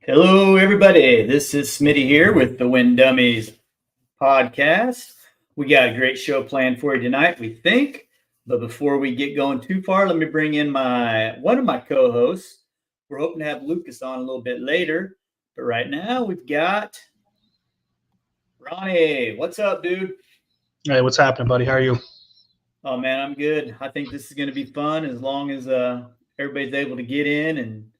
Hello, everybody. This is Smitty here with the Win Dummies podcast. We got a great show planned for you tonight, we think. But before we get going too far, let me bring in one of my co-hosts. We're hoping to have Lucas on a little bit later. But right now, we've got Ronnie. What's up, dude? Hey, what's happening, buddy? How are you? Oh, man, I'm good. I think this is going to be fun as long as everybody's able to get in and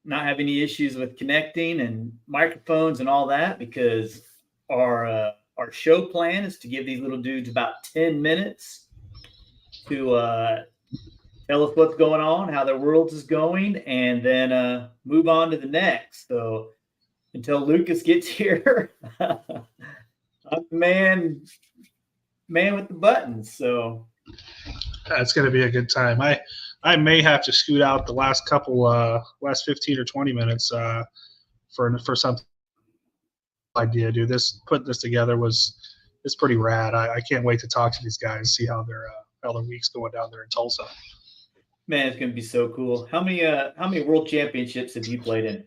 not have any issues with connecting and microphones and all that, because our show plan is to give these little dudes about 10 minutes to tell us what's going on, how their world is going, and then move on to the next. So until Lucas gets here, I'm the man with the buttons. So It's going to be a good time. I may have to scoot out the last 15 or 20 minutes for some idea, dude. Putting this together it's pretty rad. I can't wait to talk to these guys, see how their week's going down there in Tulsa. Man, it's going to be so cool. How many world championships have you played in?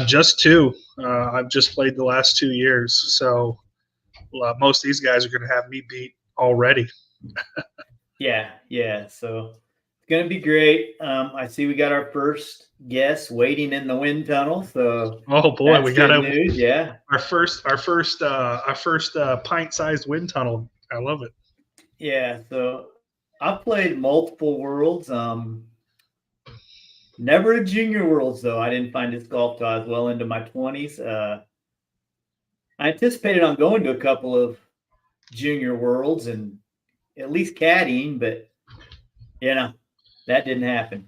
Just two. I've just played the last 2 years, so most of these guys are going to have me beat already. Yeah. So it's going to be great. I see we got our first guest waiting in the wind tunnel. So oh boy, we got news. Yeah, our first pint-sized wind tunnel. I love it. Yeah. So I've played multiple worlds. Never a junior worlds though. I didn't find disc golf till I was well into my 20s. I anticipated on going to a couple of junior worlds and at least caddying, but that didn't happen.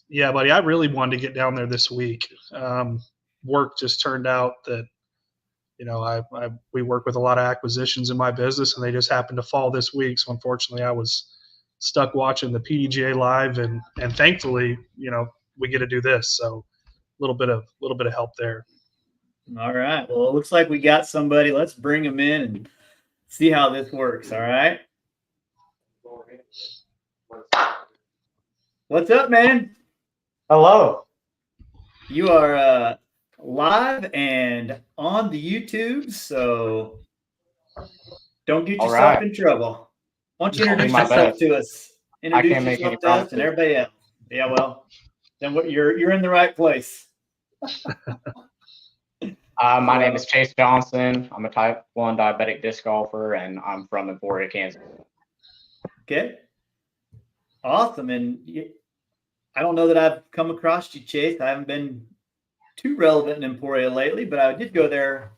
Yeah, buddy, I really wanted to get down there this week. Work just turned out that, we work with a lot of acquisitions in my business, and they just happened to fall this week. So unfortunately, I was stuck watching the PDGA live, and thankfully, we get to do this. So a little bit of help there. All right. Well, it looks like we got somebody. Let's bring them in and see how this works. All right. What's up, man? Hello. You are live and on the YouTube, so don't get yourself in trouble. Why don't you introduce yourself to us? Introduce yourself to us and everybody else. Yeah, well, then you're in the right place. My name is Chase Johnson. I'm a type 1 diabetic disc golfer, and I'm from Emporia, Kansas. Okay. Awesome. And I don't know that I've come across you, Chase. I haven't been too relevant in Emporia lately, but I did go there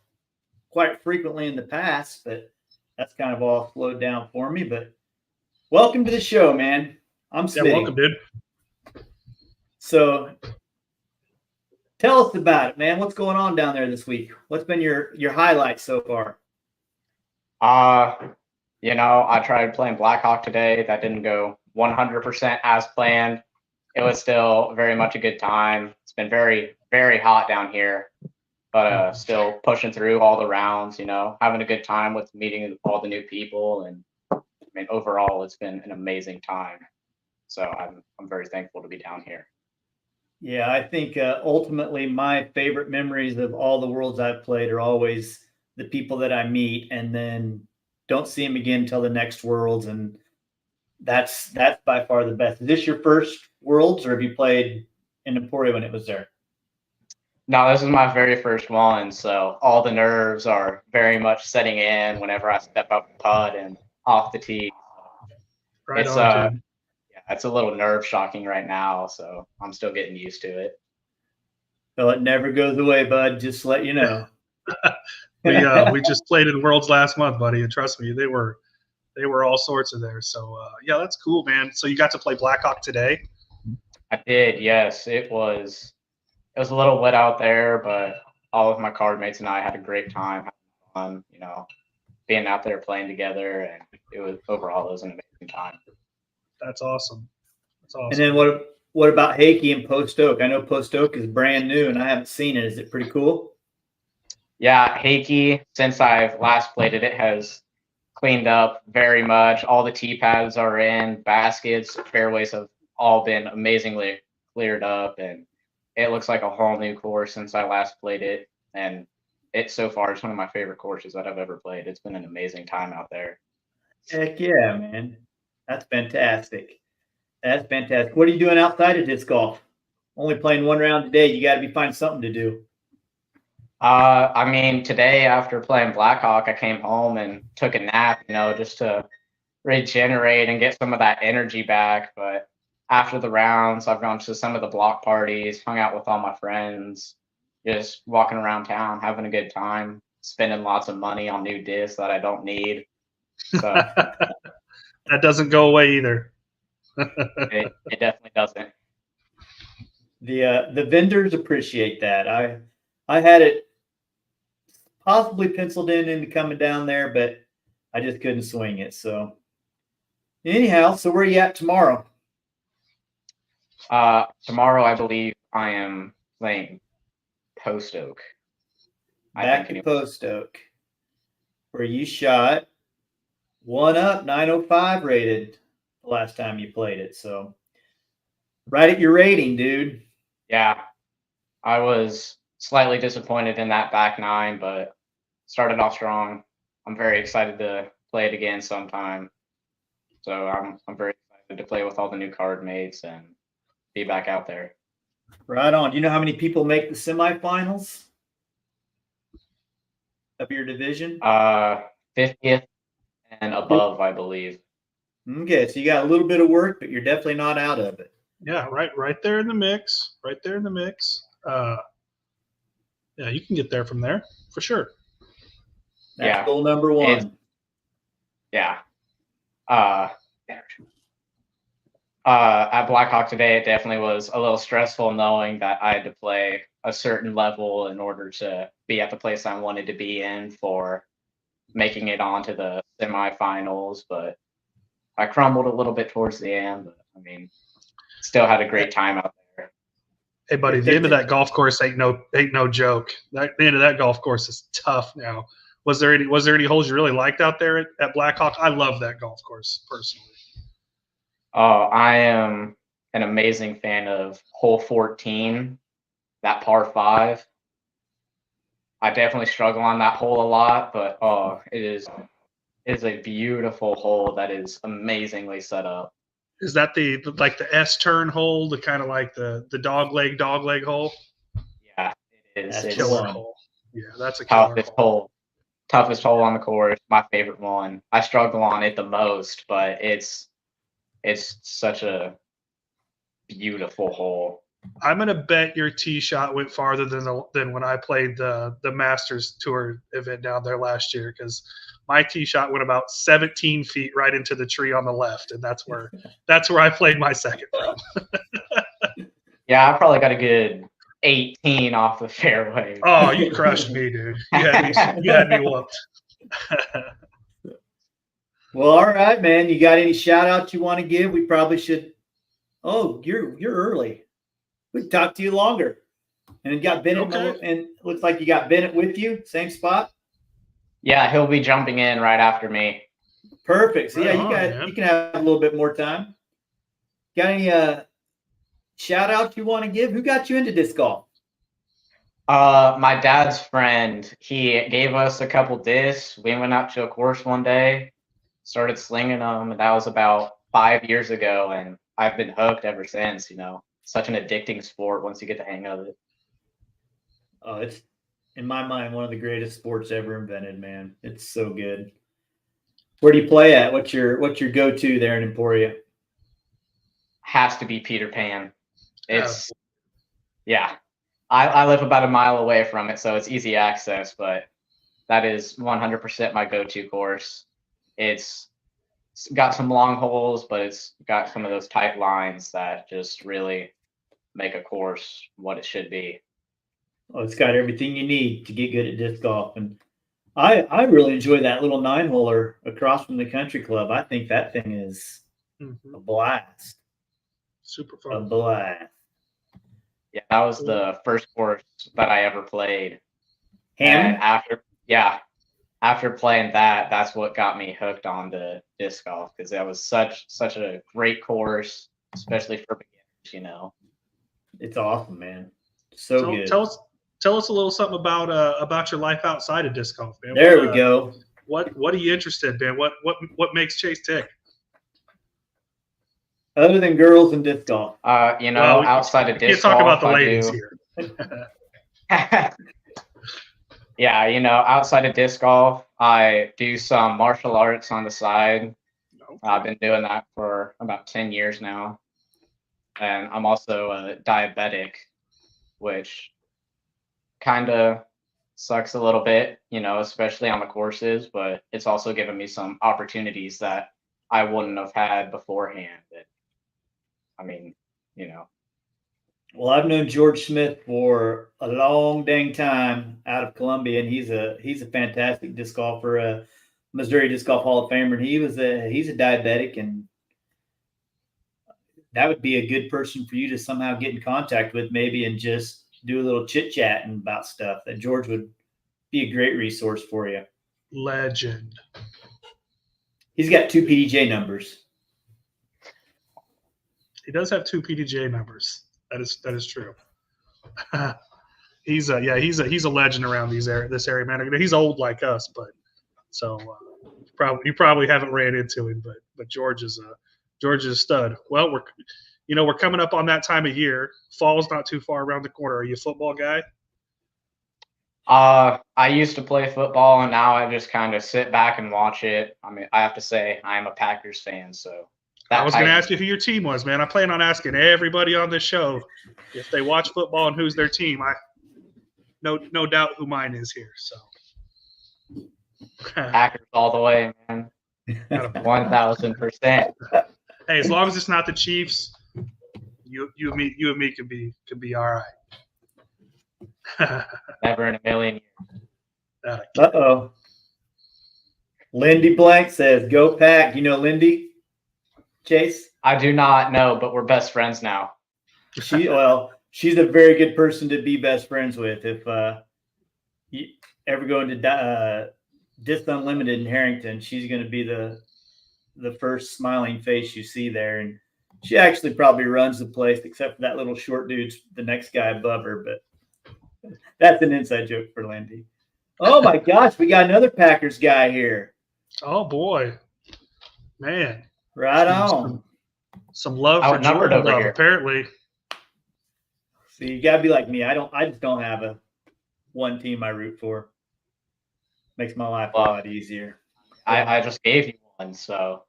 quite frequently in the past, but that's kind of all slowed down for me. But welcome to the show, man. I'm Smitty. Yeah, welcome, dude. So tell us about it, man. What's going on down there this week? What's been your highlights so far? I tried playing Blackhawk today. That didn't go 100% as planned. It was still very much a good time. It's been very, very hot down here, but still pushing through all the rounds, having a good time with meeting all the new people. And overall, it's been an amazing time. So I'm very thankful to be down here. Yeah, I think ultimately my favorite memories of all the worlds I've played are always the people that I meet and then don't see them again until the next worlds. And that's by far the best. Is this your first worlds, or have you played in Emporia when it was there? No, this is my very first one. So all the nerves are very much setting in whenever I step up the putt and off the tee. Right on, it's a little nerve shocking right now, so I'm still getting used to it. Well, it never goes away, bud. Just to let you know. we just played in Worlds last month, buddy, and trust me, they were all sorts of there. So yeah, that's cool, man. So you got to play Blackhawk today? I did, yes. It was a little wet out there, but all of my card mates and I had a great time, having fun, being out there playing together, and it was an amazing time. That's awesome. And then what about Hakey and Post Oak? I know Post Oak is brand new and I haven't seen it. Is it pretty cool? Yeah, Hakey, since I've last played it, it has cleaned up very much. All the tee pads are in, baskets, fairways have all been amazingly cleared up, and it looks like a whole new course since I last played it, and it so far is one of my favorite courses that I've ever played. It's been an amazing time out there. Heck yeah, man. That's fantastic. That's fantastic. What are you doing outside of disc golf? Only playing one round today. You got to be finding something to do. I mean, today after playing Blackhawk, I came home and took a nap, just to regenerate and get some of that energy back. But after the rounds, I've gone to some of the block parties, hung out with all my friends, just walking around town, having a good time, spending lots of money on new discs that I don't need. So That doesn't go away either. it definitely doesn't. The vendors appreciate that. I had it possibly penciled in into coming down there, but I just couldn't swing it. So anyhow, so where are you at tomorrow? Tomorrow, I believe I am playing Post Oak. Back to Post Oak, where you shot one up, 905 rated the last time you played it. So right at your rating, dude. Yeah, I was slightly disappointed in that back nine, but started off strong. I'm very excited to play it again sometime. So I'm very excited to play with all the new card mates and be back out there. Right on. Do you know how many people make the semifinals of your division? 50th and above, I believe. Okay, so you got a little bit of work, but you're definitely not out of it. Yeah, right there in the mix. Right there in the mix. Yeah, you can get there from there for sure. That's goal number one. At Blackhawk today, it definitely was a little stressful knowing that I had to play a certain level in order to be at the place I wanted to be in for making it onto the semifinals. But I crumbled a little bit towards the end. But I mean, still had a great time out there. Hey, buddy, the end of that golf course ain't no joke. The end of that golf course is tough now. Was there any holes you really liked out there at Blackhawk? I love that golf course personally. Oh, I am an amazing fan of hole 14, that par 5. I definitely struggle on that hole a lot, but it is a beautiful hole that is amazingly set up. Is that the S turn hole, the kind of like the dog leg hole? Yeah, it is. That's It's Killer hole. Yeah, that's a killer hole. Toughest hole on the course. My favorite one. I struggle on it the most, but it's such a beautiful hole. I'm gonna bet your tee shot went farther than when I played the Masters Tour event down there last year, because my tee shot went about 17 feet right into the tree on the left, and that's where I played my second from. Yeah, I probably got a good 18 off the fairway. Oh, you crushed me, dude. You had me whooped. Well, all right, man. You got any shout outs you want to give? We probably should. Oh, you're early. We can talk to you longer. And you got Bennett, Okay. And it looks like you got Bennett with you, same spot. Yeah, he'll be jumping in right after me. Perfect. So Right you can have a little bit more time. Got any shout outs you want to give? Who got you into disc golf? My dad's friend, he gave us a couple discs. We went out to a course one day, started slinging them, and that was about 5 years ago, and I've been hooked ever since. Such an addicting sport once you get the hang of it. Oh, it's in my mind one of the greatest sports ever invented, man. It's so good. Where do you play at? What's your go-to there in Emporia? Has to be Peter Pan. I live about a mile away from it, so it's easy access, but that is 100% my go-to course. It's got some long holes, but it's got some of those tight lines that just really make a course what it should be. Oh, it's got everything you need to get good at disc golf. And I really enjoy that little 9-holer across from the country club. I think that thing is a blast. Super fun. A blast. Yeah, that was the first course that I ever played. And after playing that, that's what got me hooked on the disc golf, because that was such a great course, especially for beginners. It's awesome, man. So So good. tell us a little something about your life outside of disc golf, man. There we go. What are you interested in? What makes Chase tick? Other than girls and disc golf. Outside of we disc can't talk about golf, the ladies here. Yeah, outside of disc golf, I do some martial arts on the side. Okay. I've been doing that for about 10 years now. And I'm also diabetic, which kind of sucks a little bit, especially on the courses, but it's also given me some opportunities that I wouldn't have had beforehand. Well, I've known George Smith for a long dang time out of Columbia, and he's a fantastic disc golfer, a Missouri Disc Golf Hall of Famer, and he's a diabetic, and that would be a good person for you to somehow get in contact with, maybe, and just do a little chit chatting about stuff. That George would be a great resource for you. Legend. He's got 2 PDJ numbers. He does have 2 PDJ numbers. That is true. He's a legend around this area, man. He's old like us, but so you probably haven't ran into him, but George is a stud. Well, we're coming up on that time of year. Fall's not too far around the corner. Are you a football guy? I used to play football, and now I just kind of sit back and watch it. I have to say I am a Packers fan, so. I was going to ask you who your team was, man. I plan on asking everybody on this show if they watch football and who's their team. No doubt who mine is here. So Packers all the way, man. 1,000%. Hey, as long as it's not the Chiefs, you and me could be all right. Never in a million years. Uh-oh. Lindy Blank says, "Go Pack." You know Lindy? Chase? I do not know, but we're best friends now. She's a very good person to be best friends with. If you ever go into Disc Unlimited in Harrington, she's going to be the first smiling face you see there. And she actually probably runs the place, except for that little short dude, the next guy above her. But that's an inside joke for Lindy. Oh, my gosh. We got another Packers guy here. Oh, boy. Man. Right on. Some love for Jordan love, apparently. So you gotta be like me. I just don't have a one team I root for. Makes my life a lot easier. I just gave you one, so.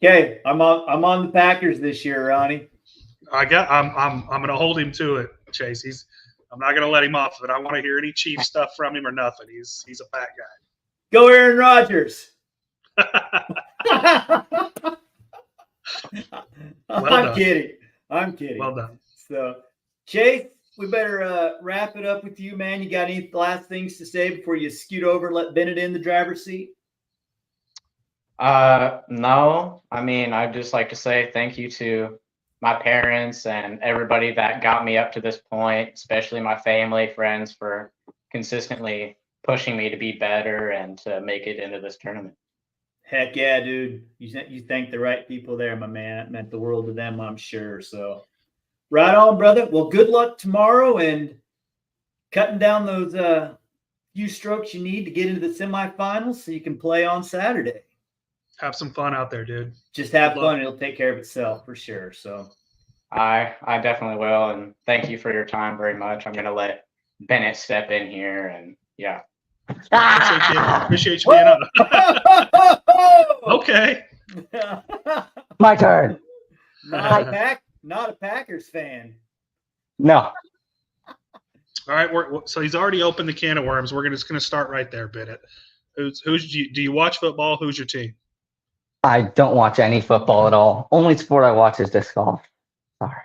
Okay, I'm on the Packers this year, Ronnie. I'm gonna hold him to it, Chase. I'm not gonna let him off of it. I want to hear any Chief stuff from him or nothing. He's a Pack guy. Go Aaron Rodgers. I'm kidding. Well done. So, Chase, we better wrap it up with you, man. You got any last things to say before you scoot over and let Bennett in the driver's seat? No. I'd just like to say thank you to my parents and everybody that got me up to this point, especially my family, friends, for consistently pushing me to be better and to make it into this tournament. Heck yeah, dude. You thank the right people there, my man. It meant the world to them, I'm sure. So right on, brother. Well, good luck tomorrow and cutting down those few strokes you need to get into the semifinals so you can play on Saturday. Have some fun out there, dude. Just have fun. It'll take care of itself for sure. So I definitely will. And thank you for your time very much. I'm going to let Bennett step in here and yeah. Appreciate you being on. Okay. My turn. Not a Packers fan. No. All right. So he's already opened the can of worms. We're just going to start right there, Bennett. Do you watch football? Who's your team? I don't watch any football at all. Only sport I watch is disc golf. Sorry.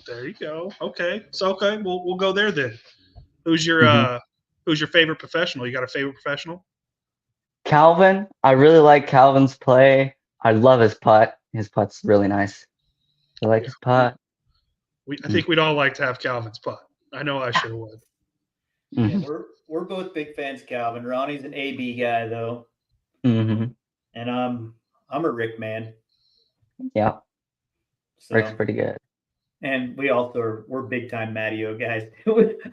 There you go. Okay. So we'll go there then. Who's your favorite professional? You got a favorite professional? Calvin. I really like Calvin's play. I love his putt. His putt's really nice. I like his putt. I think we'd all like to have Calvin's putt. I know I sure would. Mm-hmm. Yeah, we're both big fans of Calvin. Ronnie's an AB guy though. Mm-hmm. And I'm a Rick man. Yeah. So, Rick's pretty good. And we also we're big time Matteo guys.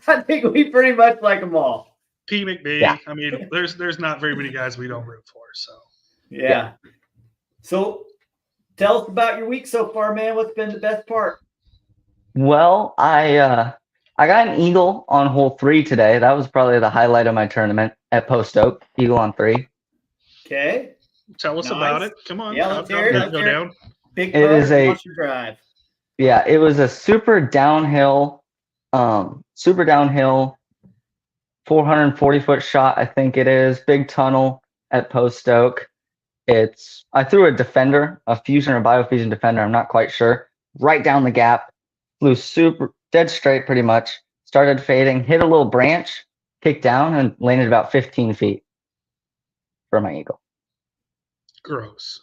I think we pretty much like them all. P. McBee. Yeah. I mean, there's not very many guys we don't root for. So Yeah. So tell us about your week so far, man. What's been the best part? Well, I got an eagle on hole 3 today. That was probably the highlight of my tournament at Post Oak. Eagle on 3. Okay. tell us Nice. about it. Come on. Yeah, How let's did hear it, that let's go hear it. down? Big It is putt, a- launch your drive. Yeah, it was a super downhill, 440-foot shot, I think it is. Big tunnel at Post Oak. I threw a defender, a fusion or biofusion defender, I'm not quite sure, right down the gap, flew super dead straight pretty much, started fading, hit a little branch, kicked down, and landed about 15 feet for my eagle. Gross.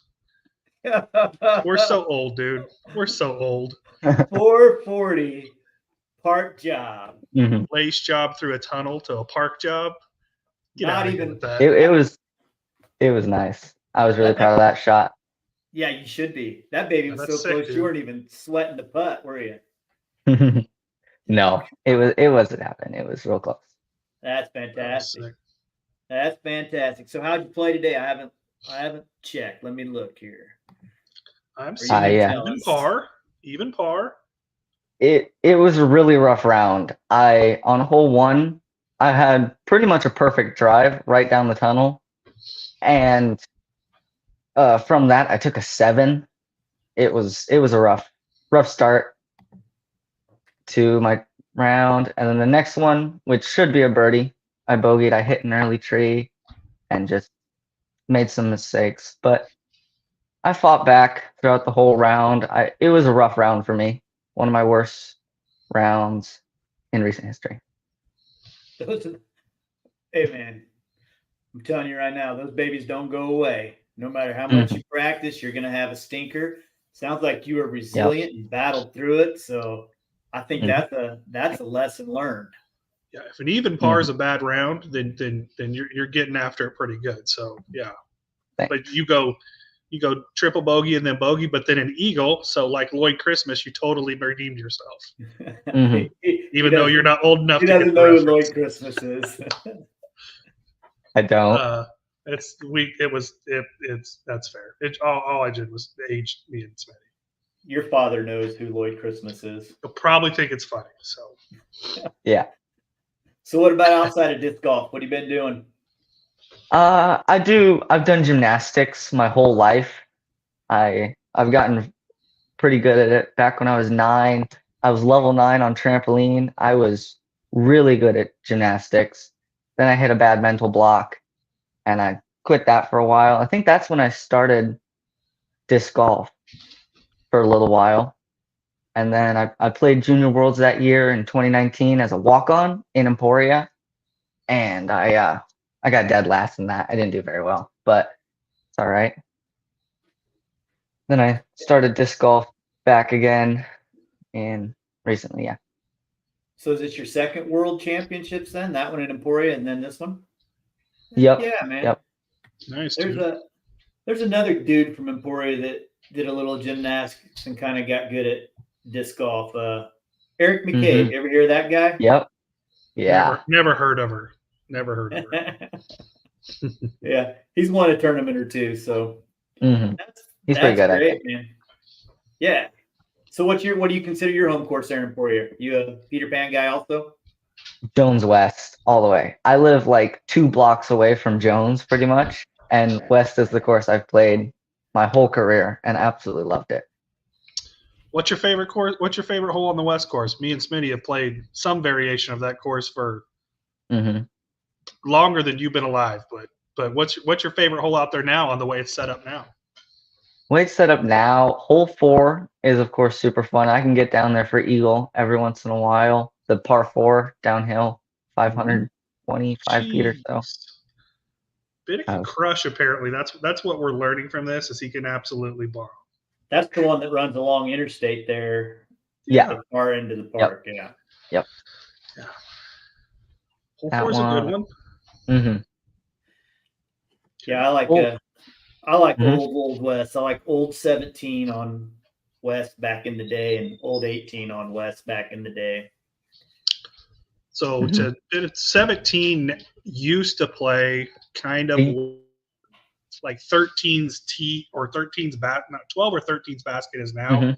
We're so old, dude. We're so old. 440 park job. Mhm. Lace job through a tunnel to a park job. Get Not out of here even- with that. It was nice. I was really proud of that shot. Yeah, you should be. That baby was That's so sick, close dude. you weren't even sweating the putt, were you? No, it wasn't happening. It was real close. That's That was fantastic. sick. That's fantastic. So how'd you play today? I haven't checked. Let me look here. I'm Are seeing you yeah. jealous? Even par. It was a really rough round. On hole 1, I had pretty much a perfect drive right down the tunnel, and from that I took a 7. It was a rough start to my round, and then the next one, which should be a birdie, I bogeyed. I hit an early tree and just made some mistakes, but I fought back throughout the whole round. It was a rough round for me. One of my worst rounds in recent history. Hey man, I'm telling you right now, those babies don't go away. No matter how much you practice, you're gonna have a stinker. Sounds like you were resilient and battled through it. So I think that's a lesson learned. Yeah, if an even par is a bad round, then you're getting after it pretty good. So yeah, Thanks. but you go triple bogey and then bogey, but then an eagle. So like Lloyd Christmas, you totally redeemed yourself, Mhm. even though you're not old enough He to get doesn't the know who reference. Lloyd Christmas is. I don't. That's fair. All I did was age me and Smitty. Your father knows who Lloyd Christmas is. You'll probably think it's funny. So Yeah. So what about outside of disc golf? What have you been doing? I've done gymnastics my whole life. I've gotten pretty good at it. Back when I was 9, I was level 9 on trampoline. I was really good at gymnastics. Then I hit a bad mental block and I quit that for a while. I think that's when I started disc golf for a little while. And then I played Junior Worlds that year in 2019 as a walk-on in Emporia. And I got dead last in that. I didn't do very well, but it's all right. Then I started disc golf back again recently, yeah. So is this your second world championships then? That one in Emporia and then this one? Yep. Yeah, man. Yep. nice, dude. There's another dude from Emporia that did a little gymnastics and kind of got good at disc golf. Eric McCabe. You ever hear that guy? Yep. Yeah. Never heard of her. Never heard of her. Yeah, he's won a tournament or two, so hmm He's that's pretty good at great, it. man. Yeah. So what do you consider your home course there in Emporia? You a Peter Pan guy also? Jones West all the way. I live like 2 blocks away from Jones pretty much, and West is the course I've played my whole career and absolutely loved it. What's your favorite course? What's your favorite hole on the West course? Me and Smitty have played some variation of that course for hmm longer than you've been alive. But what's your favorite hole out there now on the way it's set up now? Way it's set up now, hole 4 is of course super fun. I can get down there for eagle every once in a while. The par 4 downhill, 525 feet or so. Bennett can crush. Apparently, that's what we're learning from this is he can absolutely bomb. That's the one that runs along interstate there. Yeah. The far end of the park. Yeah. Yep. Yeah. Hole That 4 is a good one. hmm Yeah, I like Oh. I like Mhm. old West. I like old 17 on West back in the day and old 18 on West back in the day. So 17 used to play kind of like 13's tee or 13's bat, not 12 or 13's basket is now,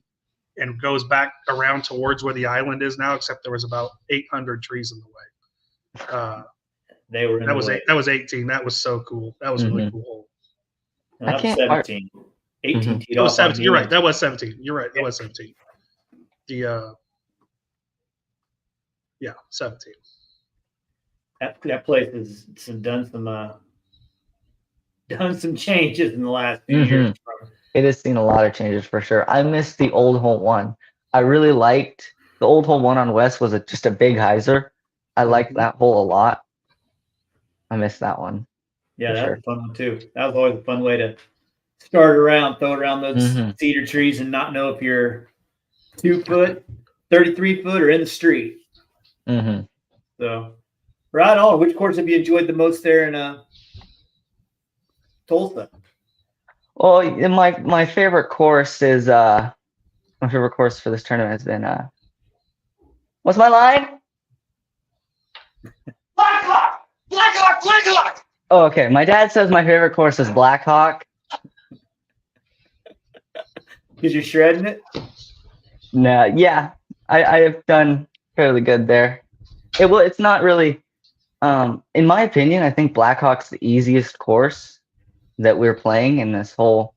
and goes back around towards where the island is now. Except there was about 800 trees in the way. They were in that the was way. that was 18. That was so cool. That was a really cool. No, that was 17. 18 teed That was off 17. on You're me. right. That was 17. You're right. That was 17. The 17. That place has done some changes in the last few years. It has seen a lot of changes for sure. I missed the old hole one. I really liked the old hole one on West was just a big hyzer. I liked that hole a lot. I missed that one. Yeah, that was a fun one too. That was always a fun way to start around, throw around those cedar trees and not know if you're 2 foot, 33 foot, or in the street. So, right on. Which course have you enjoyed the most there in Tulsa? Well, my favorite course is my favorite course for this tournament has been what's my line? Blackhawk! Blackhawk! Blackhawk! Oh, okay. My dad says my favorite course is Blackhawk. Because you're shredding it? No, yeah. I have done fairly good there. It's not really in my opinion, I think Blackhawk's the easiest course that we're playing in this whole.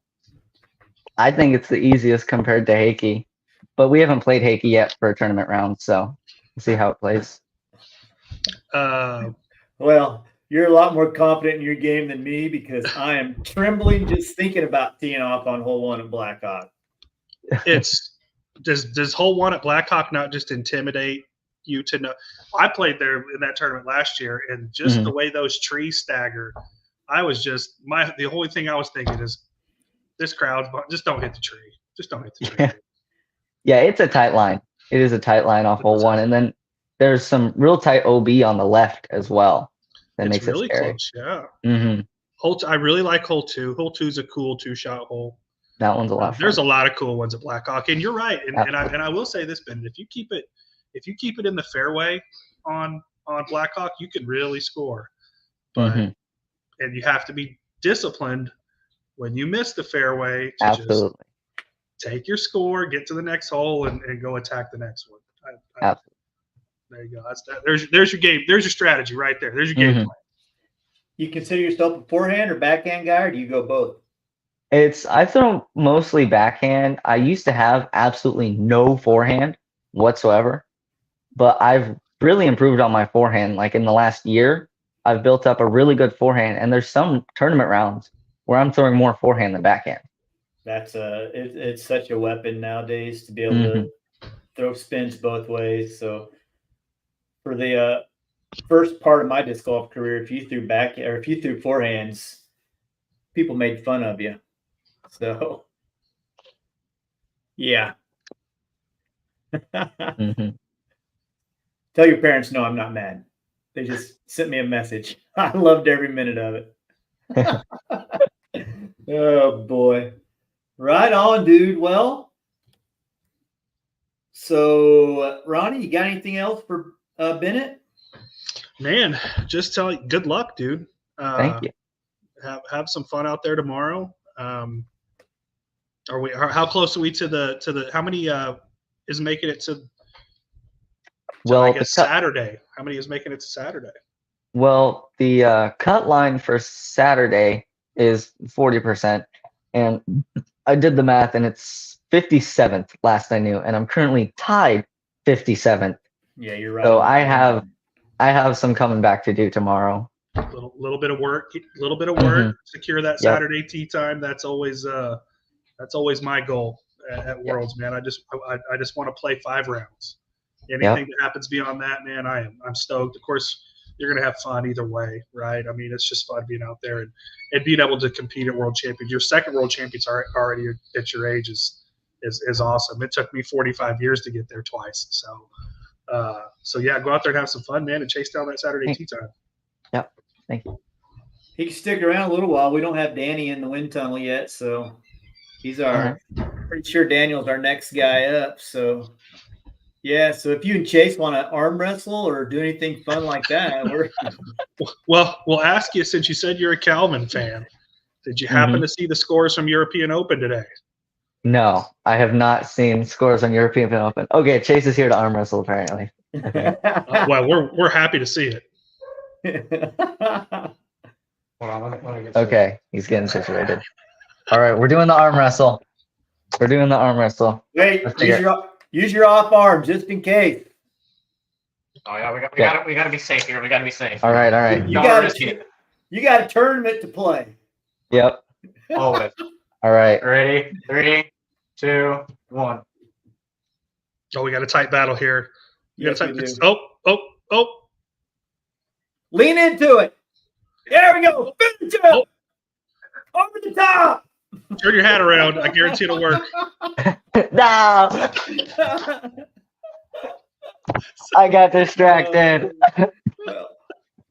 I think it's the easiest compared to Hakey, but we haven't played Hakey yet for a tournament round, so we'll see how it plays. Well, you're a lot more confident in your game than me because I am trembling just thinking about teeing off on hole 1 at Blackhawk. Does hole 1 at Blackhawk not just intimidate you to know? I played there in that tournament last year, and just the way those trees stagger, I was just the only thing I was thinking is this crowd just don't hit the tree. Just don't hit the tree. Yeah, it's a tight line. It is a tight line off hole 1, and then there's some real tight OB on the left as well. That makes really it scary. close. Yeah. I really like hole 2. Hole 2 is a cool 2-shot hole. That one's a lot of fun. There's a lot of cool ones at Blackhawk, and you're right. And I will say this, Bennett, if you keep it in the fairway on Blackhawk, you can really score. But and you have to be disciplined when you miss the fairway to just take your score, get to the next hole, and go attack the next one. Absolutely. There you go. There's your game. There's your strategy right there. There's your game plan. You consider yourself a forehand or backhand guy, or do you go both? I throw mostly backhand. I used to have absolutely no forehand whatsoever, but I've really improved on my forehand. Like in the last year, I've built up a really good forehand, and there's some tournament rounds where I'm throwing more forehand than backhand. That's it's such a weapon nowadays to be able to throw spins both ways. So for the first part of my disc golf career, if you threw forehands, people made fun of you. So yeah. Tell your parents no, I'm not mad. They just sent me a message. I loved every minute of it. Oh boy. Right on, dude. Well, so Ronnie, you got anything else for Bennett? Man, just tell you good luck, dude. Thank you. Have some fun out there tomorrow. How close are we to the how many is making it to I guess Saturday? How many is making it to Saturday? Well, the cut line for Saturday is 40%, and I did the math, and it's 57th last I knew, and I'm currently tied 57th. Yeah, you're right. So I have some coming back to do tomorrow. Little bit of work, secure that Saturday tee time. That's always my goal at Worlds, man. I just want to play 5 rounds. Anything that happens beyond that, man, I'm stoked. Of course, you're gonna have fun either way, right? I mean, it's just fun being out there and being able to compete at World Champions. Your second World Champions are already at your age is awesome. It took me 45 years to get there twice. So yeah, go out there and have some fun, man, and chase down that Saturday tee time. Yep. Thank you. He can stick around a little while. We don't have Danny in the wind tunnel yet, so he's our Pretty sure Daniel's our next guy up. So, yeah. So if you and Chase want to arm wrestle or do anything fun like that, we're Well, we'll ask you, since you said you're a Calvin fan, did you happen to see the scores from European Open today? No, I have not seen scores on European Open. Okay, Chase is here to arm wrestle apparently. Well, we're happy to see it. Hold on, let me get Okay, he's getting situated. All right, we're doing the arm wrestle. We're doing the arm wrestle. Wait, Let's take use your off arm just in case. Oh yeah, we gotta be safe here. We gotta be safe. All right. You got a tournament to play. Yep. Always. All right. Ready? 3, 2, 1. Oh, we got a tight battle here. Yes, we do. Oh. Lean into it. There we go. Finish it. Over the top. Turn your hat around. I guarantee it'll work. No, I got distracted. Well,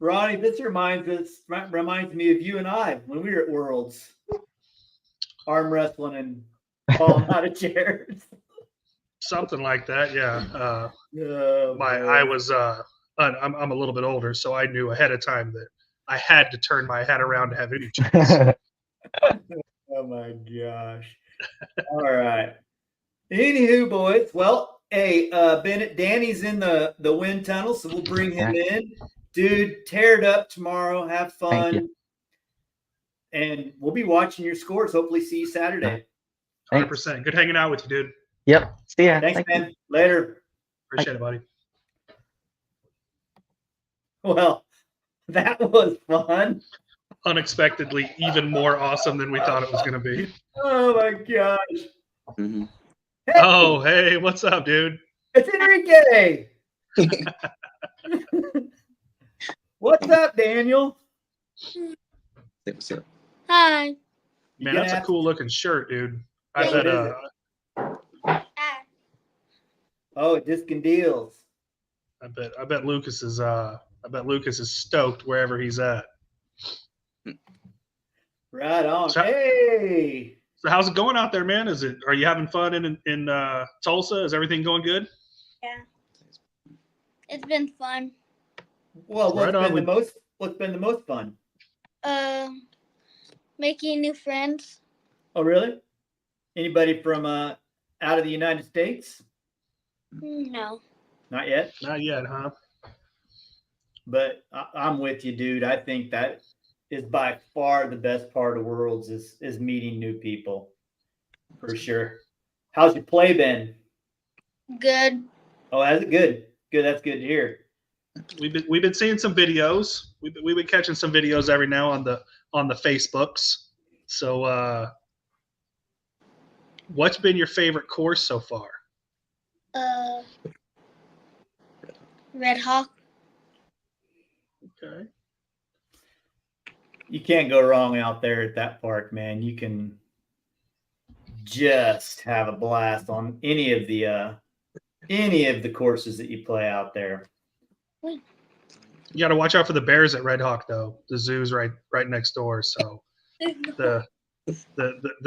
Ronnie, this reminds me of you and I when we were at Worlds, arm wrestling and falling out of chairs. Something like that, yeah. I'm a little bit older, so I knew ahead of time that I had to turn my hat around to have any chance. Oh my gosh. All right. Anywho, boys. Well, hey, Bennett, Danny's in the wind tunnel, so we'll bring him in. Dude, tear it up tomorrow. Have fun. And we'll be watching your scores. Hopefully see you Saturday. 100%. Good hanging out with you, dude. Yep. See ya. Thanks, man. Later. Appreciate it, buddy. Well, that was fun. Unexpectedly even more awesome than we thought it was going to be. Oh my gosh. Mm-hmm. Hey, Oh, hey, what's up, dude? it's Enrique. What's up, Daniel? What's up? Hi. You Man, gonna that's a have- cool looking shirt, dude. I Yeah, bet what is Oh, disc and deals. I bet Lucas is stoked wherever he's at. Right on. So- Hey. So how's it going out there, man? Are you having fun in Tulsa? Is everything going good? Yeah. It's been fun. Well, Right on. what's been the most fun? Making new friends. Oh, really? Anybody from out of the United States? No. Not yet. Not yet, huh? But I'm with you, dude. I think that is by far the best part of Worlds is meeting new people, for sure. How's your play been? Good. Oh, has it good? Good. That's good to hear. We've been seeing some videos. We've been catching some videos every now on the Facebooks. So, what's been your favorite course so far? Red Hawk. Okay. You can't go wrong out there at that park, man. You can just have a blast on any of the courses that you play out there. You got to watch out for the bears at Red Hawk, though. The zoo's right next door, so the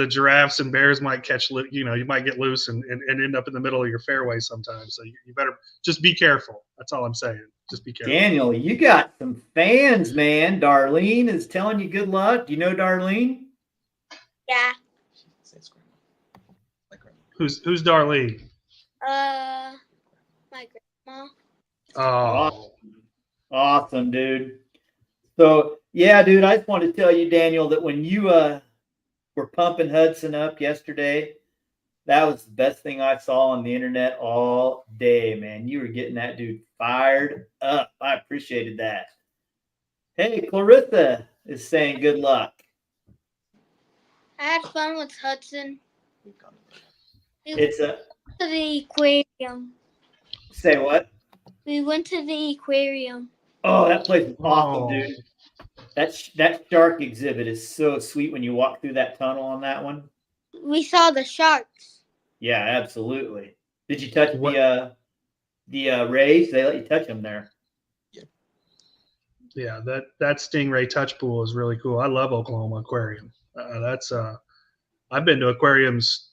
giraffes and bears might you might get loose and end up in the middle of your fairway sometimes. So you better just be careful. That's all I'm saying. Just be careful. Daniel, you got some fans, man. Darlene is telling you good luck. Do you know Darlene? Yeah. Who's Darlene? My grandma. Oh, Awesome, dude. So, yeah, dude, I just want to tell you, Daniel, that when you were pumping Hudson up yesterday, that was the best thing I saw on the internet all day, man. You were getting that dude fired up. I appreciated that. Hey, Clarissa is saying good luck. I had fun with Hudson. We It's went to the aquarium. say what? We went to the aquarium. Oh, that place is awesome, Oh. dude. That shark exhibit is so sweet when you walk through that tunnel on that one. We saw the sharks. Yeah, absolutely. Did you touch What- the rays? They let you touch them there. yeah. That Stingray touch pool is really cool. I love Oklahoma Aquarium. I've been to aquariums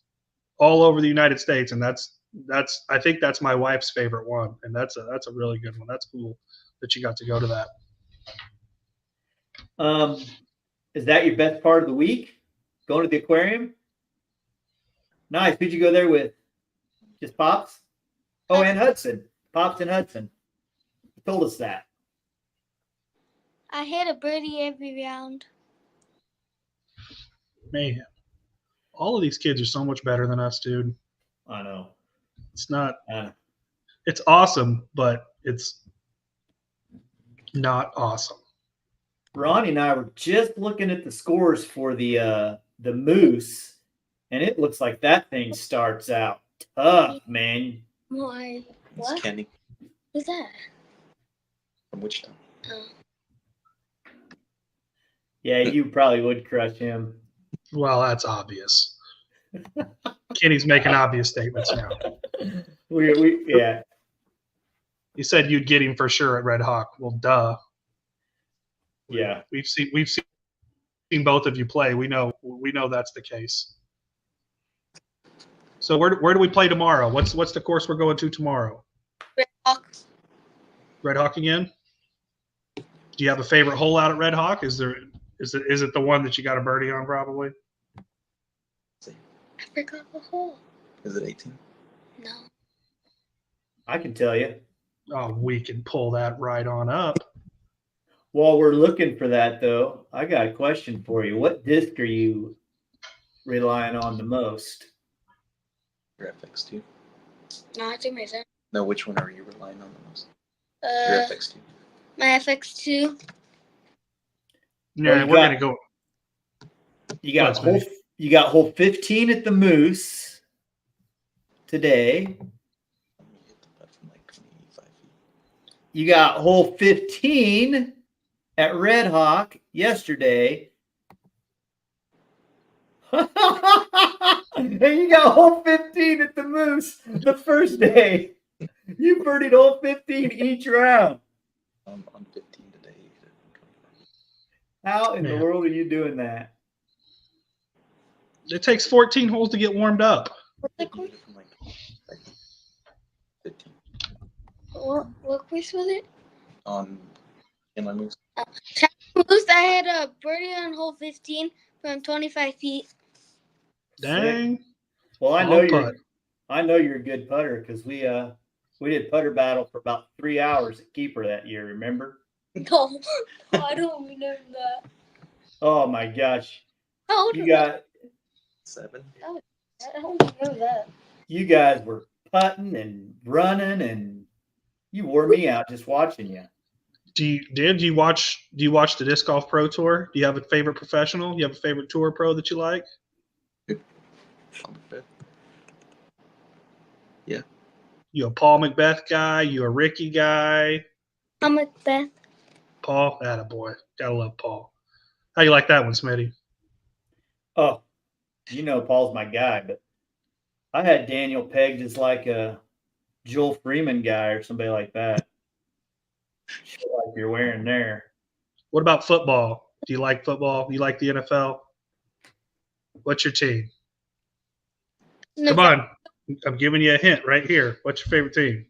all over the United States, and that's I think that's my wife's favorite one, and that's a really good one. That's cool that you got to go to that. Is that your best part of the week? Going to the aquarium? Nice. Who'd you go there with? Just Pops? Oh, and Hudson. Pops and Hudson. You told us that. I hit a birdie every round. Man, all of these kids are so much better than us, dude. I know. It's not. I know. It's awesome, but it's not awesome. Ronnie and I were just looking at the scores for the Moose, and it looks like that thing starts out tough, man. Why? It's What? Kenny Who's that? from Wichita. Oh. Yeah, you probably would crush him. Well, that's obvious. Kenny's making obvious statements now. Yeah. He said you'd get him for sure at Red Hawk. Well, duh. Yeah. We've seen both of you play. We know that's the case. So where do we play tomorrow? What's the course we're going to tomorrow? Red Hawk. Red Hawk again? Do you have a favorite hole out at Red Hawk? Is it the one that you got a birdie on probably? I forgot the hole. Is it 18? No. I can tell you. Oh, we can pull that right on up. While we're looking for that, though, I got a question for you. What disc are you relying on the most? Your FX2? No, I think my son. No, which one are you relying on the most? Your FX2. My FX2. Yeah, you we're got- gonna go. You got hole 15 at the Moose today. Let me hit the putt from like 25 feet. You got hole 15 at Red Hawk yesterday. And you got hole 15 at the Moose the first day. You birdied hole 15 each round. On 15 today. How in the Man. world are you doing that? It takes 14 holes to get warmed up. What's the You course? hit it from like 15 What course was it? on inline moves. Moose, I had a birdie on hole 15 from 25 feet. Dang. Well, I All know putt. you're a good putter because we did putter battle for about 3 hours at keeper that year. Remember? No, I don't remember that. Oh my gosh, How old you was got 7. I don't remember that. you guys were putting and running, and you wore me out just watching you. Do you watch the Disc Golf Pro Tour? Do you have a favorite professional? Do you have a favorite tour pro that you like? Yeah. You a Paul Macbeth guy? You a Ricky guy? I'm Macbeth. Paul, attaboy. Gotta love Paul. How you like that one, Smitty? Oh, you know Paul's my guy, but I had Daniel pegged as like a Joel Freeman guy or somebody like that. Shit like you're wearing there. What about football? Do you like football? You like the NFL? What's your team? Come on. I'm giving you a hint right here. What's your favorite team?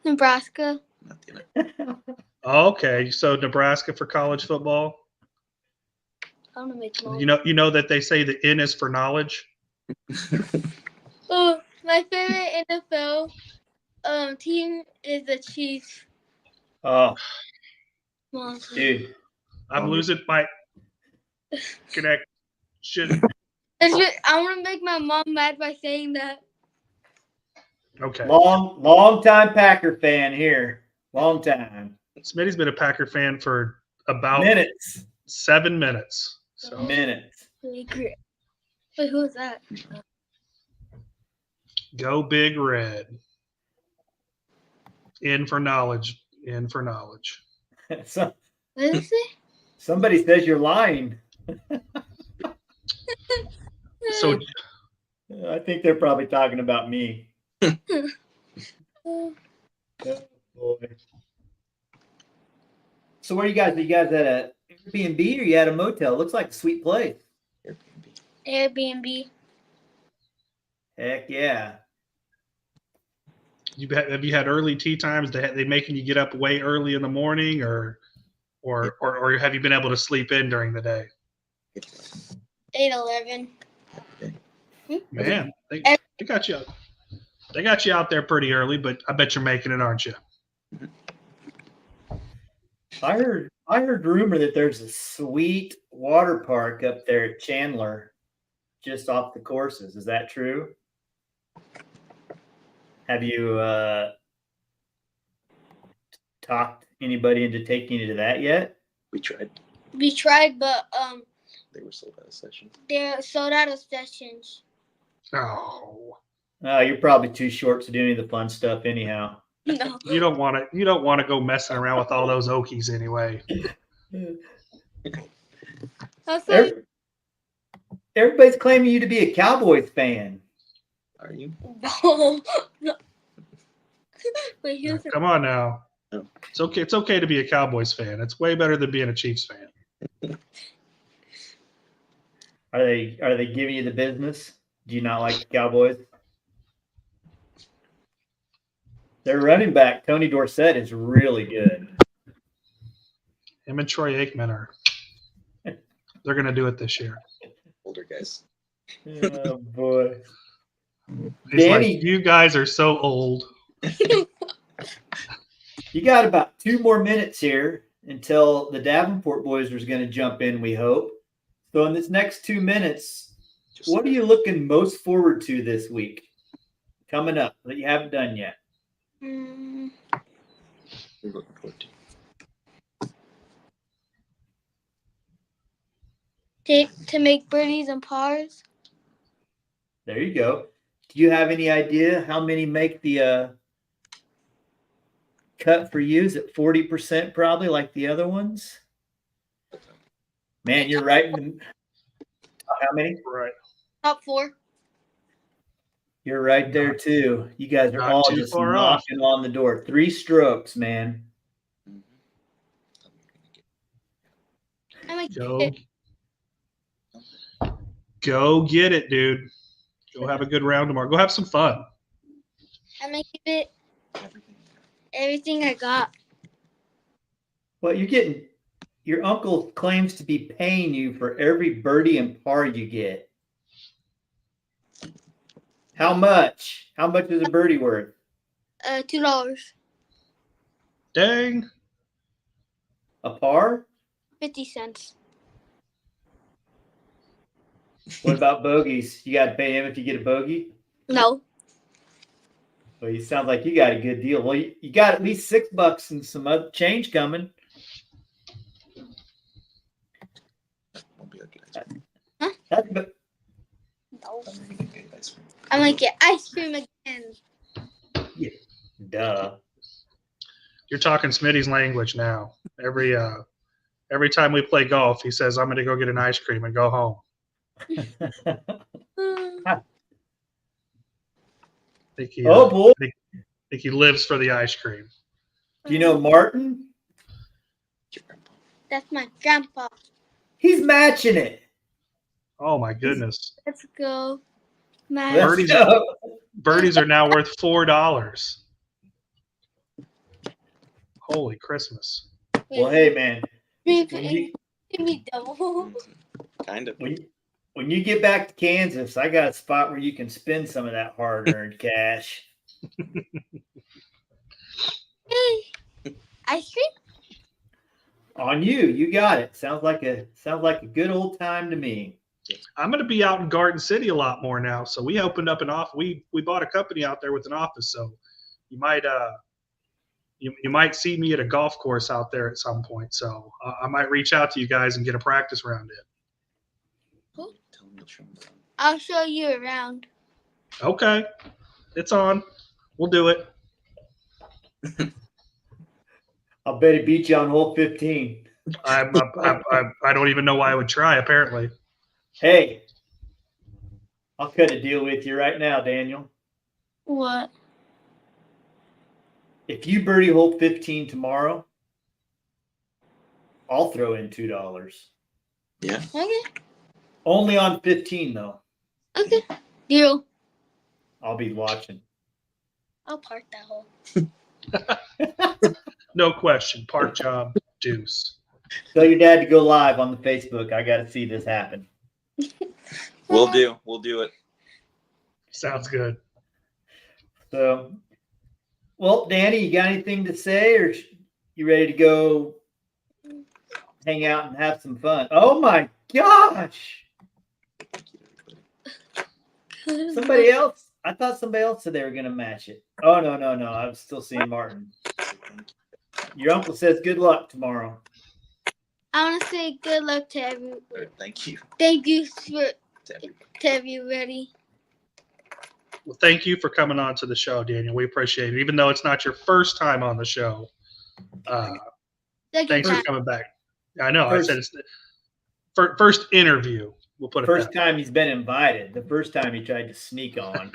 Nebraska. Not the Okay, so Nebraska for college football. I want to make noise. You know that they say the N is for knowledge. Oh, my favorite NFL team is the Chiefs. Oh, Mom. dude. I'm losing my connection. I want to make my mom mad by saying that. Okay. Long time Packer fan here. Long time. Smitty's been a Packer fan for about Minutes. 7 minutes. So Minutes. Wait, who is that? go Big Red. In for knowledge. In for knowledge. So, What is it? somebody says you're lying. So I think they're probably talking about me. Oh, Oh, boy. So where are you guys? Are you guys at a Airbnb or you at a motel? Looks like a sweet place. Airbnb. Airbnb. Heck yeah. Have you had early tee times? They making you get up way early in the morning, or have you been able to sleep in during the day? 8:11. Man, they got you. They got you out there pretty early, but I bet you're making it, aren't you? I heard rumor that there's a sweet water park up there at Chandler, just off the courses. Is that true? Have you talked anybody into taking you to that yet? We tried. We tried, but They were sold out of sessions. they're sold out of sessions. Oh, You're probably too short to do any of the fun stuff anyhow. No. you don't want to. You don't want to go messing around with all those Okies anyway. That's like, Everybody's claiming you to be a Cowboys fan. Are you? no. Wait, here's Come on now. Oh. It's okay. It's okay to be a Cowboys fan. It's way better than being a Chiefs fan. Are they giving you the business? Do you not like the Cowboys? Their running back, Tony Dorsett, is really good. Him and Troy Aikman are. They're going to do it this year. Older guys. Oh boy. He's Danny- like, you guys are so old. You got about 2 more minutes here until the Davenport boys are going to jump in, we hope. So in this next 2 minutes, what are you looking most forward to this week coming up that you haven't done yet? Mm, We're looking forward to. to make birdies and pars. There you go. Do you have any idea how many make the cut for you? Is it 40% probably like the other ones? Man, you're right. How many? Right. Top 4. You're right there too. You guys are Not all too just far off. knocking on the door. 3 strokes, man. I like Go. it. Go get it, dude. Go have a good round tomorrow. Go have some fun. I might give it Everything. everything I got. Well, you're getting your uncle claims to be paying you for every birdie and par you get. How much? How much is a birdie worth? $2. Dang. A par? 50 cents. What about bogeys? You got to pay him if you get a bogey? No. Well, you sound like you got a good deal. Well, you got at least $6 and some other change coming. Won't be okay. Ice cream. That's about, No. I'm gonna get ice cream. I might get ice cream again. duh. You're talking Smitty's language now. Every time we play golf, he says, "I'm going to go get an ice cream and go home." Think he, Oh, boy. think he lives for the ice cream. Do you know Martin? Your grandpa. That's my grandpa. He's matching it. Oh my goodness! Let's go. My Let's Birdies- go. Birdies are now worth $4. Holy Christmas! Well, hey, man. Give When me double. Kind of. when you get back to Kansas, I got a spot where you can spend some of that hard-earned cash. Ice cream? On you. You got it. Sounds like a good old time to me. I'm going to be out in Garden City a lot more now. So we opened up an office. We bought a company out there with an office. So you might you might see me at a golf course out there at some point. So I might reach out to you guys and get a practice round in. Tell him you'll show him around. I'll show you around. Okay, it's on. We'll do it. I'll bet he beat you on hole 15. I don't even know why I would try. Apparently, Hey, I'll cut a deal with you right now, Daniel. What? If you birdie hole 15 tomorrow, I'll throw in $2. Yeah. Okay. Only on 15 though. Okay. Deal. I'll be watching. I'll park that hole. No question. Park job, deuce. Tell your dad to go live on the Facebook. I got to see this happen. We'll do it. Sounds good. So, well, Danny, you got anything to say, or you ready to go hang out and have some fun? Oh my gosh! Somebody else. I thought somebody else said they were going to match it. Oh, no. I was still seeing Martin. Your uncle says good luck tomorrow. I want to say good luck to everyone. Thank you. Thank you for To to everybody. Well, thank you for coming on to the show, Daniel. We appreciate it. Even though it's not your first time on the show, thanks for coming back. I know. I said it's the first interview. We'll put it First that way. time he's been invited. The first time he tried to sneak on.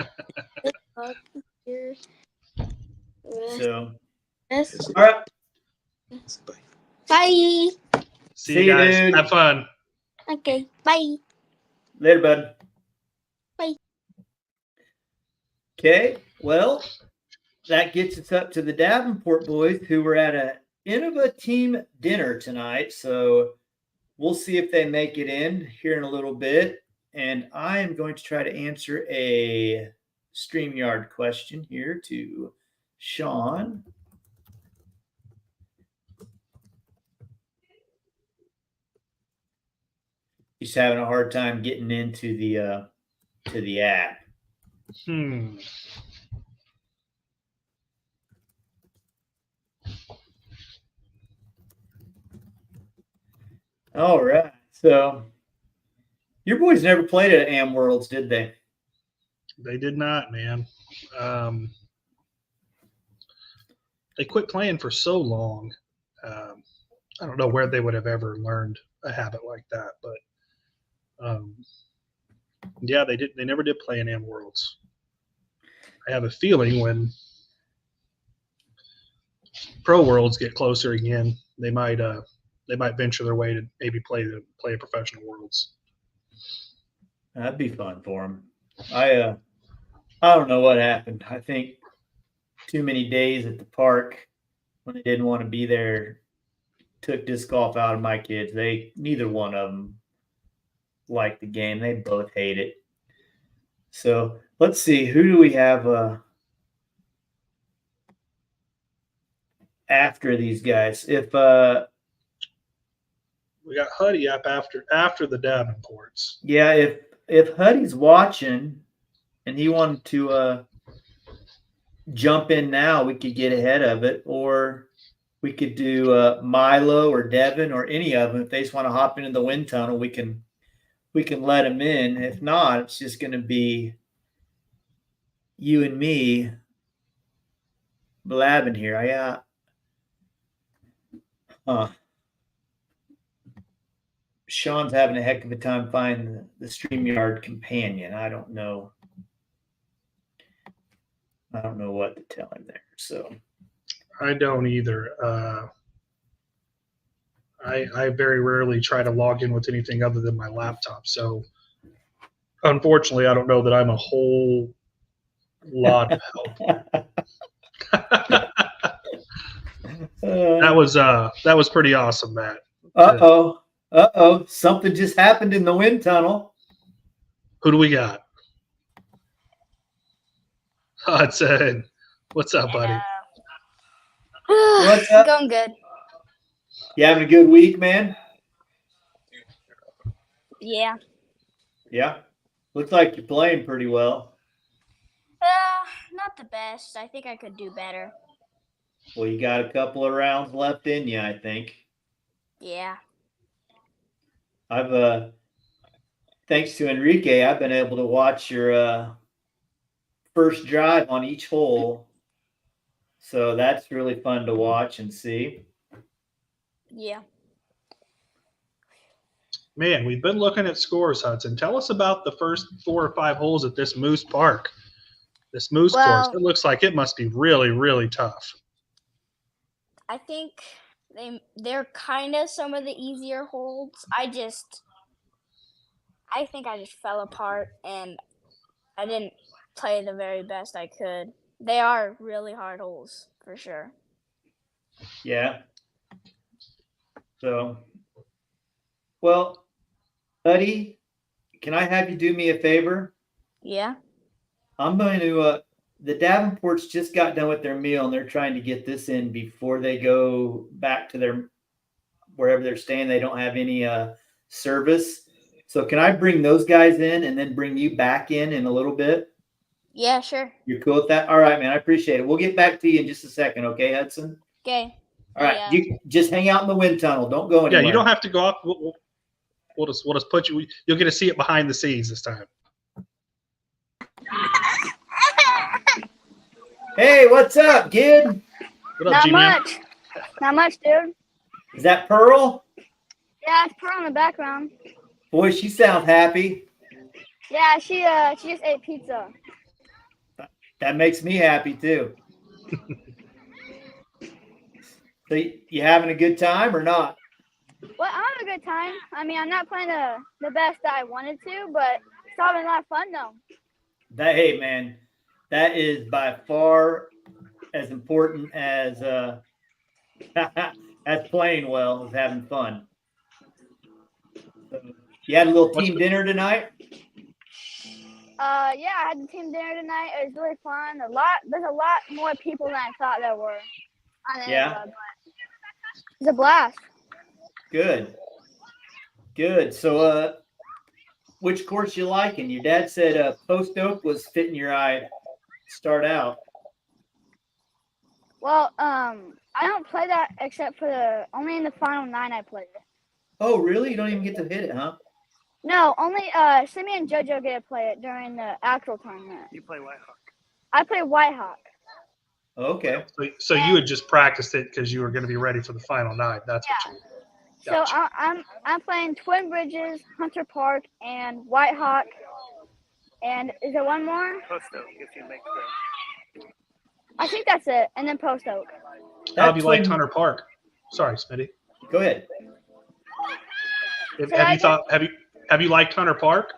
So, Yes. all right. Bye. Bye. See you guys. dude. Have fun. Okay. Bye. Later, bud. Bye. Okay. Well, that gets us up to the Davenport boys, who were at a Innova team dinner tonight. So we'll see if they make it in here in a little bit. And I am going to try to answer a StreamYard question here to Sean. He's having a hard time getting into the app. All right. So your boys never played at Am Worlds, did they? They did not, man. They quit playing for so long. I don't know where they would have ever learned a habit like that, but yeah, they did. They never did play in Am Worlds. I have a feeling when Pro Worlds get closer again, they might venture their way to maybe play a professional Worlds. That'd be fun for them. I don't know what happened. I think too many days at the park when they didn't want to be there took disc golf out of my kids. Neither one of them like the game. They both hate it. So let's see. Who do we have after these guys? If we got Huddy up after the Davenports. Yeah, if Huddy's watching and he wanted to jump in now, we could get ahead of it, or we could do Milo or Devin or any of them. If they just want to hop into the wind tunnel, we can let them in. If not, it's just going to be you and me blabbing here. Sean's having a heck of a time finding the StreamYard companion. I don't know what to tell him there. So I don't either. I very rarely try to log in with anything other than my laptop. So unfortunately, I don't know that I'm a whole lot of help. That was pretty awesome, Matt. Uh-oh. Something just happened in the wind tunnel. Who do we got? Hudson. What's up, buddy? What's up? Going good. You having a good week, man? Yeah. Yeah. Looks like you're playing pretty well. Not the best. I think I could do better. Well, you got a couple of rounds left in you, I think. Yeah. I've thanks to Enrique, I've been able to watch your first drive on each hole. So that's really fun to watch and see. Yeah. Man, we've been looking at scores, Hudson. Tell us about the first 4 or 5 holes at this Moose Park. This Moose course. It looks like it must be really, really tough. I think they're kind of some of the easier holes. I I think I just fell apart and I didn't play the very best I could. They are really hard holes for sure. Yeah. So, well, Huddy, can I have you do me a favor? Yeah. I'm going to, the Davenports just got done with their meal and they're trying to get this in before they go back to their, wherever they're staying. They don't have any service. So can I bring those guys in and then bring you back in a little bit? Yeah, sure. You're cool with that? All right, man. I appreciate it. We'll get back to you in just a second. Okay, Hudson? Okay. All right. Yeah. You just hang out in the wind tunnel. Don't go anywhere. Yeah, you don't have to go up. We'll just put you. You'll get to see it behind the scenes this time. Hey, what's up, kid? What up, Not G-Man? much. Not much, dude. Is that Pearl? Yeah, it's Pearl in the background. Boy, she sounds happy. Yeah, she just ate pizza. That makes me happy too. So you having a good time or not? Well, I'm having a good time. I mean, I'm not playing the best that I wanted to, but it's having a lot of fun though. Hey, man, that is by far as important as as playing well as having fun. So, you had a little team dinner tonight? Yeah, I had the team dinner tonight. It was really fun. There's a lot more people than I thought there were. Yeah. It's a blast. Good. So, which course you liking? Your dad said Post Oak was fitting your eye to start out. Well, I don't play that except for only in the final 9 I played it. Oh, really? You don't even get to hit it, huh? No, only Simmy and JoJo get to play it during the actual tournament. You play Whitehawk. I play Whitehawk. Okay. So you had just practiced it because you were going to be ready for the final 9. That's what you. Gotcha. So I'm playing Twin Bridges, Hunter Park, and Whitehawk. And is there one more? Post Oak, if you make the. I think that's it. And then Post Oak. How have you liked Hunter Park? Sorry, Smitty. Go ahead. Have you liked Hunter Park?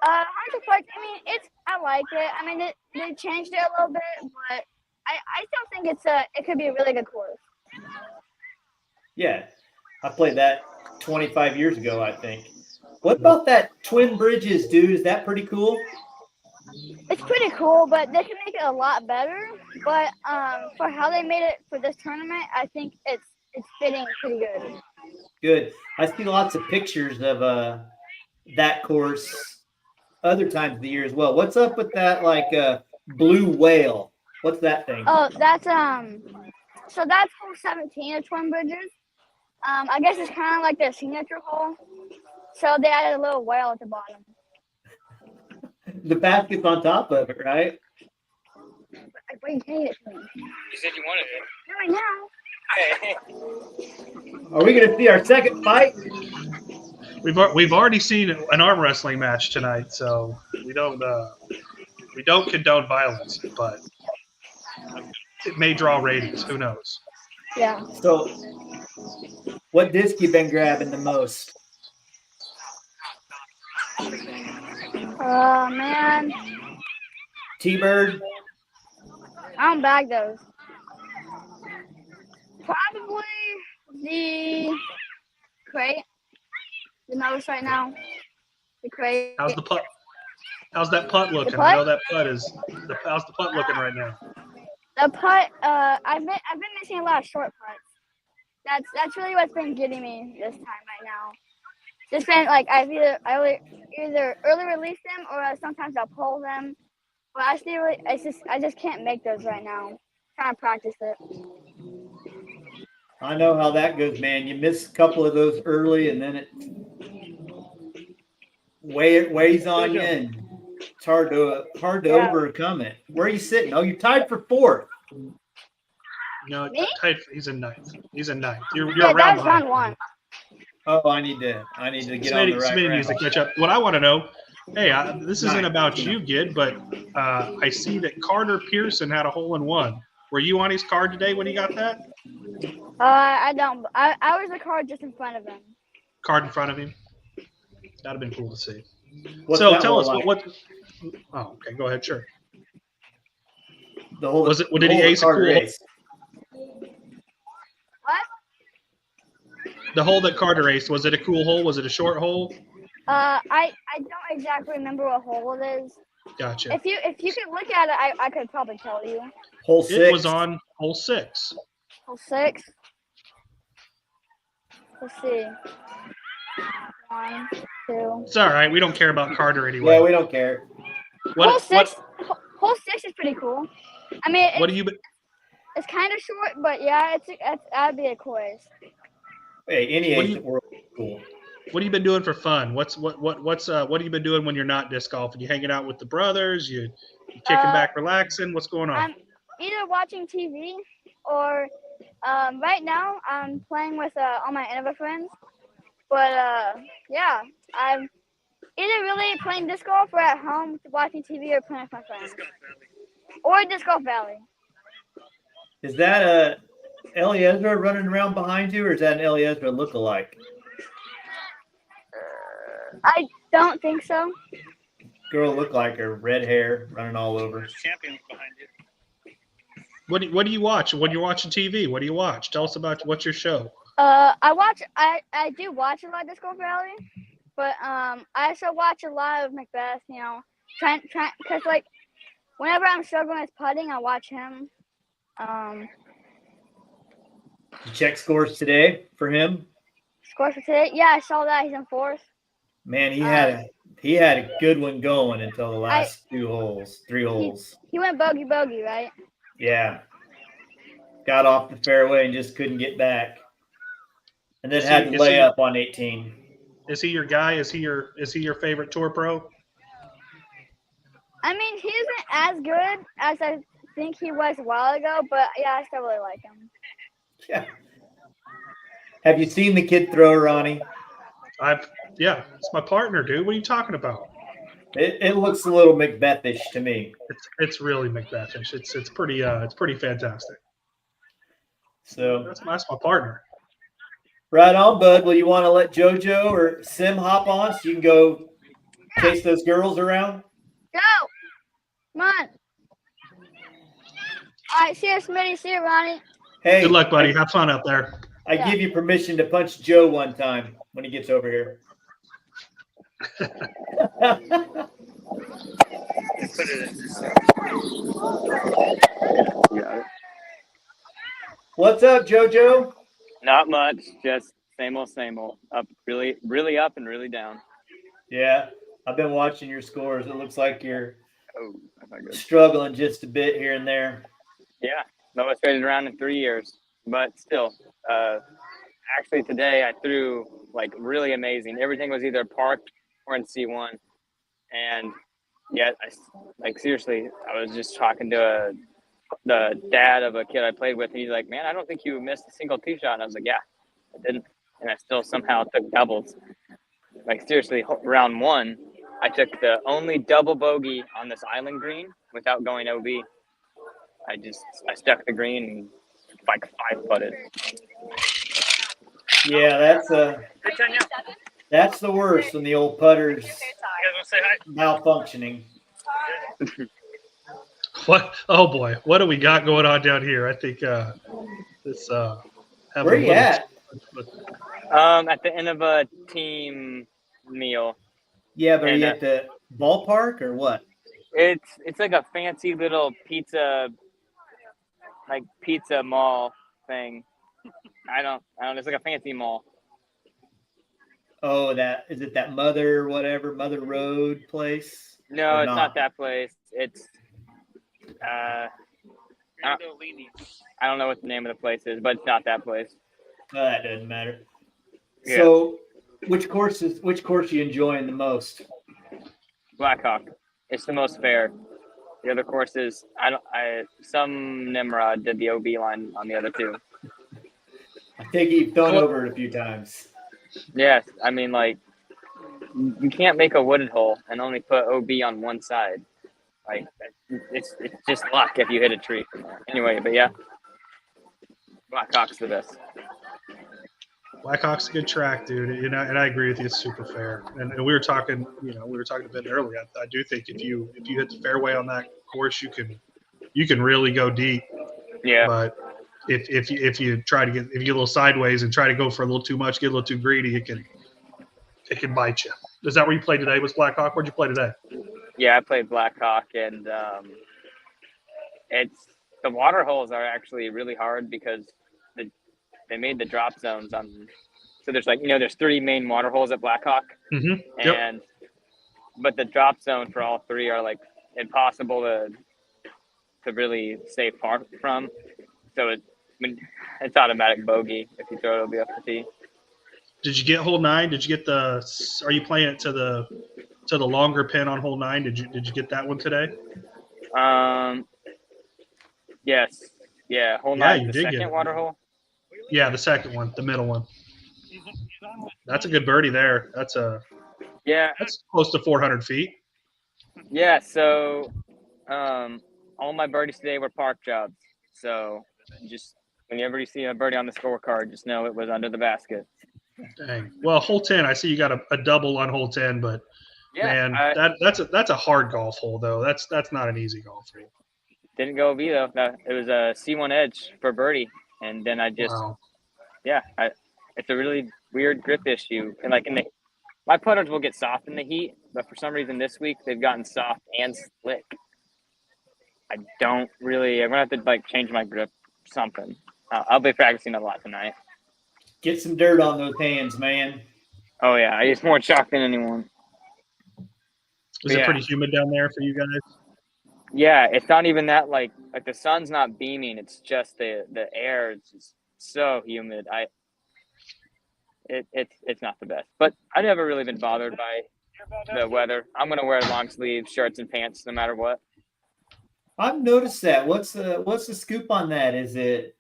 Hunter Park. I mean, I like it. I mean, they changed it a little bit, but I still think it could be a really good course. Yeah, I played that 25 years ago, I think. What about that Twin Bridges, dude? Is that pretty cool? It's pretty cool, but they can make it a lot better. But for how they made it for this tournament, I think it's fitting pretty good. Good. I see lots of pictures of that course other times of the year as well. What's up with that blue whale? What's that thing? Oh, that's so that's hole 17 of Twin Bridges. I guess it's kind of like their signature hole. So they added a little whale at the bottom. The basket's on top of it, right? Why are you saying it to me? You said you wanted it. Not right now. Are we going to see our second fight? We've already seen an arm wrestling match tonight, so we don't condone violence, but it may draw ratings. Who knows? Yeah. So, what disc you been grabbing the most? Man. T-Bird? I don't bag those. Probably the crate. The most right now. The crate. How's the putt? How's that putt looking? Putt? I know that putt is. How's the putt looking right now? The putt. I've been missing a lot of short putts. That's really what's been getting me this time right now. Just been like I either early release them or sometimes I'll pull them. But I just can't make those right now. Trying to practice it. I know how that goes, man. You miss a couple of those early, and then it weighs on you, and it's hard to overcome it. Where are you sitting? Oh, you're tied for 4th. No, Me? he's in 9th. He's in 9th. You're Yeah, around that was behind. round 1. Oh, I need to get on the right Smitty round. needs to catch up. What I want to know, this isn't about you, Gid, but I see that Carter Pearson had a hole-in-one. Were you on his card today when he got that? I don't. I was the card just in front of him. Card in front of him? That'd have been cool to see. What's So that tell hole us like? what. Oh, okay. Go ahead. Sure. The hole. Was it? the Did he hole that ace a Carter cool hole? aced. What? The hole that Carter aced, was it a cool hole? Was it a short hole? I don't exactly remember what hole it is. Gotcha. If you could look at it, I could probably tell you. Hole 6. It was on hole 6. Hole 6. Let's see. 1, 2. It's all right. We don't care about Carter anyway. Yeah, we don't care. Hole 6. Hole 6 is pretty cool. I mean, What do you? it's kind of short, but yeah, that'd be a quiz. Hey, any What ace do you- at World is cool. What have you been doing for fun? What have you been doing when you're not disc golfing? You hanging out with the brothers? You kicking back, relaxing? What's going on? I'm either watching TV or right now I'm playing with all my Innova friends. But yeah, I'm either really playing disc golf or at home watching TV or playing with my friends. Or Disc Golf Valley. Is that Eliezer running around behind you, or is that an Eliezer lookalike? I don't think so. Girl looked like her, red hair, running all over. There's champions behind you. What do you watch when you're watching TV? What do you watch? Tell us about what's your show. I do watch a lot of Disc Golf Valley, but I also watch a lot of Macbeth. You know, trying because like whenever I'm struggling with putting, I watch him. You check scores today for him. Scores for today? Yeah, I saw that. He's in 4th. Man, he had a good one going until the last 3 holes. He went bogey, right? Yeah. Got off the fairway and just couldn't get back. And then had to lay up on 18. Is he your guy? Is he your favorite tour pro? I mean, he isn't as good as I think he was a while ago, but yeah, I still really like him. Yeah. Have you seen the kid throw, Ronnie? Yeah, it's my partner, dude. What are you talking about? It looks a little Macbethish to me. It's really Macbethish. It's pretty fantastic. So that's my partner. Right on, bud. Well, you want to let JoJo or Sim hop on so you can go chase those girls around? Go! Come on. All right, see you, Smitty. See you, Ronnie. Hey. Good luck, buddy. Have fun out there. I give you permission to punch Joe one time when he gets over here. What's up, JoJo? Not much, just same old. Up, really up and really down. Yeah, I've been watching your scores. It looks like you're struggling just a bit here and there. Yeah, lowest rated round in 3 years, but still. Actually, today I threw like really amazing. Everything was either parked or in C1, and yet seriously, I was just talking to the dad of a kid I played with, and he's like, "Man, I don't think you missed a single tee shot." And I was like, "Yeah, I didn't," and I still somehow took doubles. Like seriously, round 1, I took the only double bogey on this island green without going OB. I stuck the green and like 5-putted. Yeah, that's the worst when the old putter's malfunctioning. What? Oh boy, what do we got going on down here? I think this. Where are you at? At the end of a team meal. Yeah, but are you at the ballpark or what? It's like a fancy little pizza mall thing. I don't. It's like a fancy mall. Oh, is it that Mother Road place? No, it's not that place. It's I don't know what the name of the place is, but it's not that place. No, that doesn't matter. Yeah. So, which course are you enjoying the most? Blackhawk. It's the most fair. The other courses, some Nimrod did the OB line on the other 2. I think you've thrown over it a few times. Yes, I mean, like, you can't make a wooded hole and only put OB on one side. Like, it's just luck if you hit a tree. Anyway, but yeah, Blackhawk's the best. Blackhawk's a good track, dude. And I agree with you. It's super fair. And we were talking, a bit earlier. I do think if you hit the fairway on that course, you can really go deep. Yeah. But if you try to if you get a little sideways and try to go for a little too much, get a little too greedy, it can bite you. Is that where you played today? Was Blackhawk? Where'd you play today? Yeah, I played Blackhawk, and the water holes are actually really hard because they made the drop zones on. So there's there's 3 main water holes at Blackhawk, Yep. But the drop zone for all 3 are like impossible to really stay far from. So it's automatic bogey if you throw it, it'll be off the tee. Did you get hole 9? Did you get are you playing it to the longer pin on hole 9? Did you get that one today? Yes. Yeah, hole 9, the second water hole. Yeah, the second one, the middle one. That's a good birdie there. That's close to 400 feet. Yeah, so all my birdies today were park jobs. So just whenever you see a birdie on the scorecard, just know it was under the basket. Dang. Well, hole 10, I see you got a double on hole 10, but yeah, man, that's a hard golf hole though. That's not an easy golf hole. Didn't go B though. No, it was a C1 edge for birdie, and then I just it's a really weird grip issue, and my putters will get soft in the heat, but for some reason this week they've gotten soft and slick. I'm gonna have to change my grip, something. I'll be practicing a lot tonight. Get some dirt on those hands, man. Oh yeah, I use more chalk than anyone. Is it pretty humid down there for you guys? Yeah, it's not even that like the sun's not beaming. It's just the air is just so humid. It's not the best, but I've never really been bothered by the weather. I'm gonna wear long sleeve shirts and pants no matter what. I've noticed that. What's the scoop on that? Is it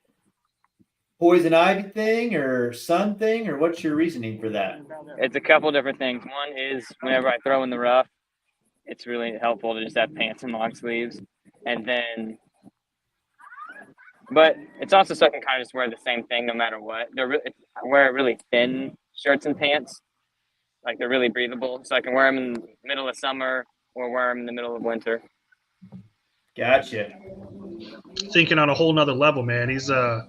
poison ivy thing or sun thing, or what's your reasoning for that? It's a couple different things. One is whenever I throw in the rough, it's really helpful to just have pants and long sleeves, and then. But it's also so I can kind of just wear the same thing no matter what. I wear really thin shirts and pants, like they're really breathable, so I can wear them in the middle of summer or wear them in the middle of winter. Gotcha. Thinking on a whole nother level, man. He's living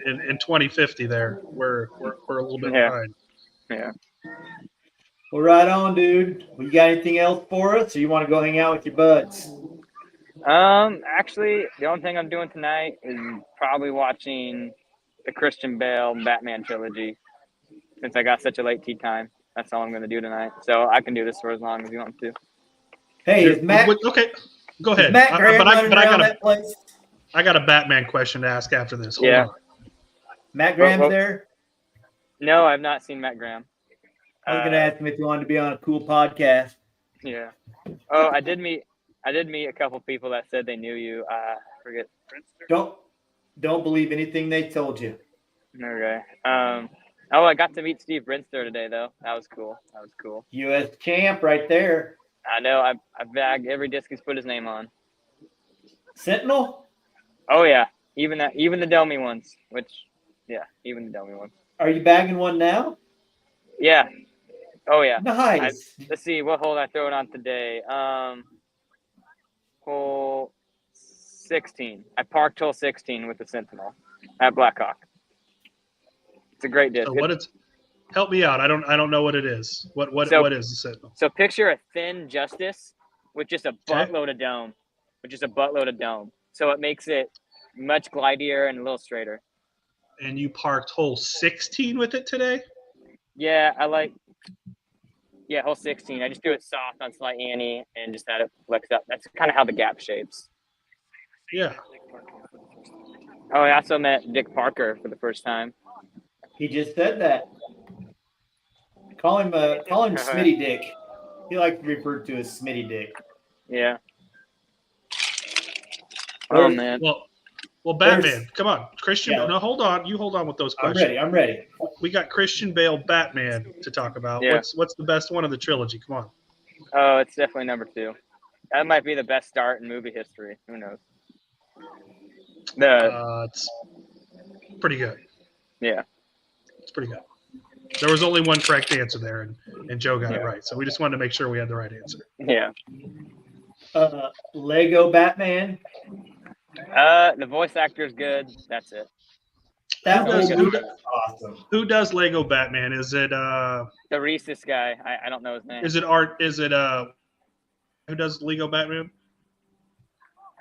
in 2050 there. We're a little bit behind. Yeah. Well, right on, dude. Well, you got anything else for us, or you want to go hang out with your buds? Actually, the only thing I'm doing tonight is probably watching the Christian Bale Batman trilogy. Since I got such a late tee time, that's all I'm going to do tonight. So I can do this for as long as you want to. Hey, is Matt? Okay, go ahead. Matt Graham running around that place? I got a Batman question to ask after this. Hold on. Matt Graham's there? No, I've not seen Matt Graham. I was going to ask him if you wanted to be on a cool podcast. Yeah. Oh, I did meet a couple people that said they knew you. Forget. Don't believe anything they told you. Okay. I got to meet Steve Brinster today though. That was cool. U.S. champ right there. I know. I bagged every disc he's put his name on. Sentinel? Oh yeah. Even the dummy ones. Even the dummy ones. Are you bagging one now? Yeah. Oh yeah. Nice. Let's see what hole I throw it on today. Hole 16. I parked hole 16 with the Sentinel at Blackhawk. It's a great disc. So help me out. I don't know what it is. What is the Sentinel? So picture a thin Justice with just a buttload of dome. So it makes it much glidier and a little straighter. And you parked hole 16 with it today? Yeah, hole 16. I just do it soft on slight ante and just had it flex up. That's kind of how the gap shapes. Yeah. Oh, I also met Dick Parker for the first time. He just said that. Call him Smitty Dick. He likes to be referred to as Smitty Dick. Yeah. Oh man. Well, Batman, come on, Christian. Yeah. No, hold on. You hold on with those questions. I'm ready. We got Christian Bale Batman to talk about. Yeah. What's the best one of the trilogy? Come on. Oh, it's definitely number 2. That might be the best start in movie history. Who knows? It's pretty good. Yeah. It's pretty good. There was only one correct answer there, and Joe got it right. So we just wanted to make sure we had the right answer. Yeah. Lego Batman. The voice actor is good. That's it. That Who does- whole who movie does- is awesome. Who does Lego Batman? Is it The Reese's guy. I don't know his name. is it Art? Is it who does Lego Batman?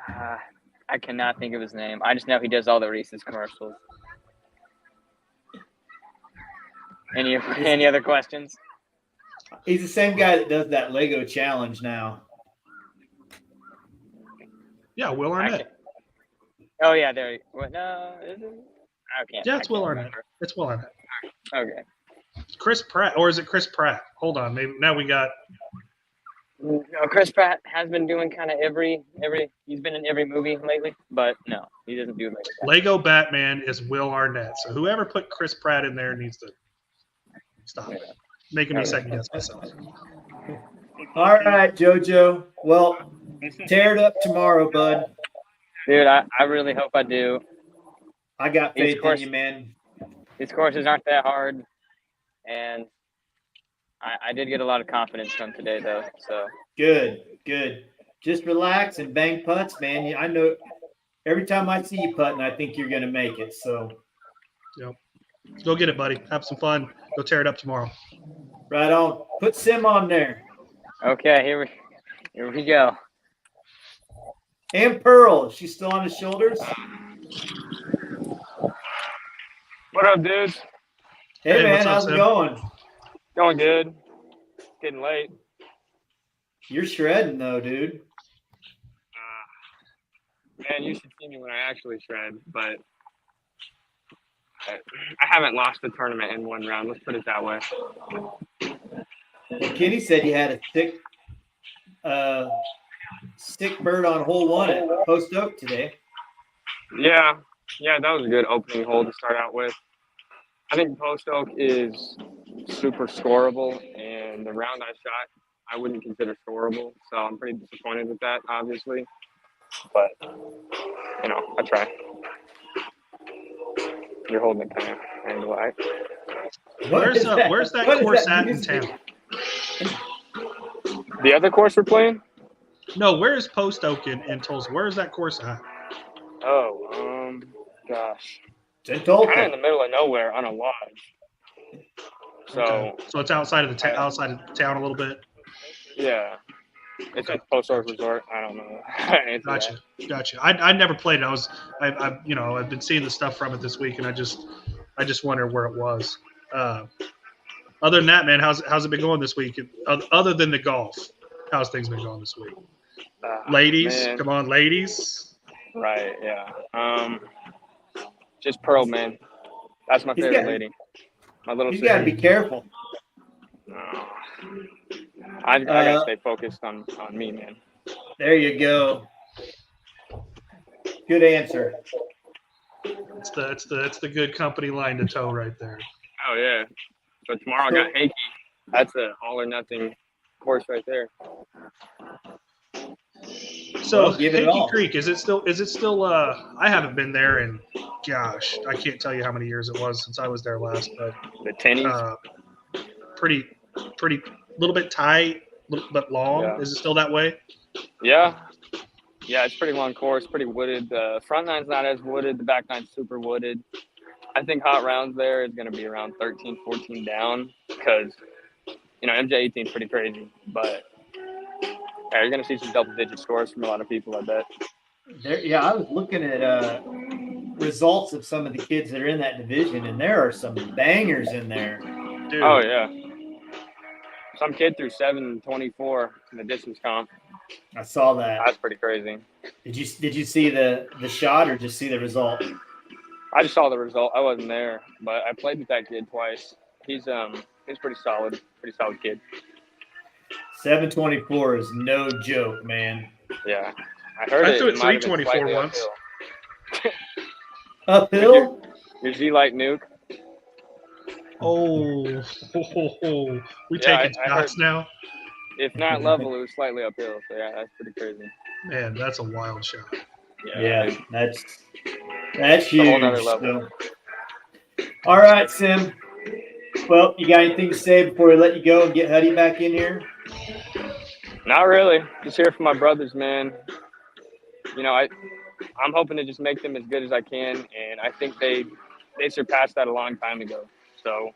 I cannot think of his name. I just know he does all the Reese's commercials. Any other questions? He's the same guy that does that Lego challenge now. Yeah, Will Arnett. Oh yeah, there. What? No, is it? I can't. Yeah, I it's can't Will Arnett. remember. It's Will Arnett. Okay. Chris Pratt, or is it Chris Pratt? Hold on, maybe now we got. No, Chris Pratt has been doing kind of every. He's been in every movie lately, but no, he doesn't do Lego. Lego Batman is Will Arnett. So whoever put Chris Pratt in there needs to stop it. Making me second guess myself. All right, JoJo. Well, tear it up tomorrow, bud. Dude, I really hope I do. I got These faith in course- you, man. These courses aren't that hard, and I did get a lot of confidence from today, though. So Good. Just relax and bang putts, man. I know every time I see you putting, I think you're going to make it. So, Go get it, buddy. Have some fun. Go tear it up tomorrow. right on. Put Sim on there. okay, here we go. And Pearl. She's still on his shoulders. What up, dudes? Hey, Hey, man. what's up, How's it Sim? going? Going good. Getting late. You're shredding, though, dude. Man, you should see me when I actually shred, but I haven't lost the tournament in one round. Let's put it that way. Well, Kenny said you had a sick bird on hole one at Post Oak today. Yeah, that was a good opening hole to start out with. I think Post Oak is super scoreable, and the round I shot, I wouldn't consider scoreable. So I'm pretty disappointed with that, obviously. But, I try. You're holding it kind of angle, right? Where's that What is course that at in music? town? The other course we're playing? No, where is Post Oak in Tulsa? Where is that course at? Oh, gosh. It's in Kind of in Tulsa. the middle of nowhere on a lodge. So, Okay. So it's outside of the outside of town a little bit. yeah. It's at Post Oak Resort. I don't know. Answer that. Gotcha. I never played it. I've been seeing the stuff from it this week, and I just wonder where it was. Other than that, man, how's it been going this week? Other than the golf, how's things been going this week? Ladies, Man. come on, ladies. Right, yeah. Just Pearl, man. That's my He's favorite got- lady. My little You got to sister. be careful. I gotta stay focused on me, man. There you go. Good answer. It's the good company line to toe right there. Oh yeah. So tomorrow I got Hakey. That's a all or nothing course right there. So Well, give it Hakey all. Creek, is it still I haven't been there in gosh, I can't tell you how many years it was since I was there last, but The tennies. pretty little bit tight, but long. Yeah. Is it still that way? Yeah. Yeah, it's pretty long course, pretty wooded. The front nine's not as wooded. The back nine's super wooded. I think hot rounds there is going to be around 13, 14 down because, MJ 18 is pretty crazy. But yeah, you're going to see some double-digit scores from a lot of people, I bet. I was looking at results of some of the kids that are in that division, and there are some bangers in there. Dude. Oh, yeah. Some kid threw 7.24 in the distance comp. I saw that. That's pretty crazy. Did you see the shot or just see the result? I just saw the result. I wasn't there, but I played with that kid twice. He's pretty solid kid. 724 is no joke, man. Yeah, I heard I it. threw it it might have been 324 slightly once. uphill. Uphill? Your Z-Light nuke. Oh, we Yeah, taking I shots now? If not level, it was slightly uphill. So yeah, that's pretty crazy. Man, that's a wild shot. Yeah, that's a whole huge. nother level. So, All right, Sim. Well, you got anything to say before we let you go and get Huddy back in here? Not really. Just here for my brothers, man. You know, I'm hoping to just make them as good as I can, and I think they surpassed that a long time ago. So,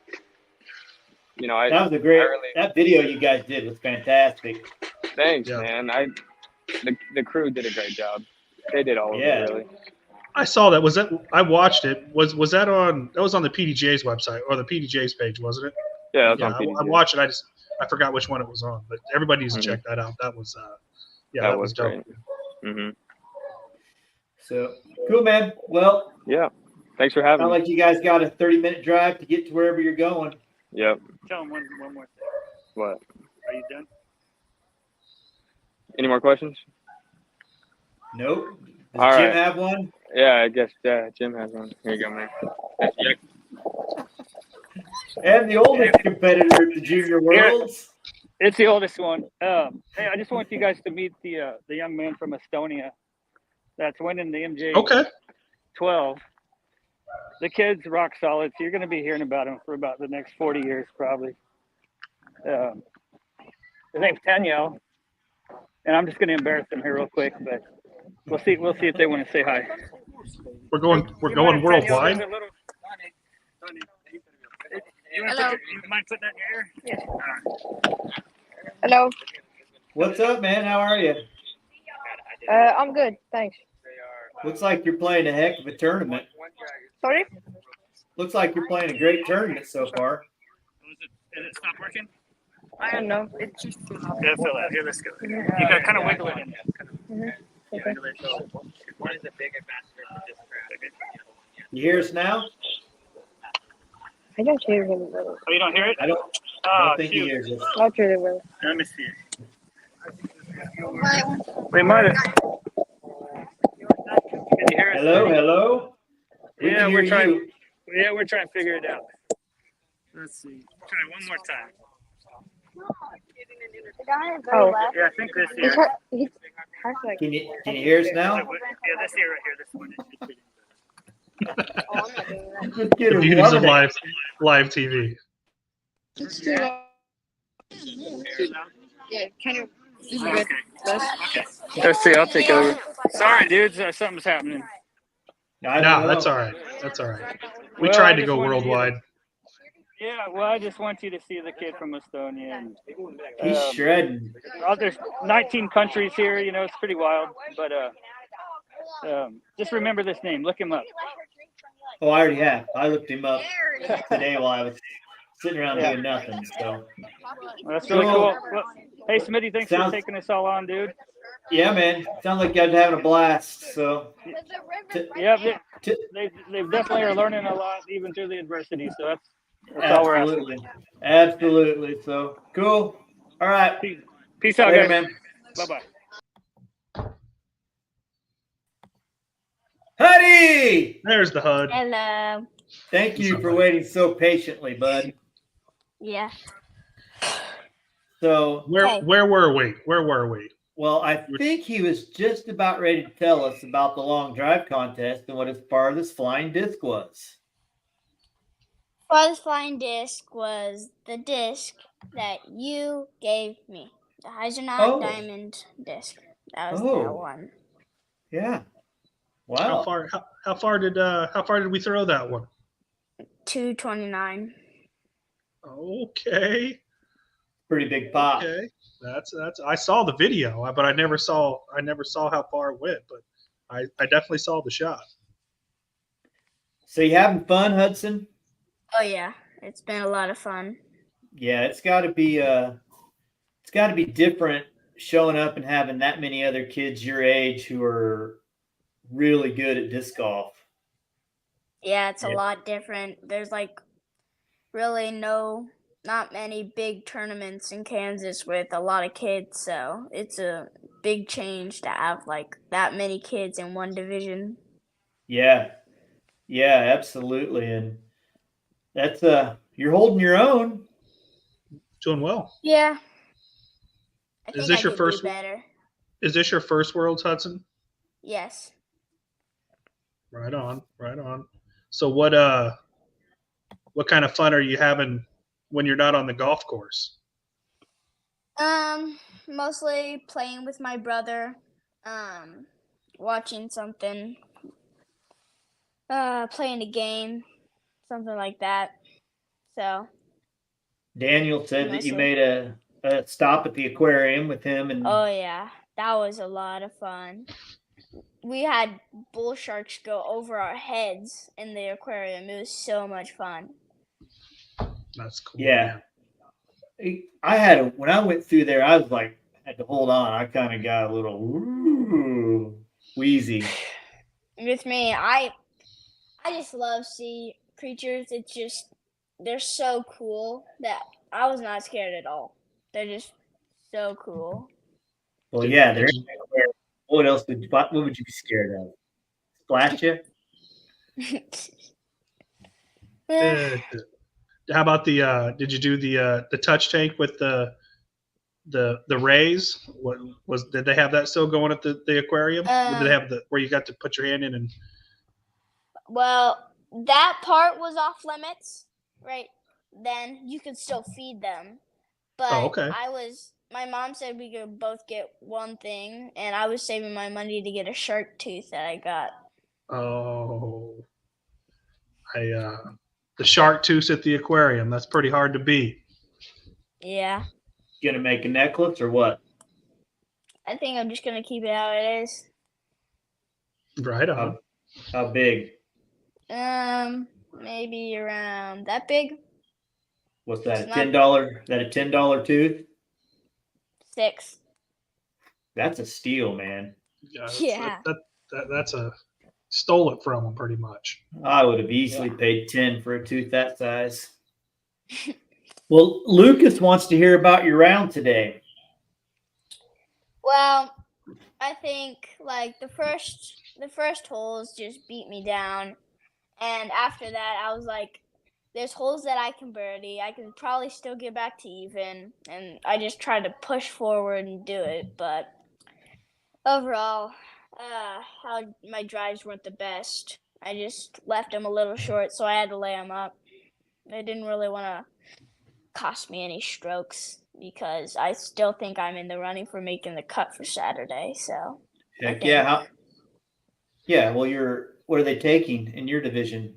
you know, That was a great. That video you guys did was fantastic. Thanks, Yeah. man. The crew did a great job. They did all of Yeah. it, really. I saw that. Was that? I watched it. Was that on? That was on the PDJ's website or the PDJ's page, wasn't it? Yeah, that's Yeah, on PDJ. I watched it. I forgot which one it was on, but everybody needs to Mhm. check that out. That was That was was dope. great. Hmm. So cool, man. Well, Yeah. Thanks for having sound me. like you guys got a 30-minute drive to get to wherever you're going. Yep. Tell him one more thing. What? Are you done? Any more questions? Nope. Does All Jim right. have one? Yeah, I guess Jim has one. Here you go, man. And the oldest competitor at the Junior Worlds. It's the oldest one. Hey, I just want you guys to meet the young man from Estonia that's winning the MJ Okay. 12. The kid's rock solid, so you're going to be hearing about him for about the next 40 years, probably. His name's Daniel, and I'm just going to embarrass him here real quick, but we'll see if they want to say hi. We're going worldwide. Hello. You mind putting that in your ear? Yes. Hello. What's up, man? How are you? I'm good, thanks. Looks like you're playing a heck of a tournament. Sorry? Looks like you're playing a great tournament so far. Is it stop working? I don't know. It's just. Yeah, fill out. Here, let's go. You got to kind of wiggle it in. Wiggle it. One is a big ambassador for this crowd. You hear us now? I don't hear really well. Oh, you don't hear it? I don't think he hears us. Not really well. Let me see. We might have. Can you hear us? Hello? We Yeah, can we're hear trying. you. Yeah, we're trying to figure it out. Let's see. Try one more time. Oh, Yeah, I think this he's ear. hard. He's hard to like. Can you hear us now? Yeah, this ear right here. This one is. Oh, I'm not doing that. Just get The him beauties of one. live TV. It's too loud. Yeah, kind of. This is good. Okay. Let's see. I'll take over. Sorry, dudes. Something's happening. I don't No, know. that's all right. That's all right. We Well, tried I to just go wanted you to- worldwide. Yeah, well, I just want you to see the kid from Estonia. And, He's shredding. there's 19 countries here. You know, it's pretty wild. But just remember this name. Look him up. Oh, I already have. I looked him up today while I was sitting around doing nothing. So, Well, that's really cool. Well, hey, Smitty, thanks Sounds- for taking us all on, dude. yeah, man. Sounds like you guys are having a blast. So, Yeah, they definitely are learning a lot, even through the adversity. So that's all we're asking. Absolutely. So, cool. All right. Peace out, Later, guys. man. Bye-bye. Huddy! There's the HUD. Hello. Thank you for waiting so patiently, bud. Yeah. So, Okay. Where were we? Where were we? well, I think he was just about ready to tell us about the long drive contest and what his farthest flying disc was. Farthest flying disc was the disc that you gave me. The Heisenberg Oh. Diamond disc. That was Oh. that one. Yeah. How Wow. far did we throw that one? 229. Okay. Pretty big pop. Okay. That's I saw the video, but I never saw how far it went, but I definitely saw the shot. So you having fun, Hudson? Oh yeah, it's been a lot of fun. Yeah, it's got to be different showing up and having that many other kids your age who are really good at disc golf. Yeah, it's a Yeah. lot different. There's like really not many big tournaments in Kansas with a lot of kids, so it's a big change to have like that many kids in one division. Yeah. Yeah, absolutely. And that's you're holding your own. Doing well. Yeah. I Is think this I your could first- do better. Is this your first Worlds, Hudson? Yes. Right on, right on. So what what kind of fun are you having when you're not on the golf course? Mostly playing with my brother, watching something, playing a game, something like that. So Daniel said that you mostly. made a stop at the aquarium with him, and Oh yeah, that was a lot of fun. We had bull sharks go over our heads in the aquarium. It was so much fun. That's cool. yeah, I had when I went through there, I was like had to hold on. I kind of got a little wheezy. With me, I just love sea creatures. It's just they're so cool that I was not scared at all. They're just so cool. Well, Did- yeah, did there. you- What else what would you be scared of? Splash you? How about did you do the touch tank with the rays? Did they have that still going at the aquarium? Did they have where you got to put your hand in and? Well, that part was off limits, right? Then you could still feed them. But Oh, okay. my mom said we could both get one thing, and I was saving my money to get a shark tooth that I got. Oh, the shark tooth at the aquarium. That's pretty hard to beat. Yeah. You gonna make a necklace or what? I think I'm just gonna keep it how it is. Right on. How big? Maybe around that big. What's that? It's A $10? That a $10 tooth? 6. That's a steal, man. Yeah. That's a stole it from them pretty much. I would have easily paid 10 for a tooth that size. Well, Lucas wants to hear about your round today. Well, I think like the first holes just beat me down, and after that I was like, there's holes that I can birdie. I can probably still get back to even, and I just tried to push forward and do it. But overall, my drives weren't the best. I just left them a little short, so I had to lay them up. They didn't really want to cost me any strokes because I still think I'm in the running for making the cut for Saturday. So Heck yeah. Well, what are they taking in your division?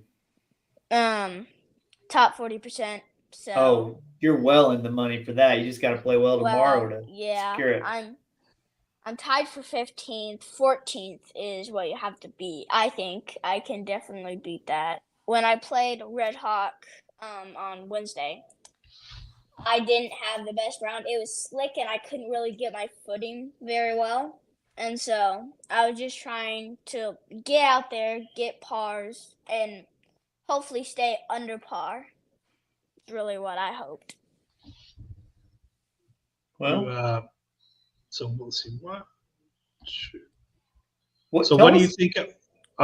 top 40%. So Oh, you're well in the money for that. You just got to play well tomorrow to secure it. I'm tied for 15th. 14th is what you have to beat. I think I can definitely beat that. When I played Red Hawk on Wednesday, I didn't have the best round. It was slick and I couldn't really get my footing very well. And so I was just trying to get out there, get pars, and hopefully stay under par. It's really what I hoped. Well, so we'll see what. What do you think? I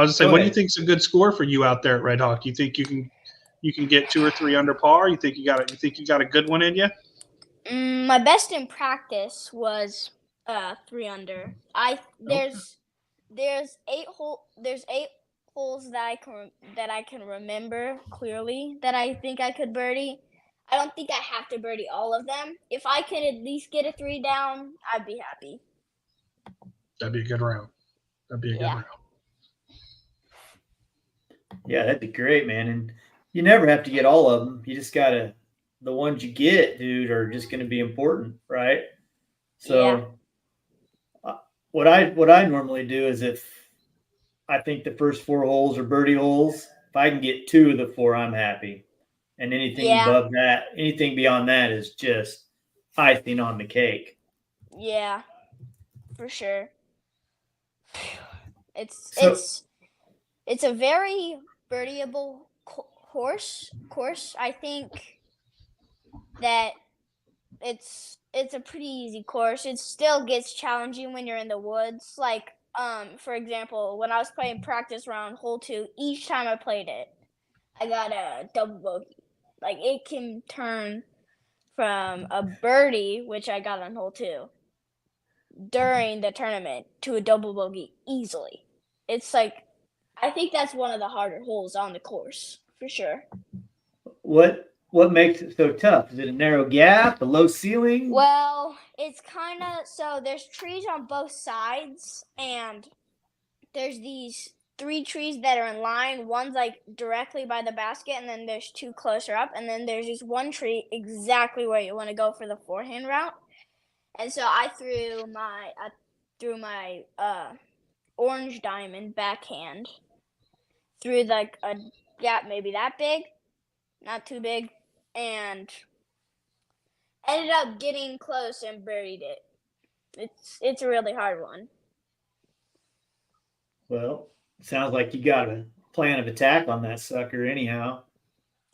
was gonna say, what do you think's a good score for you out there at Red Hawk? You think you can get 2 or 3 under par? You think you got a good one in you? My best in practice was 3 under. There's 8 holes that I can remember clearly that I think I could birdie. I don't think I have to birdie all of them. If I can at least get a 3 down, I'd be happy. That'd be a good round. Good round. Yeah, that'd be great, man. And you never have to get all of them. You just gotta. The ones you get, dude, are just going to be important, right? So, what I normally do is if I think the first 4 holes are birdie holes, if I can get 2 of the 4, I'm happy. And anything above that, anything beyond that is just icing on the cake. Yeah, for sure. It's a very birdieable course. I think that it's a pretty easy course. It still gets challenging when you're in the woods. Like, for example, when I was playing practice round hole 2, each time I played it, I got a double bogey. Like, it can turn from a birdie, which I got on hole 2, during the tournament to a double bogey easily. It's like, I think that's one of the harder holes on the course, for sure. what makes it so tough? Is it a narrow gap, a low ceiling? Well, it's kind of so there's trees on both sides, and there's these 3 trees that are in line. One's like directly by the basket, and then there's 2 closer up, and then there's just one tree exactly where you want to go for the forehand route. And so I threw my orange diamond backhand through like a gap maybe that big, not too big, and ended up getting close and buried it. It's a really hard one. Well, sounds like you got a plan of attack on that sucker anyhow.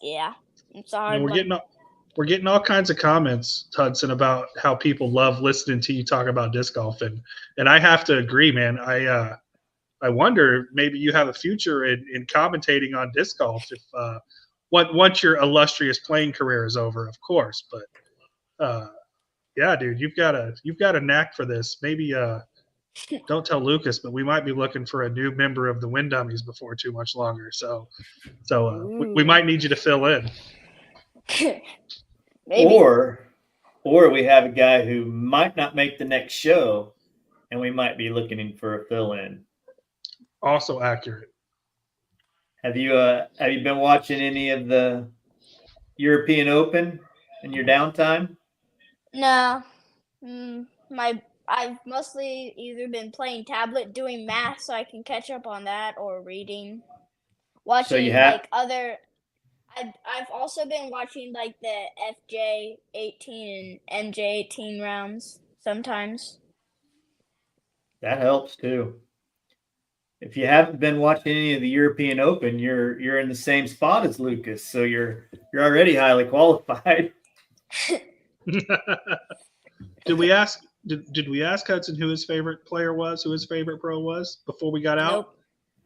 Yeah, it's a hard we're one. getting all kinds of comments, Hudson, about how people love listening to you talk about disc golf, and I have to agree, man. I wonder maybe you have a future in commentating on disc golf if once your illustrious playing career is over, of course. But yeah, dude, you've got a knack for this. Maybe don't tell Lucas, but we might be looking for a new member of the Wind Dummies before too much longer. So we might need you to fill in. Maybe. Or we have a guy who might not make the next show, and we might be looking for a fill-in. Also accurate. Have you been watching any of the European Open in your downtime? No, I've mostly either been playing tablet, doing math so I can catch up on that, or reading, watching So you have- like other. I've also been watching like the FJ18 and MJ18 rounds sometimes. That helps too. If you haven't been watching any of the European Open, you're in the same spot as Lucas, so you're already highly qualified. Did we ask Hudson who his favorite player was, who his favorite pro was before we got out? Nope.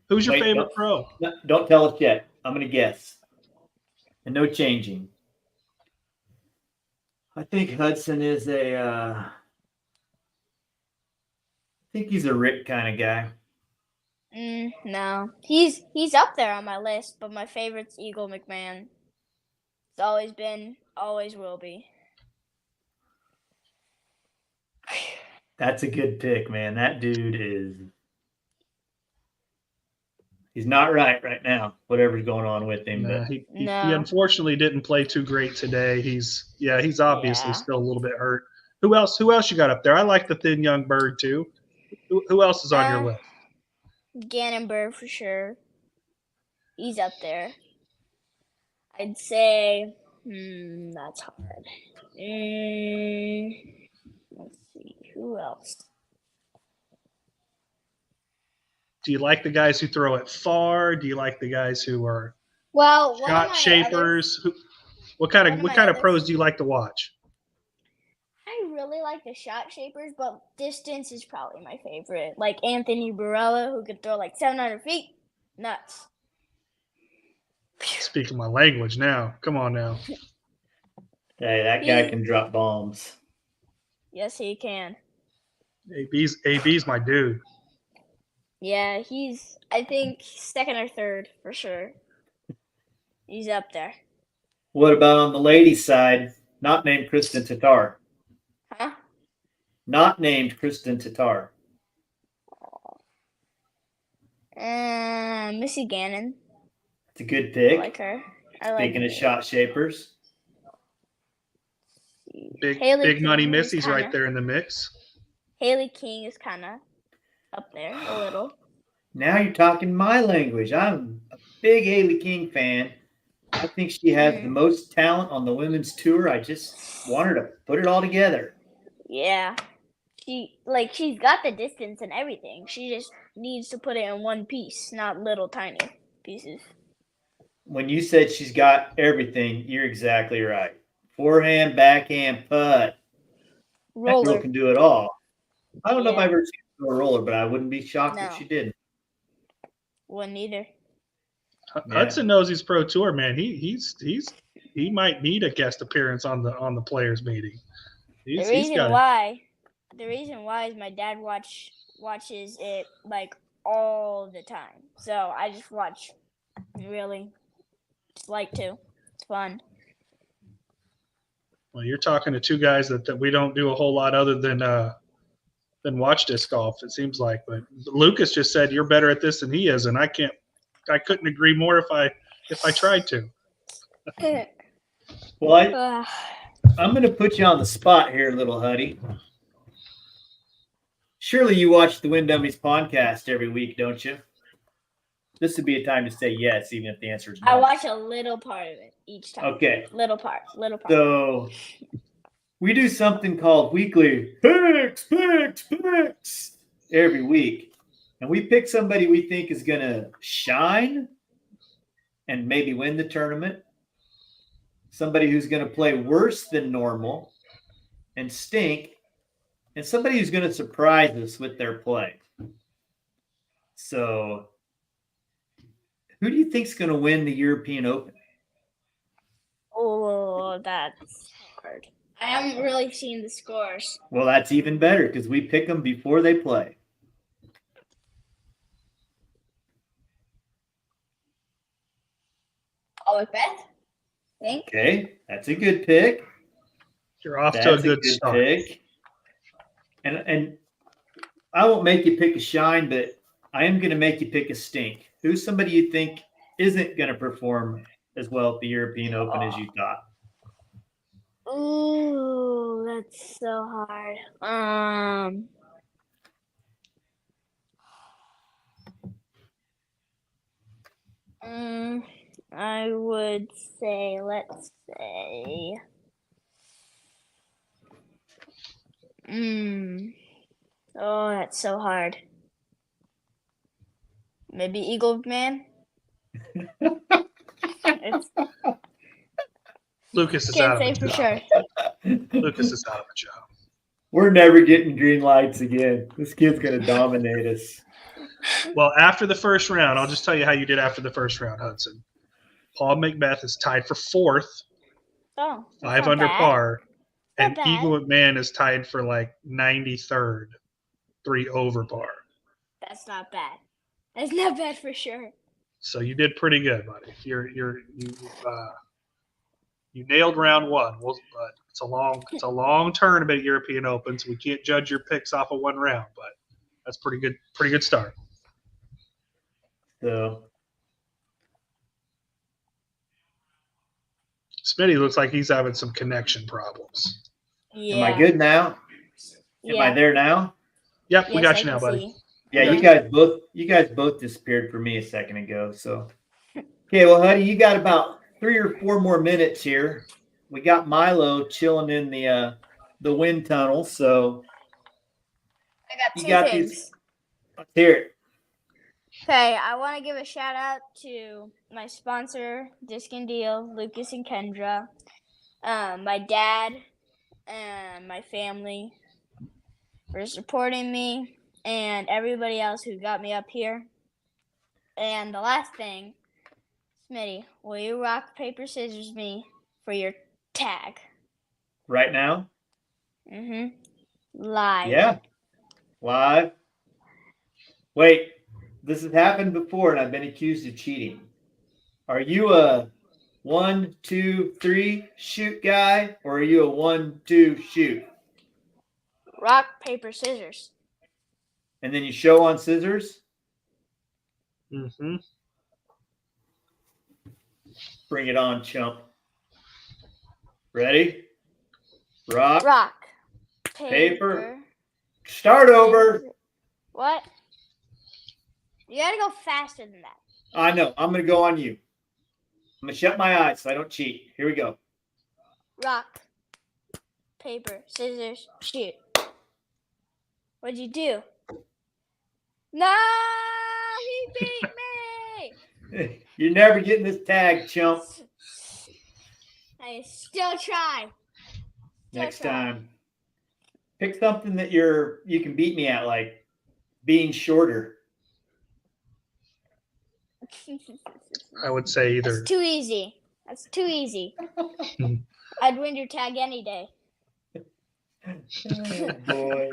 Who's your Wait, favorite pro? Don't tell us yet. I'm gonna guess. And no changing. I think Hudson is I think he's a Rick kind of guy. No, he's up there on my list, but my favorite's Eagle McMahon. It's always been, always will be. That's a good pick, man. That dude he's not right now, whatever's going on with him. Nah, but he No. unfortunately didn't play too great today. He's obviously Yeah. still a little bit hurt. Who else you got up there? I like the thin young bird too. Who else is on your list? Gannonburg for sure. He's up there. I'd say, that's hard. Let's see, who else? Do you like the guys who throw it far? Do you like the guys who are Well, shot shapers? What kind of pros do you like to watch? I really like the shot shapers, but distance is probably my favorite. Like Anthony Barella, who could throw like 700 feet. Nuts. Speaking my language now. Come on now. hey, that guy can drop bombs. Yes, he can. AB's my dude. Yeah, he's, I think, second or third for sure. He's up there. What about on the ladies' side? Not named Kristen Tatar. Huh? Not named Kristen Tatar. Missy Gannon. It's a good I pick. like her. I like Speaking of her. shot shapers. Big money Missy's right there in the mix. Haley King is kind of up there a little. Now you're talking my language. I'm a big Haley King fan. I think she has the most talent on the women's tour. I just want her to put it all together. Yeah. She's got the distance and everything. She just needs to put it in one piece, not little tiny pieces. When you said she's got everything, you're exactly right. Forehand, backhand, putt. Roller. That girl can do it all. I don't know if Yeah. I've ever seen her do a roller, but I wouldn't be shocked if No. she didn't. Wouldn't either. Hudson knows he's pro tour, man. He might need a guest appearance on the players meeting. The reason why is my dad watches it like all the time. So I just watch, really, just like to. It's fun. Well, you're talking to two guys that we don't do a whole lot other than watch disc golf, it seems like. But Lucas just said you're better at this than he is, and I couldn't agree more if I tried to. Well, I'm going to put you on the spot here, little Huddy. Surely you watch the Wind Dummies podcast every week, don't you? This would be a time to say yes, even if the answer is no. I watch a little part of it each time. Okay. Little part. So we do something called weekly picks every week. And we pick somebody we think is going to shine and maybe win the tournament. Somebody who's going to play worse than normal and stink. And somebody who's going to surprise us with their play. So who do you think is going to win the European Open? Oh, that's hard. I haven't really seen the scores. Well, that's even better because we pick them before they play. Paul Macbeth, I think. Okay, that's a good pick. You're off to a good start. Pick. And I won't make you pick a shine, but I am going to make you pick a stink. Who's somebody you think isn't going to perform as well at the European Open as you thought? Ooh, that's so hard. I would say, let's say, oh, that's so hard. Maybe Eagle Man? Lucas is Can't out say of a for job. sure. Lucas is out of a job. We're never getting green lights again. This kid's going to dominate us. Well, after the first round, I'll just tell you how you did after the first round, Hudson. Paul Macbeth is tied for fourth, Oh, 5 under par, and bad. Eagle McMahon is tied for like 93rd, 3 over par. That's not bad. That's not bad for sure. So you did pretty good, buddy. You nailed round one. But it's a long tournament at European Open, so we can't judge your picks off of one round. But that's pretty good start. So Smitty looks like he's having some connection problems. Yeah. am I good now? Am I there now? Yep, Yes, we got I you now, can buddy. see. Yeah, you guys both disappeared for me a second ago. So, okay, well, Huddy, you got about 3 or 4 more minutes here. We got Milo chilling in the wind tunnel. So I got you two got things. these. Let's hear it. Okay, I want to give a shout out to my sponsor, Disc and Deal, Lucas and Kendra, my dad, and my family for supporting me, and everybody else who got me up here. And the last thing, Smitty, will you rock, paper, scissors me for your tag? Right now? Live. Yeah. Live. Wait, this has happened before, and I've been accused of cheating. Are you a 1, 2, 3 shoot guy, or are you a 1, 2 shoot? Rock, paper, scissors. And then you show on scissors? Mm-hmm. Bring it on, chump. Ready? Rock. Rock, Paper. Start over. What? You gotta go faster than that. I know. I'm going to go on you. I'm going to shut my eyes so I don't cheat. Here we go. Rock, paper, scissors, shoot. What'd you do? No, he beat me. You're never getting this tag, chump. I still try. Next time. Pick something that you can beat me at, like being shorter. I would say either. That's too easy. That's too easy. I'd win your tag any day. Oh, boy.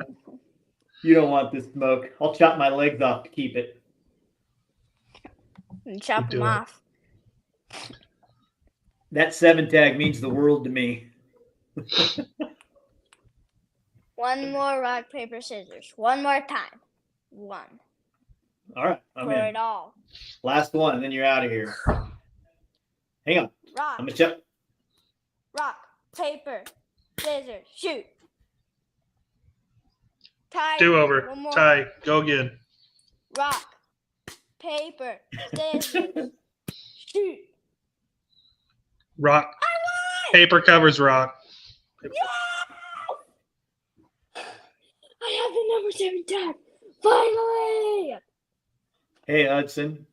You don't want this smoke. I'll chop my legs off to keep it. And chop do them it. off. That 7 tag means the world to me. One more rock, paper, scissors. One more time. One. All right, I'm For in. it all. Last one, and then you're out of here. Hang on. Rock, I'm gonna check. rock, paper, scissors, shoot. Tie. Do over. One more. Tie. Go again. Rock, paper, scissors, shoot. Rock. I won! Paper covers rock. Yeah! I have the number 7 tag. Finally! Hey Hudson,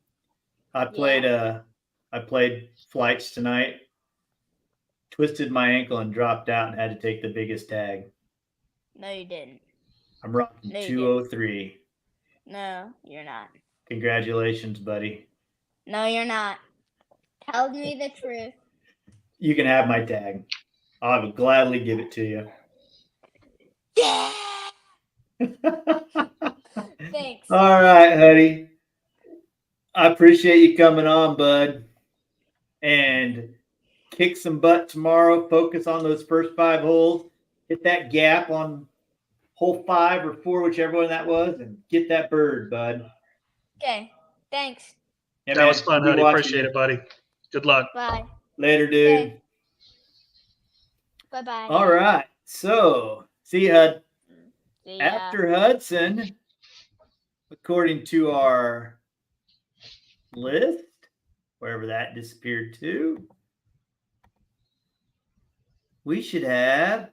I played flights tonight. Twisted my ankle and dropped out and had to take the biggest tag. No, you didn't. I'm rocking No, you 203. No, you're not. Congratulations, buddy. No, you're not. Tell me the truth. You can have my tag. I would gladly give it to you. Yeah! Thanks. All right, Huddy. I appreciate you coming on, bud. And kick some butt tomorrow. Focus on those first 5 holes. Hit that gap on hole 5 or 4, whichever one that was, and get that bird, bud. Okay. Thanks. Yeah, That man, was fun, be Huddy. watching Appreciate you. it, buddy. Good luck. Bye. Later, dude. Okay. Bye-bye. All right. So, see you, Hud. See ya. After Hudson, according to our list, wherever that disappeared to, we should have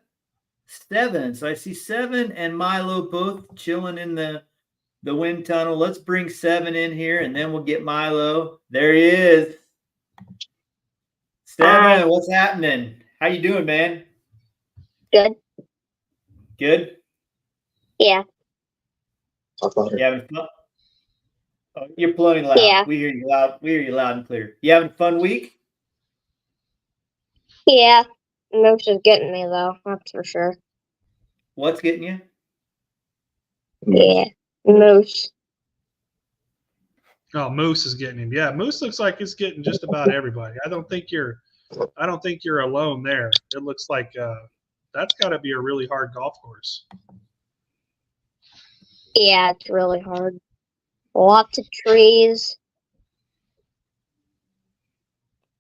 7. So I see 7 and Milo both chilling in the wind tunnel. Let's bring 7 in here, and then we'll get Milo. There he is. 7, what's happening? How you doing, man? Good. Good? Yeah. You having fun? Oh, you're playing loud. Yeah. We hear you loud. We hear you loud and clear. You having a fun week? Yeah. Moose is getting me though, that's for sure. What's getting you? Yeah. Moose. Oh, Moose is getting him. Yeah, Moose looks like it's getting just about everybody. I don't think you're alone there. It looks like that's got to be a really hard golf course. Yeah, it's really hard. Lots of trees.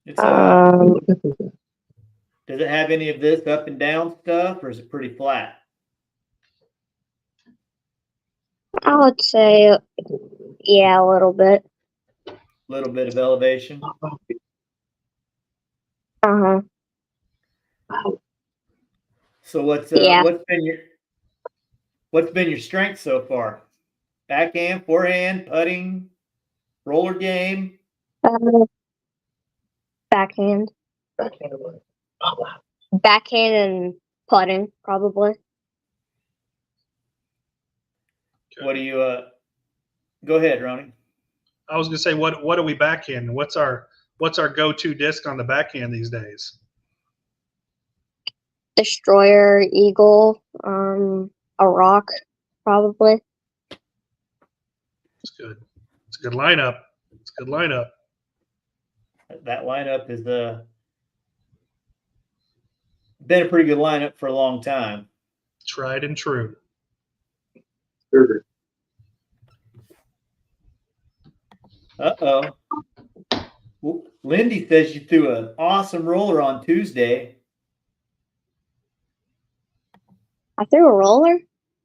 It's does it have any of this up and down stuff, or is it pretty flat? I would say, yeah, a little bit. A little bit of elevation. Uh-huh. So what's been your strength so far? Backhand, forehand, putting, roller game. Backhand. Backhand and putting, probably. What do you go ahead, Ronnie? I was gonna say, what are we backhanding? What's our go-to disc on the backhand these days? Destroyer, eagle, a rock, probably. It's good. It's a good lineup. It's a good lineup. That lineup is been a pretty good lineup for a long time. Tried and true. Uh-oh. Lindy says you threw an awesome roller on Tuesday. I threw a roller?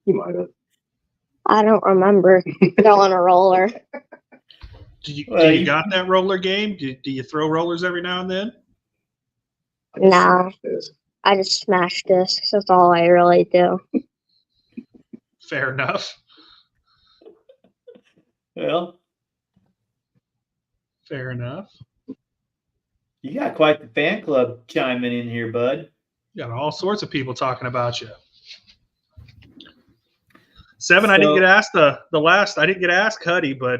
You might have. I don't remember throwing a roller. Do you got that roller game? Do you throw rollers every now and then? Nah. I just smash discs. That's all I really do. Fair enough. Well, fair enough. You got quite the fan club chiming in here, bud. You got all sorts of people talking about you. 7, I didn't get asked the last. I didn't get asked, Huddy, but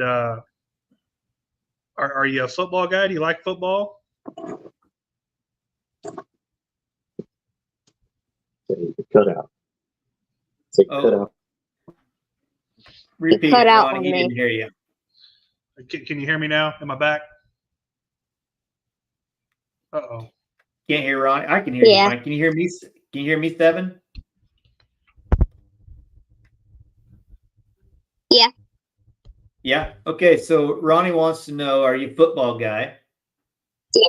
are you a football guy? Do you like football? Cut out. Cut out. Repeat cut it, out Ronnie. on He me. didn't hear you. Can you hear me now? Am I back? Uh-oh. Can't hear Ronnie. I can hear you, Yeah. Mike. Can you hear me? Can you hear me, Devin? Yeah. Yeah. Okay. So Ronnie wants to know: are you a football guy? Yeah.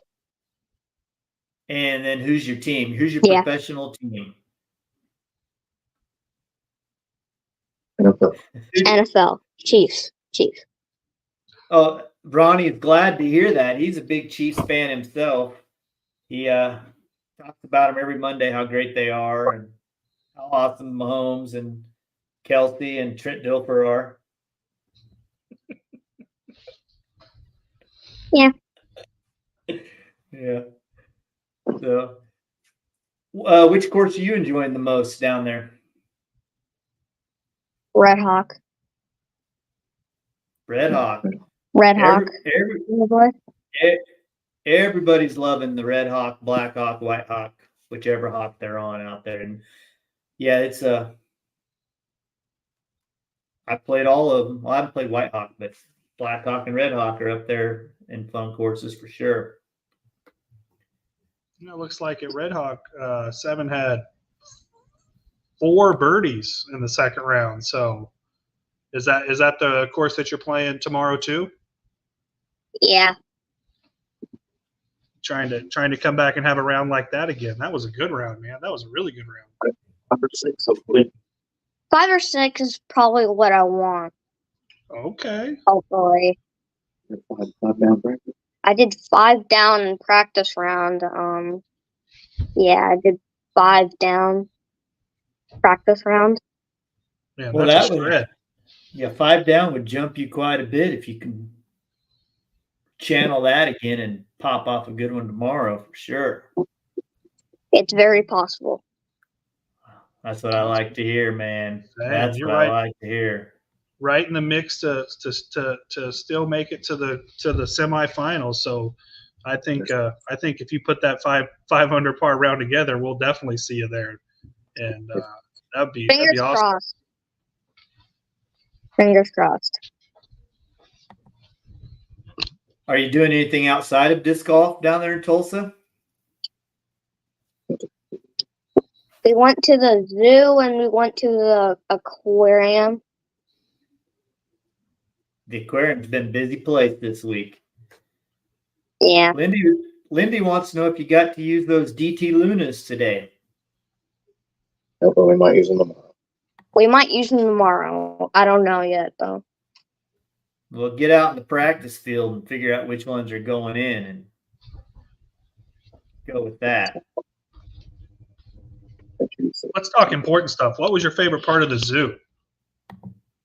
And then who's your team? Who's your Yeah. professional team? NFL. Chiefs. Oh, Ronnie is glad to hear that. He's a big Chiefs fan himself. He talks about them every Monday, how great they are and how awesome Mahomes and Kelsey and Trent Dilfer are. Yeah. Yeah. So, which course are you enjoying the most down there? Red Hawk. Red Hawk. Red Hawk. Everybody's loving the Red Hawk, Black Hawk, White Hawk, whichever hawk they're on out there. And yeah, it's I played all of them. Well, I haven't played White Hawk, but Black Hawk and Red Hawk are up there in fun courses for sure. It looks like at Red Hawk, 7 had 4 birdies in the second round. So is that the course that you're playing tomorrow too? Yeah. Trying to come back and have a round like that again. That was a good round, man. That was a really good round. 5 or 6, hopefully. 5 or 6 is probably what I want. Okay. Hopefully. 5 down practice. I did 5 down in practice round. Yeah, I did 5 down practice round. Yeah, well, that's that a shred. Yeah, 5 down would jump you quite a bit if you can channel that again and pop off a good one tomorrow for sure. It's very possible. That's what I like to hear, man. Dang, That's you're what right. I like to hear. Right in the mix to still make it to the semifinals. So I think if you put that 5 under par round together, we'll definitely see you there. And that'd be awesome. Crossed. Fingers crossed. Are you doing anything outside of disc golf down there in Tulsa? We went to the zoo and we went to the aquarium. The aquarium's been a busy place this week. Yeah. Lindy wants to know if you got to use those DT Lunas today. No, but we might use them tomorrow. We might use them tomorrow. I don't know yet, though. Well, get out in the practice field and figure out which ones are going in and go with that. Let's talk important stuff. What was your favorite part of the zoo?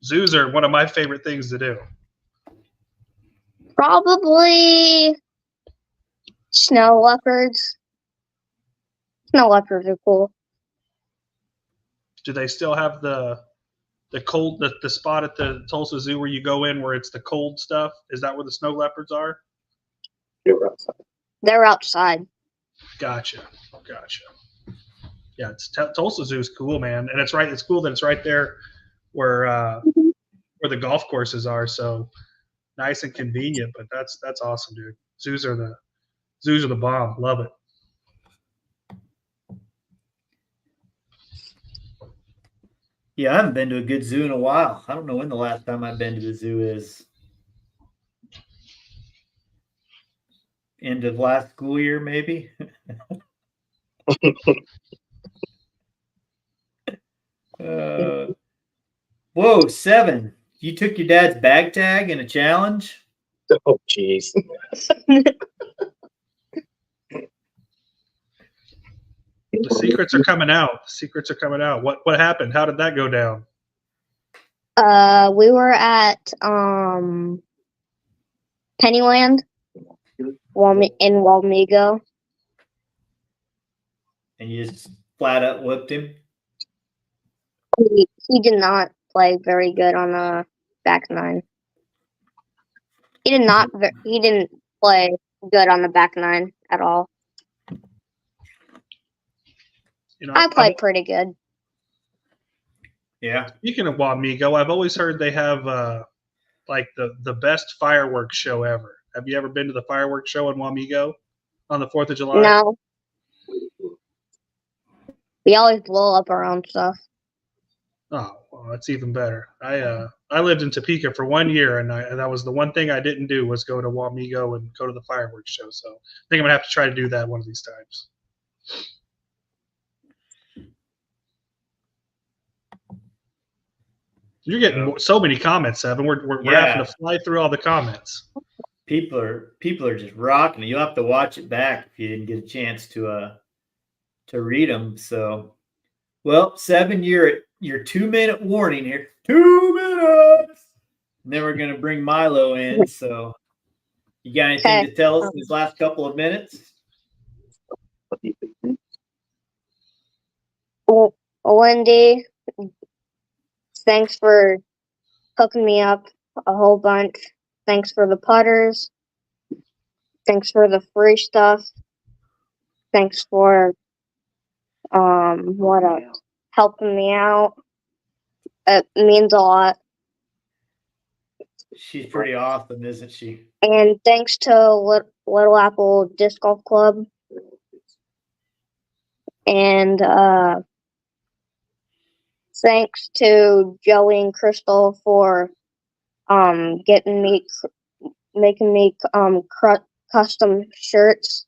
Zoos are one of my favorite things to do. Probably snow leopards. Snow leopards are cool. Do they still have the cold the spot at the Tulsa Zoo where you go in where it's the cold stuff? Is that where the snow leopards are? They're outside. Gotcha. Yeah, Tulsa Zoo is cool, man, and it's right. It's cool that it's right there where the golf courses are. So nice and convenient. But that's awesome, dude. Zoos are the bomb. Love it. Yeah, I haven't been to a good zoo in a while. I don't know when the last time I've been to the zoo is. End of last school year, maybe. Whoa, 7. You took your dad's bag tag in a challenge? Oh, jeez. The secrets are coming out. What happened? How did that go down? We were at Pennyland in Walmigo. And you just flat out whipped him? He did not play very good on the back 9. He didn't play good on the back 9 at all. I played pretty good. Yeah. Speaking of Wamigo, I've always heard they have like the best fireworks show ever. Have you ever been to the fireworks show in Wamigo on the 4th of July? No. We always blow up our own stuff. Oh, well, that's even better. I lived in Topeka for 1 year, and that was the one thing I didn't do was go to Wamego and go to the fireworks show. So I think I'm gonna have to try to do that one of these times. You're getting so many comments, Evan. We're having to fly through all the comments. People are just rocking it. You'll have to watch it back if you didn't get a chance to read them. So, well, 7, you're at your 2-minute warning here. 2 minutes. And then we're gonna bring Milo in. So, you got anything to tell us in these last couple of minutes? Wendy, thanks for hooking me up a whole bunch. Thanks for the putters. Thanks for the free stuff. Thanks for what else? Helping me out. It means a lot. She's pretty awesome, isn't she? And thanks to Little Apple Disc Golf Club. And thanks to Joey and Crystal for making me custom shirts.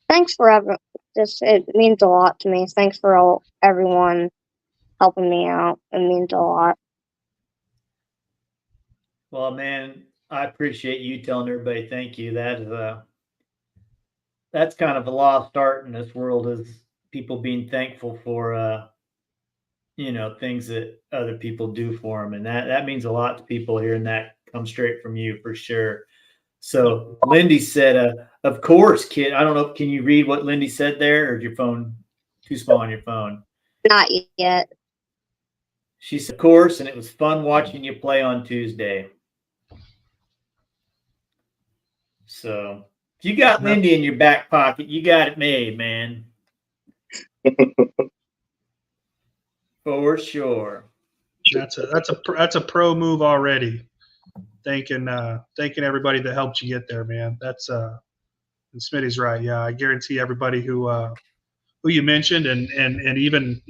Thanks for it means a lot to me. Thanks for everyone helping me out. It means a lot. Well, man, I appreciate you telling everybody thank you. That is that's kind of a lost art in this world, is people being thankful for things that other people do for them, and that means a lot to people here, and that comes straight from you for sure. So Lindy said, of course, kid. I don't know. Can you read what Lindy said there, or is your phone too small on your phone? Not yet. She said, of course, and it was fun watching you play on Tuesday. So if you got Lindy in your back pocket, you got it made, man. For sure. That's a pro move already. Thanking everybody that helped you get there, man. That's and Smitty's right. Yeah, I guarantee everybody who you mentioned and even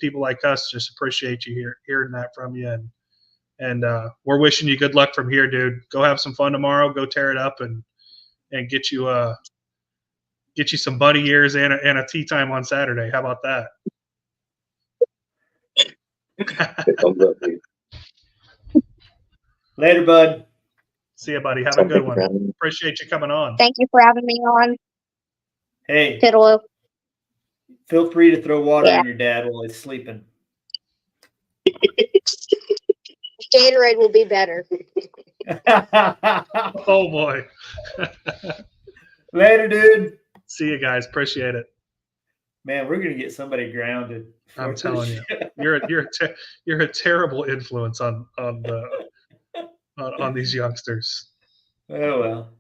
people like us just appreciate you hearing that from you, and we're wishing you good luck from here, dude. Go have some fun tomorrow. Go tear it up and get you some buddy years and a tea time on Saturday. How about that? Later, bud. See you, buddy. Have a good one. Appreciate you coming on. Thank you for having me on. Hey, Piddle. Feel free to throw water on your dad while he's sleeping. Gatorade will be better. Oh boy. Later, dude. See you guys. Appreciate it. Man, we're gonna get somebody grounded. I'm telling you, you're a terrible influence on these youngsters. Oh well.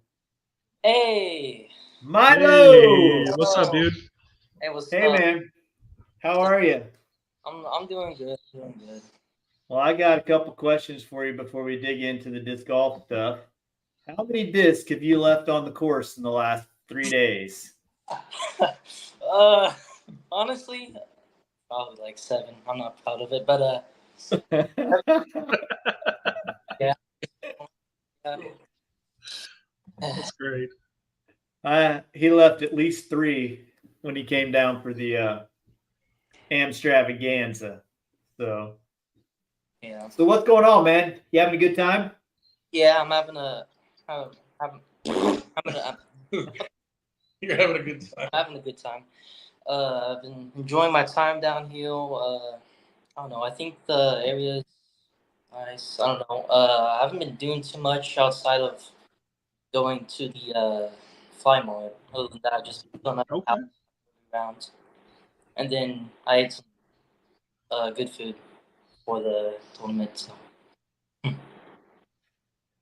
Hey, Milo. Hey, what's up, dude? Hey, what's up? Hey, man. How are you? I'm doing good. Doing good. Well, I got a couple questions for you before we dig into the disc golf stuff. How many discs have you left on the course in the last 3 days? Honestly, probably like 7. I'm not proud of it, but yeah. That's great. He left at least 3 when he came down for the Amstravaganza. So, yeah. So what's going on, man? You having a good time? Yeah, I'm having a. You're having a good time. Having a good time. I've been enjoying my time down here. I don't know. I think the area is nice. I don't know. I haven't been doing too much outside of going to the fly mart. Other than that, just don't know how around. And then I ate some good food for the tournament. So.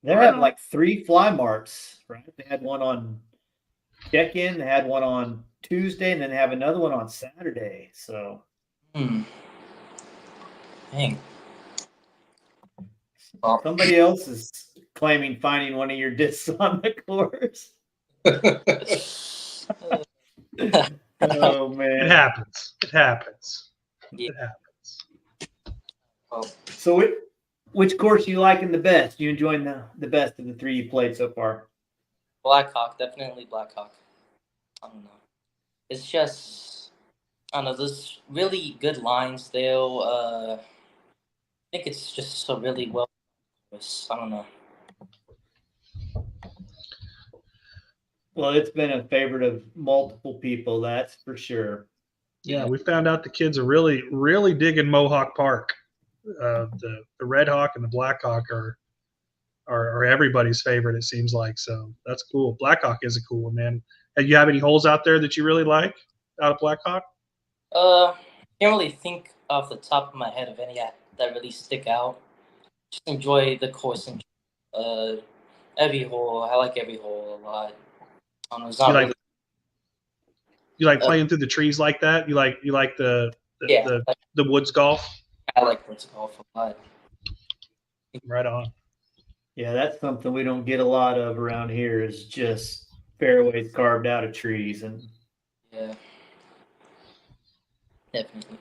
They're having like 3 fly marts, right? They had one on check-in, they had one on Tuesday, and then they have another one on Saturday. So, Dang. Somebody else is claiming finding one of your discs on the course. Oh It man. happens. It happens. Yeah. It happens. Well, So which course you liking the best? You enjoying the best of the three you played so far? Blackhawk, definitely Blackhawk. I don't know. It's just, I don't know, there's really good lines there. I think it's just a really well. I don't know. Well, it's been a favorite of multiple people, that's for sure. Yeah, we found out the kids are really, really digging Mohawk Park. The Red Hawk and the Black Hawk are everybody's favorite. It seems like, so that's cool. Black Hawk is a cool one, man. And you have any holes out there that you really like out of Black Hawk? Can't really think off the top of my head of any that really stick out. Just enjoy the course and every hole. I like every hole a lot. It's not really. You like playing through the trees like that? You like the woods golf? I like woods golf a lot. Right on. Yeah, that's something we don't get a lot of around here. Is just fairways carved out of trees, and yeah, definitely.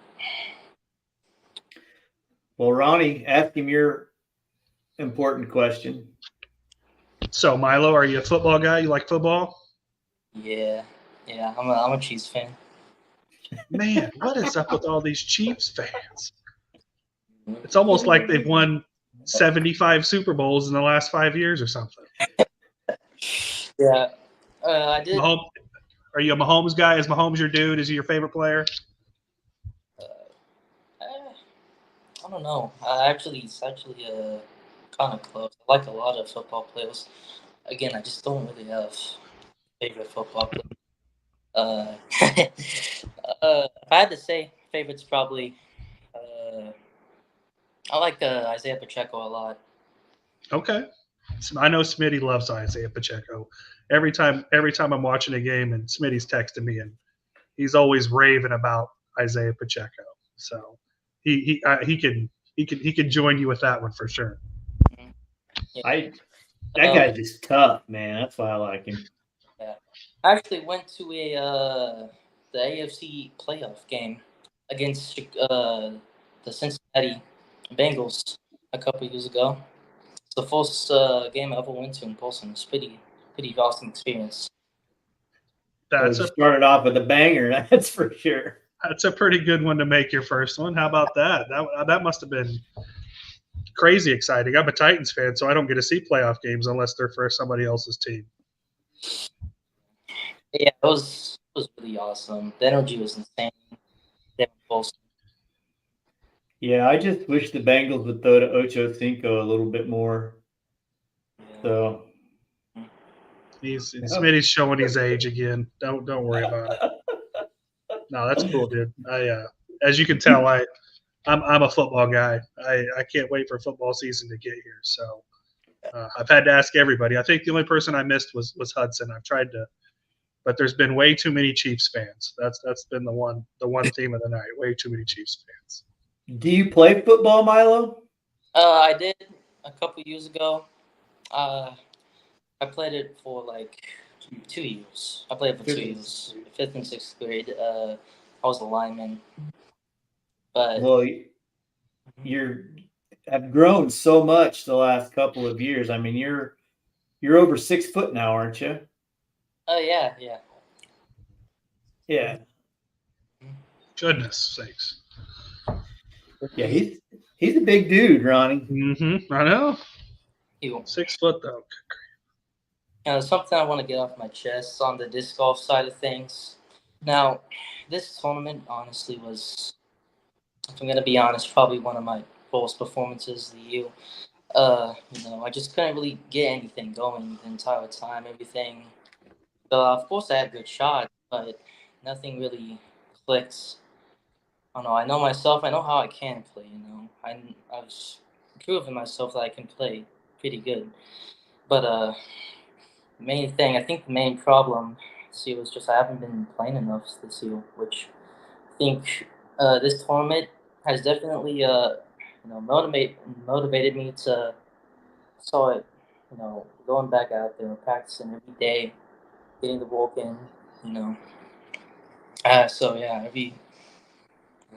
Well, Ronnie, ask him your important question. So, Milo, are you a football guy? You like football? Yeah, I'm a Chiefs fan. Man, what is up with all these Chiefs fans? It's almost like they've won 75 Super Bowls in the last 5 years or something. Yeah, I did. Are you a Mahomes guy? Is Mahomes your dude? Is he your favorite player? I don't know. It's actually kind of close. I like a lot of football players. Again, I just don't really have favorite football player. If I had to say, favorites probably. I like Isaiah Pacheco a lot. Okay, I know Smitty loves Isaiah Pacheco. Every time I'm watching a game and Smitty's texting me, and he's always raving about Isaiah Pacheco. So he can join you with that one for sure. Yeah. That guy's just tough, man. That's why I like him. Yeah, I actually went to the AFC playoff game against the Cincinnati Bengals a couple years ago. It's the first game I ever went to in person. It's pretty awesome experience. So you started off with a banger, that's for sure. That's a pretty good one to make your first one. How about that? That must have been crazy exciting. I'm a Titans fan, so I don't get to see playoff games unless they're for somebody else's team. Yeah, it was really awesome. The energy was insane. They were both. Yeah, I just wish the Bengals would throw to Ocho Cinco a little bit more. So Smitty's showing his age again. Don't worry about it. No, that's cool, dude. As you can tell, I'm a football guy. I can't wait for football season to get here. So I've had to ask everybody. I think the only person I missed was Hudson. I've tried to, but there's been way too many Chiefs fans. That's been the one theme of the night. Way too many Chiefs fans. Do you play football, Milo? I did a couple years ago. I played it for like 2 years. I played it for 2 years, 5th and 6th grade. I was a lineman. But have grown so much the last couple of years. I mean, you're over 6 foot now, aren't you? Oh yeah. Yeah. Goodness sakes. Yeah, he's a big dude, Ronnie. Mm-hmm. I know. 6 foot though. Something I want to get off my chest on the disc golf side of things. Now, this tournament honestly was, if I'm gonna be honest, probably one of my worst performances of the year. I just couldn't really get anything going the entire time. Everything. Of course, I had good shots, but nothing really clicks. I don't know. I know myself. I know how I can play. I've proven myself that I can play pretty good. But the main problem this year was just I haven't been playing enough this year, which I think this tournament has definitely motivated me to start going back out there and practicing every day, getting the walk in, you know. So yeah,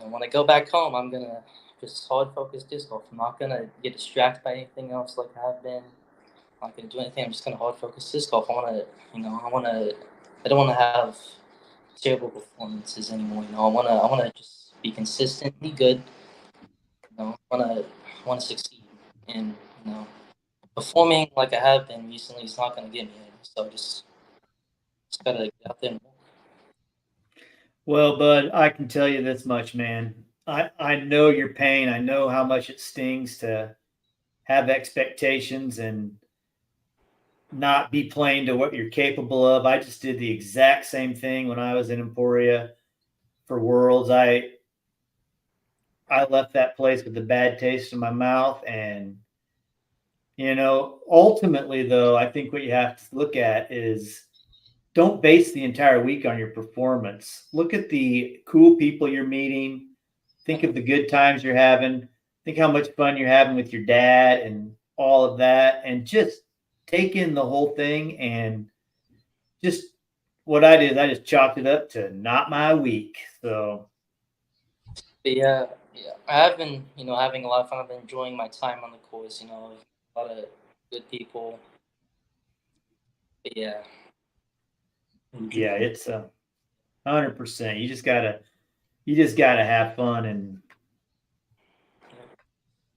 when I go back home, I'm gonna just hard focus disc golf. I'm not gonna get distracted by anything else like I have been. I'm not gonna do anything. I'm just gonna hard focus disc golf. I don't wanna have terrible performances anymore. I wanna just be consistently good. I wanna succeed, and performing like I have been recently is not gonna get me there. So just gotta get out there and work. Well, bud, I can tell you this much, man. I know your pain. I know how much it stings to have expectations and not be playing to what you're capable of. I just did the exact same thing when I was in Emporia for Worlds. I left that place with a bad taste in my mouth. And, ultimately, though, I think what you have to look at is don't base the entire week on your performance. Look at the cool people you're meeting. Think of the good times you're having. Think how much fun you're having with your dad and all of that. And just take in the whole thing. And just what I did is I just chalked it up to not my week. So, But yeah, I have been, having a lot of fun. I've been enjoying my time on the course. A lot of good people. But yeah. yeah, it's 100%. You just gotta have fun. And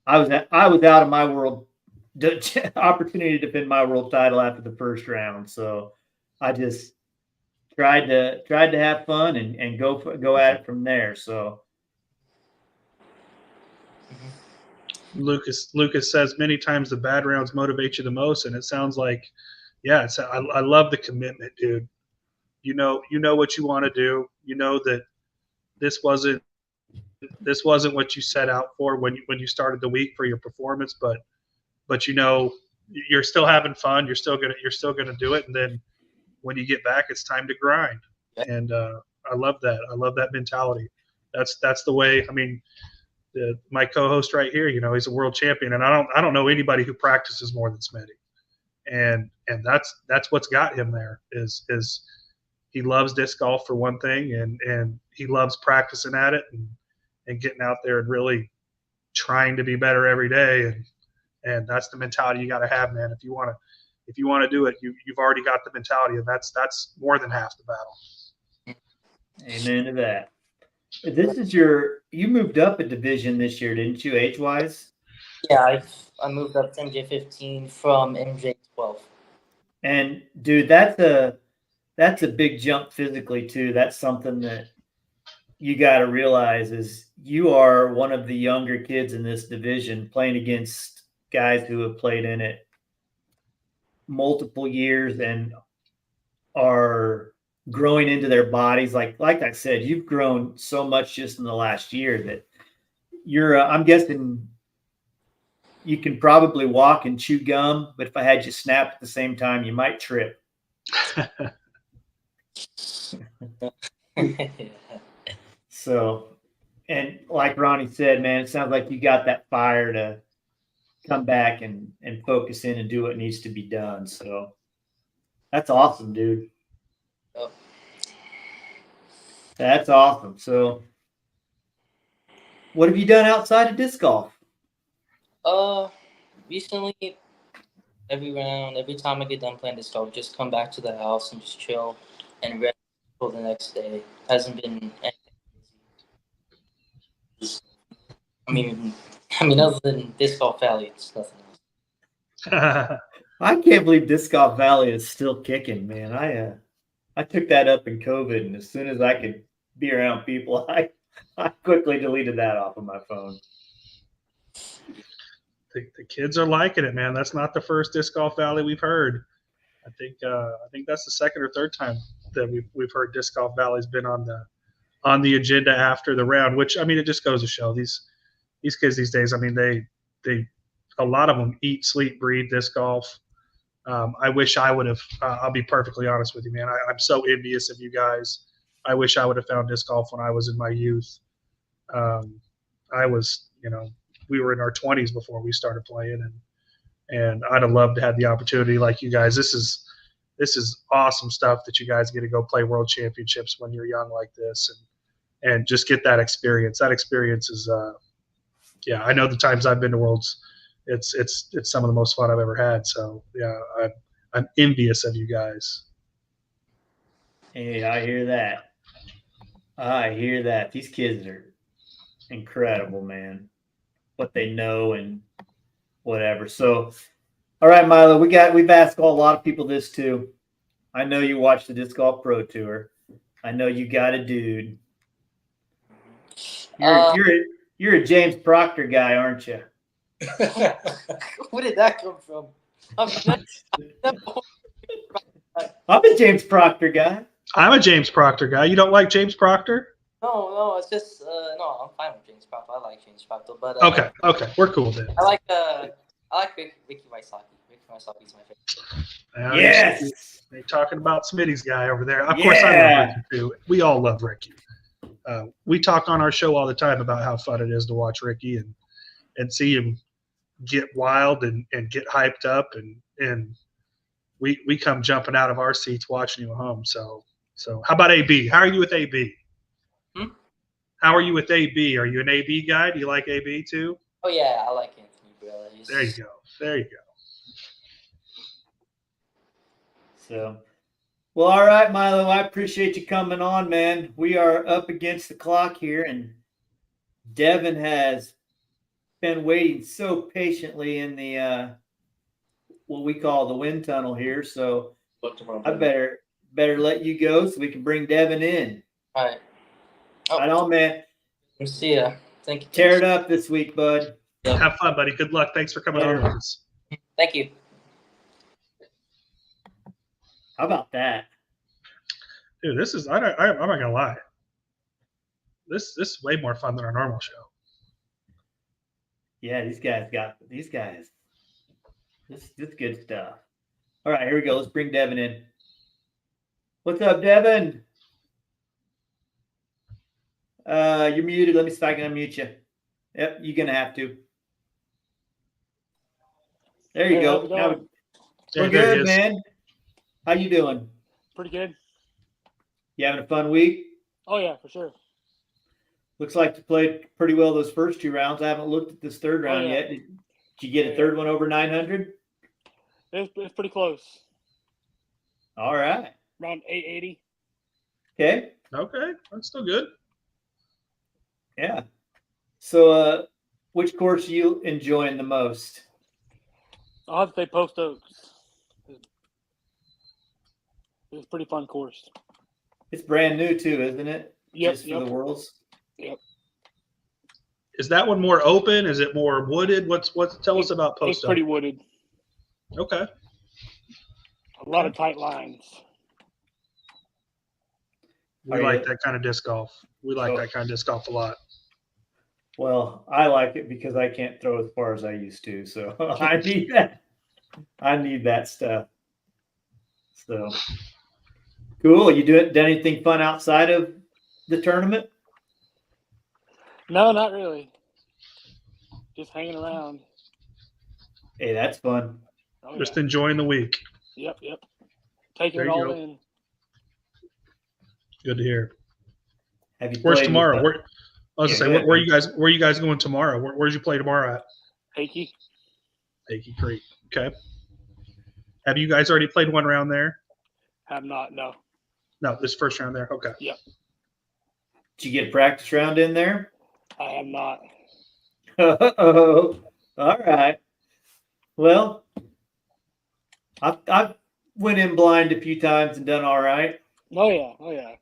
I was out of my world opportunity to defend my world title after the first round. So I just tried to have fun and go at it from there. So Lucas says many times the bad rounds motivate you the most, and it sounds like, yeah, I love the commitment, dude. You know what you want to do. You know that this wasn't what you set out for when you started the week for your performance, but you're still having fun. You're still gonna do it, and then when you get back, it's time to grind. And I love that. I love that mentality. That's the way. I mean, my co-host right here, he's a world champion, and I don't know anybody who practices more than Smitty, and that's what's got him there is he loves disc golf for one thing, and he loves practicing at it and getting out there and really trying to be better every day, and that's the mentality you got to have, man. If you want to do it, you've already got the mentality, and that's more than half the battle. Amen to that. This is you moved up a division this year, didn't you, age-wise? Yeah, I moved up to MJ15 from MJ12. And dude, that's a big jump physically too. That's something that you got to realize is you are one of the younger kids in this division playing against guys who have played in it multiple years and are growing into their bodies. Like I said, you've grown so much just in the last year that you're, I'm guessing you can probably walk and chew gum, but if I had you snap at the same time, you might trip. So, and like Ronnie said, man, it sounds like you got that fire to come back and focus in and do what needs to be done. So that's awesome, dude. Oh. That's awesome. So what have you done outside of disc golf? Recently, every time I get done playing disc golf, just come back to the house and just chill and rest for the next day. Hasn't been anything crazy. I mean, other than Disc Golf Valley, it's nothing else. I can't believe Disc Golf Valley is still kicking, man. I took that up in COVID, and as soon as I could be around people, I quickly deleted that off of my phone. The kids are liking it, man. That's not the first Disc Golf Valley we've heard. I think that's the second or third time that we've heard Disc Golf Valley's been on the agenda after the round. Which, I mean, it just goes to show these kids these days. I mean, they a lot of them eat, sleep, breathe disc golf. I wish I would have. I'll be perfectly honest with you, man. I'm so envious of you guys. I wish I would have found disc golf when I was in my youth. I was, we were in our 20s before we started playing, And I'd have loved to have the opportunity like you guys. This is awesome stuff that you guys get to go play world championships when you're young like this and just get that experience. That experience is yeah, I know the times I've been to worlds, it's some of the most fun I've ever had. So yeah, I'm envious of you guys. Hey, I hear that. I hear that. These kids are incredible, man. What they know and whatever. So, all right, Milo, we've asked a lot of people this too. I know you watch the Disc Golf Pro Tour. I know you got a dude. You're a James Proctor guy, aren't you? Where did that come from? I'm a James Proctor guy. I'm a James Proctor guy. You don't like James Proctor? No, it's just no. I'm fine with James Proctor. I like James Proctor, but okay, we're cool then. I like Ricky Wysocki. Ricky Wysocki's my favorite. Yes. They're talking about Smitty's guy over there. Of course, I love Ricky too. We all love Ricky. We talk on our show all the time about how fun it is to watch Ricky and see him get wild and get hyped up and we come jumping out of our seats watching you at home. So how about AB? How are you with AB? How are you with AB? Are you an AB guy? Do you like AB too? Oh yeah, I like Anthony Barilla. There you go. So, well, all right, Milo, I appreciate you coming on, man. We are up against the clock here, and Devin has been waiting so patiently in the what we call the wind tunnel here. So I better let you go so we can bring Devin in. All right. Right on, man. We'll see ya. Thank you. Tear it up this week, bud. Have fun, buddy. Good luck. Thanks for coming on with us. Thank you. How about that? Dude, this is I'm not gonna lie. This is way more fun than our normal show. Yeah, these guys. This is good stuff. All right, here we go. Let's bring Devin in. What's up, Devin? You're muted. Let me see if I can unmute you. Yep, you're gonna have to. There you go. Now, we're good, man. How you doing? Pretty good. You having a fun week? Oh yeah, for sure. Looks like you played pretty well those first two rounds. I haven't looked at this third round yet. Did you get a third one over 900? It's pretty close. All right. Around 880. Okay. That's still good. Yeah. So, which course are you enjoying the most? I'll have to say Post Oaks. It's a pretty fun course. It's brand new too, isn't it? Yep. Just for the Worlds. Yep. Is that one more open? Is it more wooded? Tell us about Post Oaks. It's pretty wooded. Okay. A lot of tight lines. We like that kind of disc golf. We like that kind of disc golf a lot. Well, I like it because I can't throw as far as I used to, so I need that. I need that stuff. So cool. You done anything fun outside of the tournament? No, not really. Just hanging around. Hey, that's fun. Oh, Just enjoying the week. Yep. Taking it all in. Good to hear. Where's tomorrow? Where are you guys going tomorrow? Where'd you play tomorrow at? Akey Creek. Okay. Have you guys already played one round there? Have not, no. No, this first round there. Okay. Yep. Did you get a practice round in there? I have not. Oh, all right. Well, I've went in blind a few times and done all right. Oh yeah.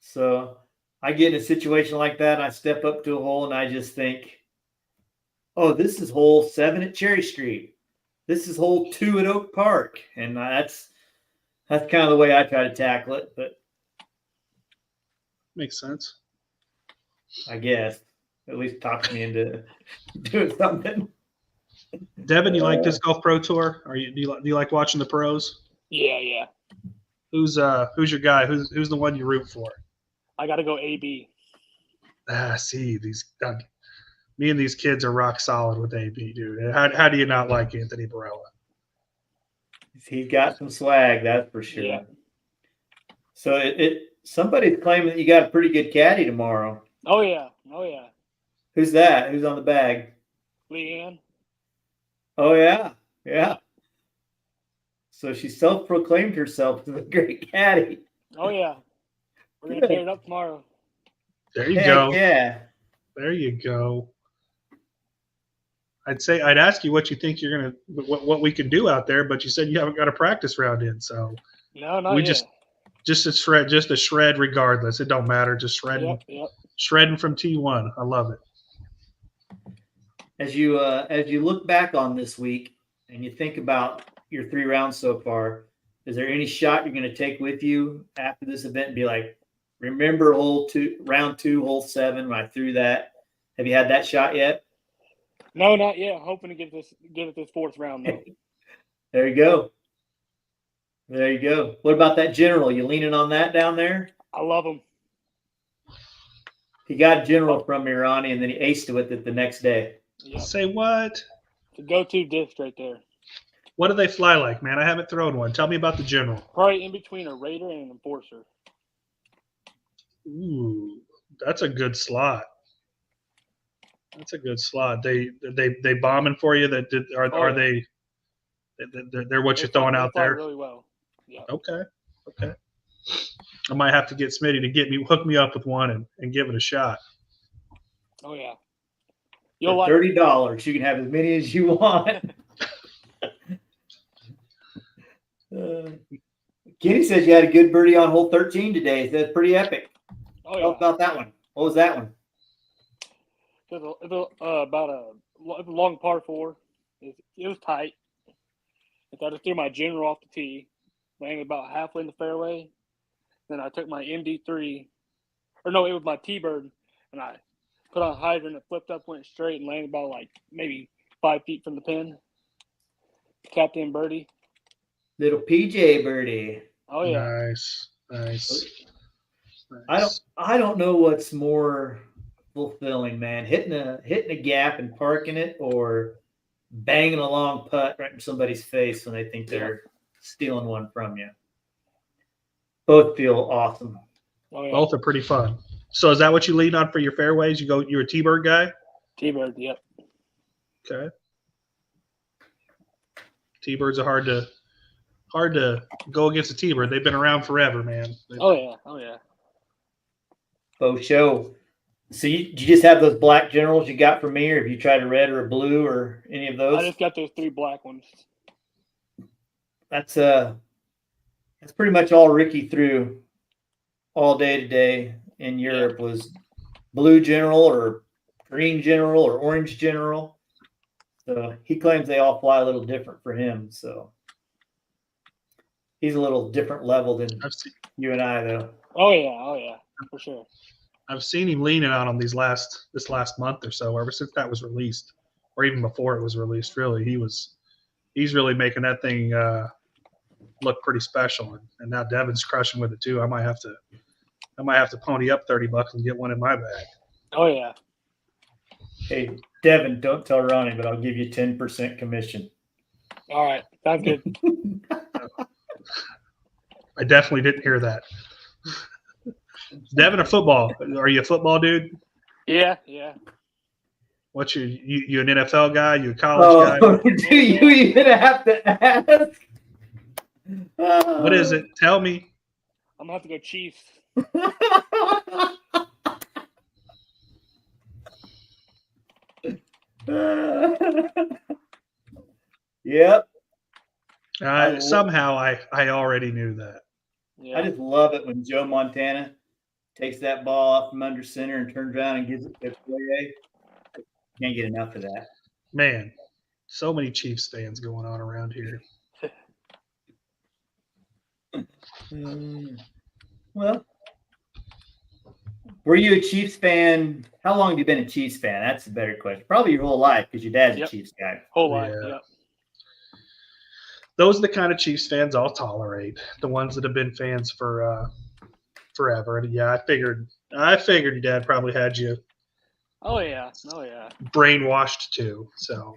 So I get in a situation like that, and I step up to a hole, and I just think, oh, this is hole 7 at Cherry Street. This is hole 2 at Oak Park, and that's kind of the way I try to tackle it. But makes sense. I guess at least talks me into doing something. Devin, you like this Golf Pro Tour? Do you like watching the pros? Yeah. Who's your guy? Who's the one you root for? I got to go AB. See these. Me and these kids are rock solid with AB, dude. How do you not like Anthony Barella? He's got some swag, that's for sure. Yeah. So somebody's claiming that you got a pretty good caddy tomorrow. Oh yeah. Oh yeah. Who's that? Who's on the bag? Leanne. Oh yeah, yeah. So she self-proclaimed herself as a great caddy. Oh yeah. We're gonna Good. tear it up tomorrow. There you Heck go. yeah. There you go. I'd ask you what you think you're gonna what we can do out there, but you said you haven't got a practice round in, so No, not we yet. just a shred regardless. It don't matter. Just shredding, Yep. shredding from T1. I love it. As you look back on this week and you think about your 3 rounds so far, is there any shot you're going to take with you after this event and be like, remember round 2, hole 7 when I threw that? Have you had that shot yet? No, not yet. I'm hoping to get it this 4th round though. There you go. There you go. What about that general? You leaning on that down there? I love him. He got general from me, Ronnie, and then he aced it with it the next day. Yep. Say what? The go-to disc right there. What do they fly like, man? I haven't thrown one. Tell me about the general. Probably in between a Raider and an Enforcer. Ooh, that's a good slot. That's a good slot. They bombing for you. Are they? They're what you're throwing out fly there. Really well. Yeah. Okay. I might have to get Smitty to hook me up with one and give it a shot. Oh yeah. For $30, you can have as many as you want. Kenny says you had a good birdie on hole 13 today. That's pretty epic. Oh yeah. Tell us about that one. What was that one? It's about a long par 4. It was tight. I just threw my general off the tee, landed about halfway in the fairway. Then I took my MD3, or no, it was my T-bird, and I put on hydrant and flipped up, went straight, and landed about like maybe 5 feet from the pin. Tapped in birdie. Little PJ birdie. Oh yeah. Nice. I don't know what's more fulfilling, man. Hitting a gap and parking it, or banging a long putt right in somebody's face when they think they're stealing one from you. Both feel awesome. Oh, yeah. Both are pretty fun. So is that what you lean on for your fairways? You're a T-bird guy? T-bird, yep. Okay. T-birds are hard to go against a T-bird. They've been around forever, man. Oh yeah. Both show. So you just have those black generals you got from me, or have you tried a red or a blue or any of those? I just got those 3 black ones. That's pretty much all Ricky threw all day today in Europe was blue general or green general or orange general. So he claims they all fly a little different for him. So he's a little different level than you and I, though. Oh yeah, for sure. I've seen him leaning on them this last month or so, ever since that was released, or even before it was released. Really, he's really making that thing look pretty special, and now Devin's crushing with it too. I might have to pony up $30 and get one in my bag. Oh yeah. Hey, Devin, don't tell Ronnie, but I'll give you 10% commission. All right, sounds good. I definitely didn't hear that. Devin, a football? Are you a football dude? Yeah. What's you an NFL guy? You a college guy? Do you even have to ask? What is it? Tell me. I'm gonna have to go Chiefs. Yep. Somehow I already knew that. Yeah. I just love it when Joe Montana takes that ball off from under center and turns around and gives it to play. Can't get enough of that. Man, so many Chiefs fans going on around here. Well, were you a Chiefs fan? How long have you been a Chiefs fan? That's a better question. Probably your whole life, because your dad's a Chiefs guy. Whole life, yeah. Those are the kind of Chiefs fans I'll tolerate. The ones that have been fans for forever. And yeah, I figured your dad probably had you Oh yeah. Oh yeah. brainwashed too. So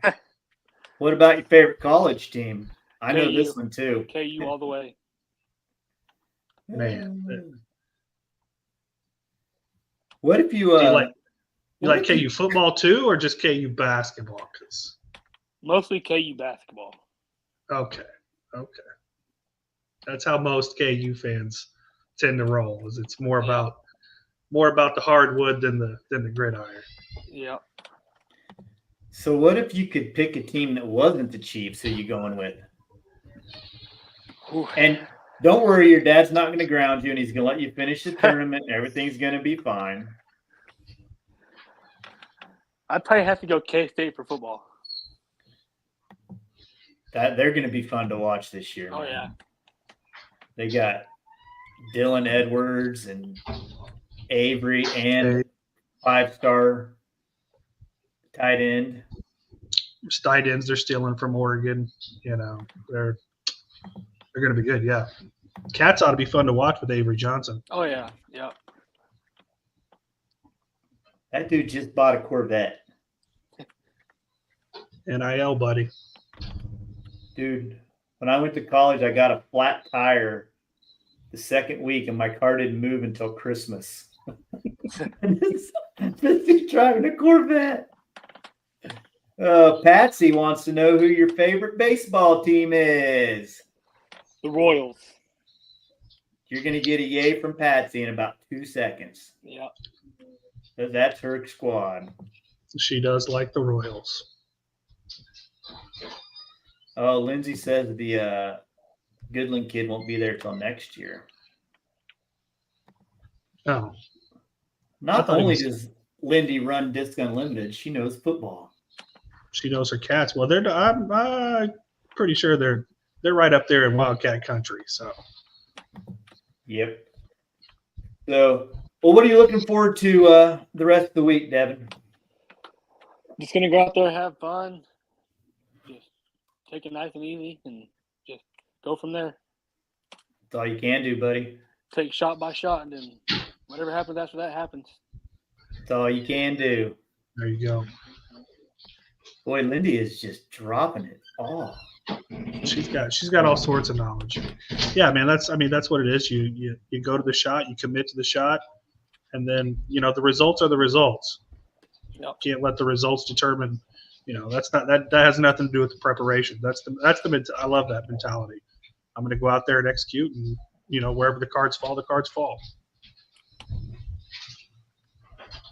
What about your favorite college team? I know KU. this one too. KU all the way. man, What if you do you like what if KU football too, or just KU basketball? Cause Mostly KU basketball. okay, that's how most KU fans tend to roll. Is it's more about the hardwood than the gridiron. Yeah. So what if you could pick a team that wasn't the Chiefs? Who you going with? Ooh. And don't worry, your dad's not going to ground you, and he's going to let you finish the tournament, and everything's going to be fine. I'd probably have to go K-State for football. They're going to be fun to watch this year. Oh man. yeah. They got Dylan Edwards and Avery and 5-star tight end. Tight ends they're stealing from Oregon. You know, they're going to be good. Yeah, Cats ought to be fun to watch with Avery Johnson. Oh yeah. Yeah. That dude just bought a Corvette. NIL, buddy. Dude, when I went to college, I got a flat tire the second week, and my car didn't move until Christmas. This is driving a Corvette. Patsy wants to know who your favorite baseball team is. The Royals. You're going to get a yay from Patsy in about 2 seconds. Yeah. That's her squad. She does like the Royals. Oh, Lindsay says the Goodland kid won't be there till next year. Oh. Not only does Lindy run Disc Unlimited, she knows football. She knows her Cats. Well, I'm pretty sure they're right up there in Wildcat country. So. Yep. So, well, what are you looking forward to the rest of the week, Devin? Just gonna go out there, have fun, just take it nice and easy, and just go from there. That's all you can do, buddy. Take shot by shot, and then whatever happens after that happens. That's all you can do. There you go. Boy, Lindy is just dropping it all. She's got all sorts of knowledge. Yeah, man, that's what it is. You go to the shot, you commit to the shot, and then the results are the results. Yep. Can't let the results determine. That has nothing to do with the preparation. I love that mentality. I'm going to go out there and execute, and wherever the cards fall, the cards fall.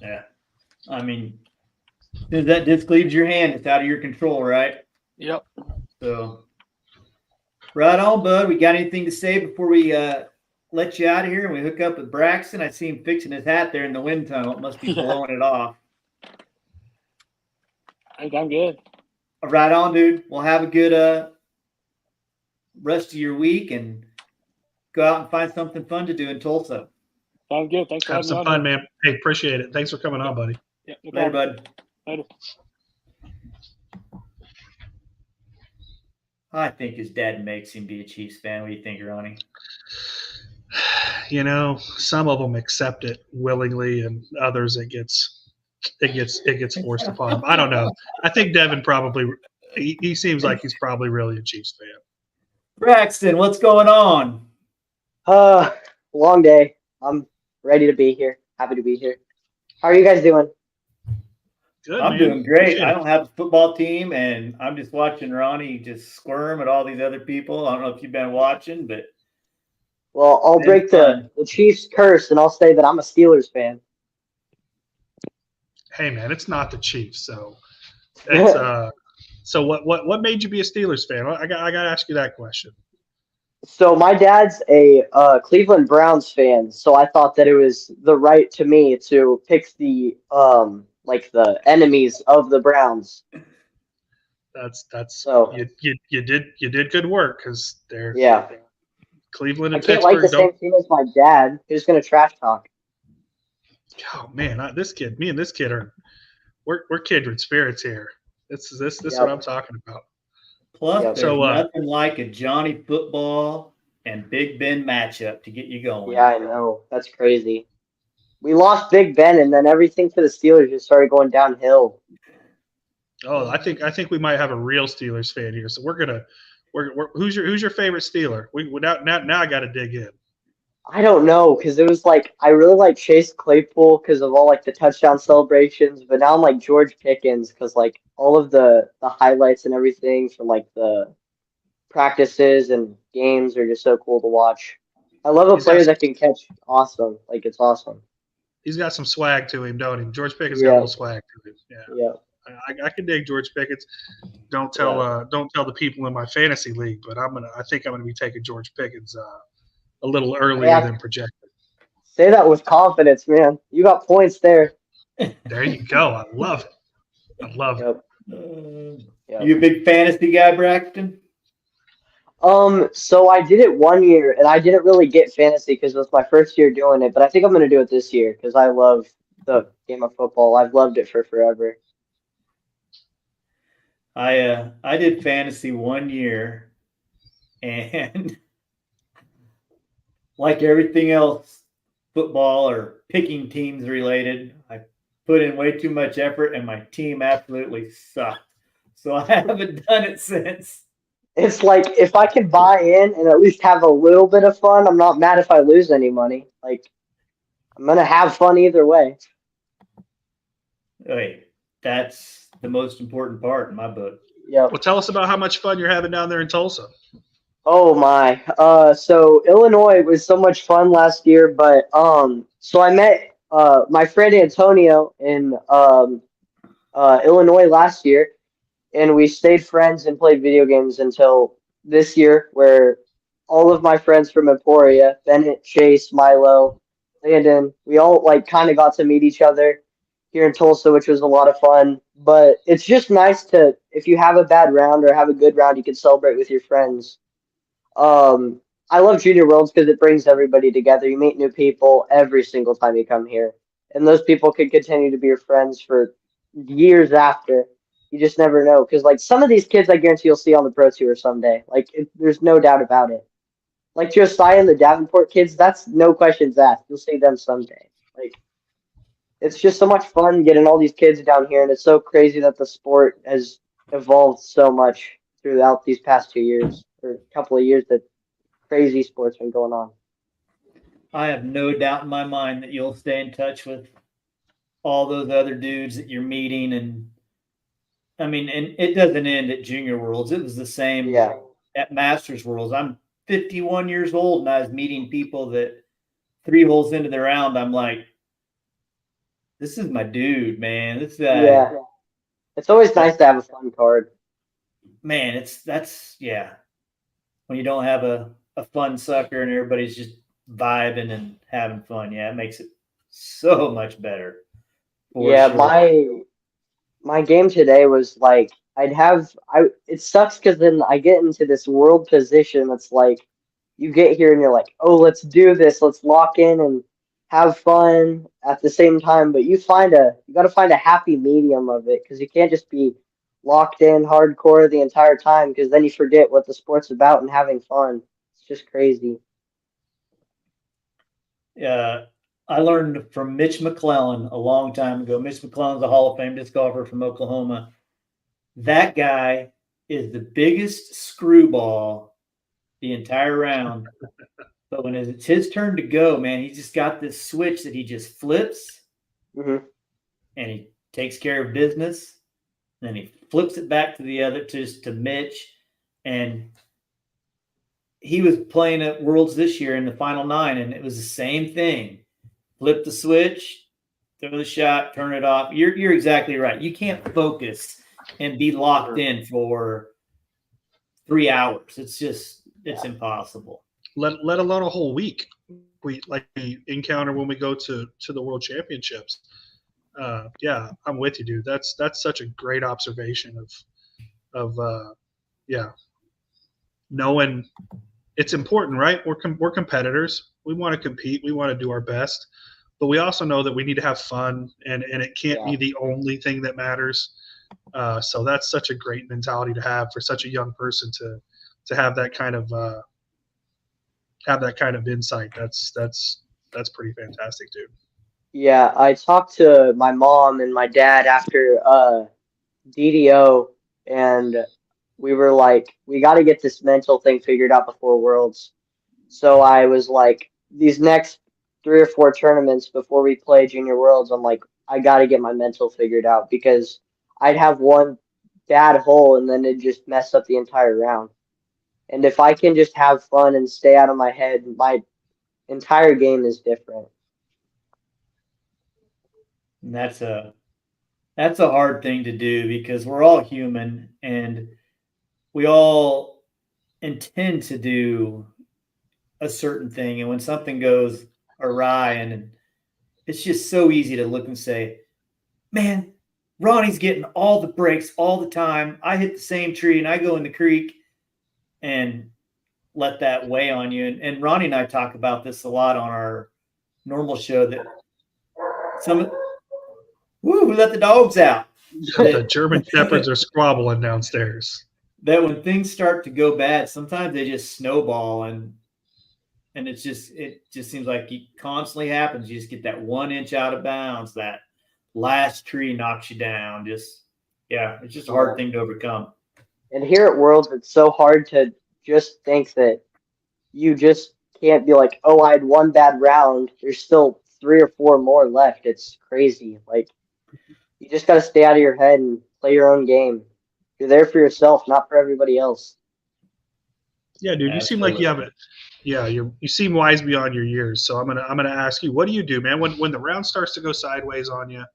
Yeah, I mean, as that disc leaves your hand, it's out of your control, right? Yep. So, right on, bud. We got anything to say before we let you out of here and we hook up with Braxton? I see him fixing his hat there in the wind tunnel. It must be blowing it off. I think I'm good. Right on, dude. Well, have a good rest of your week and go out and find something fun to do in Tulsa. Sounds good. Thanks for Have having some me on fun, here. man. Hey, appreciate it. Thanks for coming on, buddy. Yeah, no Later, problem. bud. Later. I think his dad makes him be a Chiefs fan. What do you think, Ronnie? Some of them accept it willingly, and others it gets forced upon them. I don't know. I think Devin probably he seems like he's probably really a Chiefs fan. Braxton, what's going on? Long day. I'm ready to be here. Happy to be here. How are you guys doing? Good, I'm man. doing great. Yeah. I don't have a football team, and I'm just watching Ronnie just squirm at all these other people. I don't know if you've been watching, but Well, I'll break the Chiefs curse, and I'll say that I'm a Steelers fan. Hey, man, it's not the Chiefs, so it's So what made you be a Steelers fan? I got to ask you that question. So my dad's a Cleveland Browns fan, so I thought that it was the right to me to pick the the enemies of the Browns. That's So you did good work because they're Cleveland I and can't like the Pittsburgh. same team as my dad. Who's gonna trash talk? Oh man, me and this kid we're kindred spirits here. This is Yep. what I'm talking about. plus Yep. there's nothing like a Johnny Football and Big Ben matchup to get you going. Yeah, I know. That's crazy. we lost Big Ben, and then everything for the Steelers just started going downhill. Oh, I think we might have a real Steelers fan here. So we're who's your favorite Steeler? We now I got to dig in. I don't know, because it was like I really like Chase Claypool because of all like the touchdown celebrations, but now I'm like George Pickens because like all of the highlights and everything from like the practices and games are just so cool to watch. I love a player that can catch awesome. Like it's awesome. He's got some swag to him, don't he? George Pickens got a Yeah. little swag to him. Yeah. Yeah. I can dig George Pickens. Don't tell the people in my fantasy league, but I think I'm gonna be taking George Pickens a little earlier than projected. Say that with confidence, man. You got points there. There you go. I love it. I love it. You a big fantasy guy, Braxton? So I did it one year, and I didn't really get fantasy because it was my first year doing it. But I think I'm gonna do it this year because I love the game of football. I've loved it for forever. I did fantasy 1 year, and like everything else, football or picking teams related, I put in way too much effort, and my team absolutely sucked. So I haven't done it since. It's like if I can buy in and at least have a little bit of fun, I'm not mad if I lose any money. Like I'm gonna have fun either way. Wait, that's the most important part in my book. Yeah. Well, tell us about how much fun you're having down there in Tulsa. Oh my. So Illinois was so much fun last year, but so I met my friend Antonio in Illinois last year, and we stayed friends and played video games until this year, where all of my friends from Emporia, Bennett, Chase, Milo, Landon, we all like kind of got to meet each other here in Tulsa, which was a lot of fun. But it's just nice to, if you have a bad round or have a good round, you can celebrate with your friends. I love Junior Worlds because it brings everybody together. You meet new people every single time you come here, and those people can continue to be your friends for years after. You just never know, because like some of these kids, I guarantee you'll see on the Pro Tour someday. Like there's no doubt about it. Like Josiah and the Davenport kids, that's no questions asked. You'll see them someday. Like it's just so much fun getting all these kids down here, and it's so crazy that the sport has evolved so much throughout these past 2 years or a couple of years that crazy sport's been going on. I have no doubt in my mind that you'll stay in touch with all those other dudes that you're meeting. And I mean, and it doesn't end at Junior Worlds. It was the same at Masters Worlds. I'm 51 years old, and I was meeting people that 3 holes into the round, I'm like, this is my dude, man. This guy. Yeah. It's always nice to have a fun card. Man, that's when you don't have a fun sucker and everybody's just vibing and having fun. Yeah, it makes it so much better. Sure. My game today was like it sucks because then I get into this world position that's like you get here and you're like, oh, let's do this, let's lock in and have fun at the same time, but you got to find a happy medium of it because you can't just be locked in hardcore the entire time because then you forget what the sport's about and having fun. It's just crazy. Yeah, I learned from Mitch McClellan a long time ago. Mitch McClellan's a Hall of Fame disc golfer from Oklahoma. That guy is the biggest screwball the entire round. But when it's his turn to go, man, he just got this switch that he just flips and he takes care of business. Then he flips it back to the other, to Mitch. And he was playing at Worlds this year in the final 9, and it was the same thing. Flip the switch, throw the shot, turn it off. You're exactly right. You can't focus and be locked in for 3 hours. It's impossible. Let alone a whole week. We encounter when we go to the World Championships. Yeah, I'm with you, dude. That's such a great observation of knowing it's important, right? We're competitors. We want to compete. We want to do our best, but we also know that we need to have fun, and it can't be the only thing that matters. So that's such a great mentality to have for such a young person to have that kind of insight. That's pretty fantastic, dude. Yeah, I talked to my mom and my dad after DDO, and we were like, we got to get this mental thing figured out before Worlds. So I was like, these next 3 or 4 tournaments before we play Junior Worlds, I'm like, I got to get my mental figured out because I'd have one bad hole and then it just mess up the entire round. And if I can just have fun and stay out of my head, my entire game is different. And that's a hard thing to do because we're all human and we all intend to do a certain thing. And when something goes awry, and it's just so easy to look and say, man, Ronnie's getting all the breaks all the time. I hit the same tree and I go in the creek and let that weigh on you. And Ronnie and I talk about this a lot on our normal show that who let the dogs out? The German Shepherds are squabbling downstairs. That when things start to go bad, sometimes they just snowball and it just seems like it constantly happens. You just get that 1 inch out of bounds, that last tree knocks you down. It's just a hard thing to overcome. And here at Worlds, it's so hard to just think that you just can't be like, oh, I had one bad round. There's still 3 or 4 more left. It's crazy. Like, you just got to stay out of your head and play your own game. You're there for yourself, not for everybody else. Yeah, dude, you seem like you have it. Yeah, you seem wise beyond your years. So I'm gonna ask you, what do you do, man? When the round starts to go sideways on you,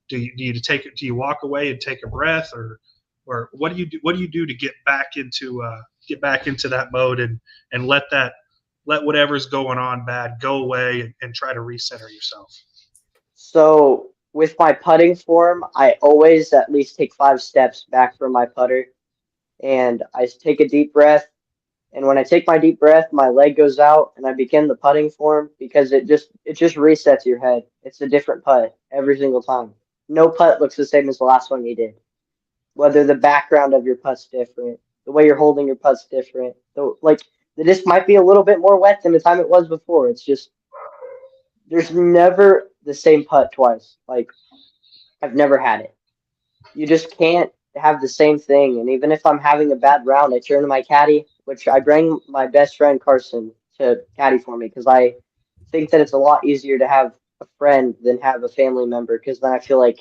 do you walk away and take a breath, or what do you do? What do you do to get back into that mode and let whatever's going on bad go away and try to recenter yourself? So with my putting form, I always at least take 5 steps back from my putter, and I take a deep breath. And when I take my deep breath, my leg goes out and I begin the putting form because it just resets your head. It's a different putt every single time. No putt looks the same as the last one you did. Whether the background of your putt's different, the way you're holding your putt's different. The disc might be a little bit more wet than the time it was before. It's just there's never the same putt twice. Like, I've never had it. You just can't have the same thing. And even if I'm having a bad round, I turn to my caddy, which I bring my best friend Carson to caddy for me because I think that it's a lot easier to have a friend than have a family member because then I feel like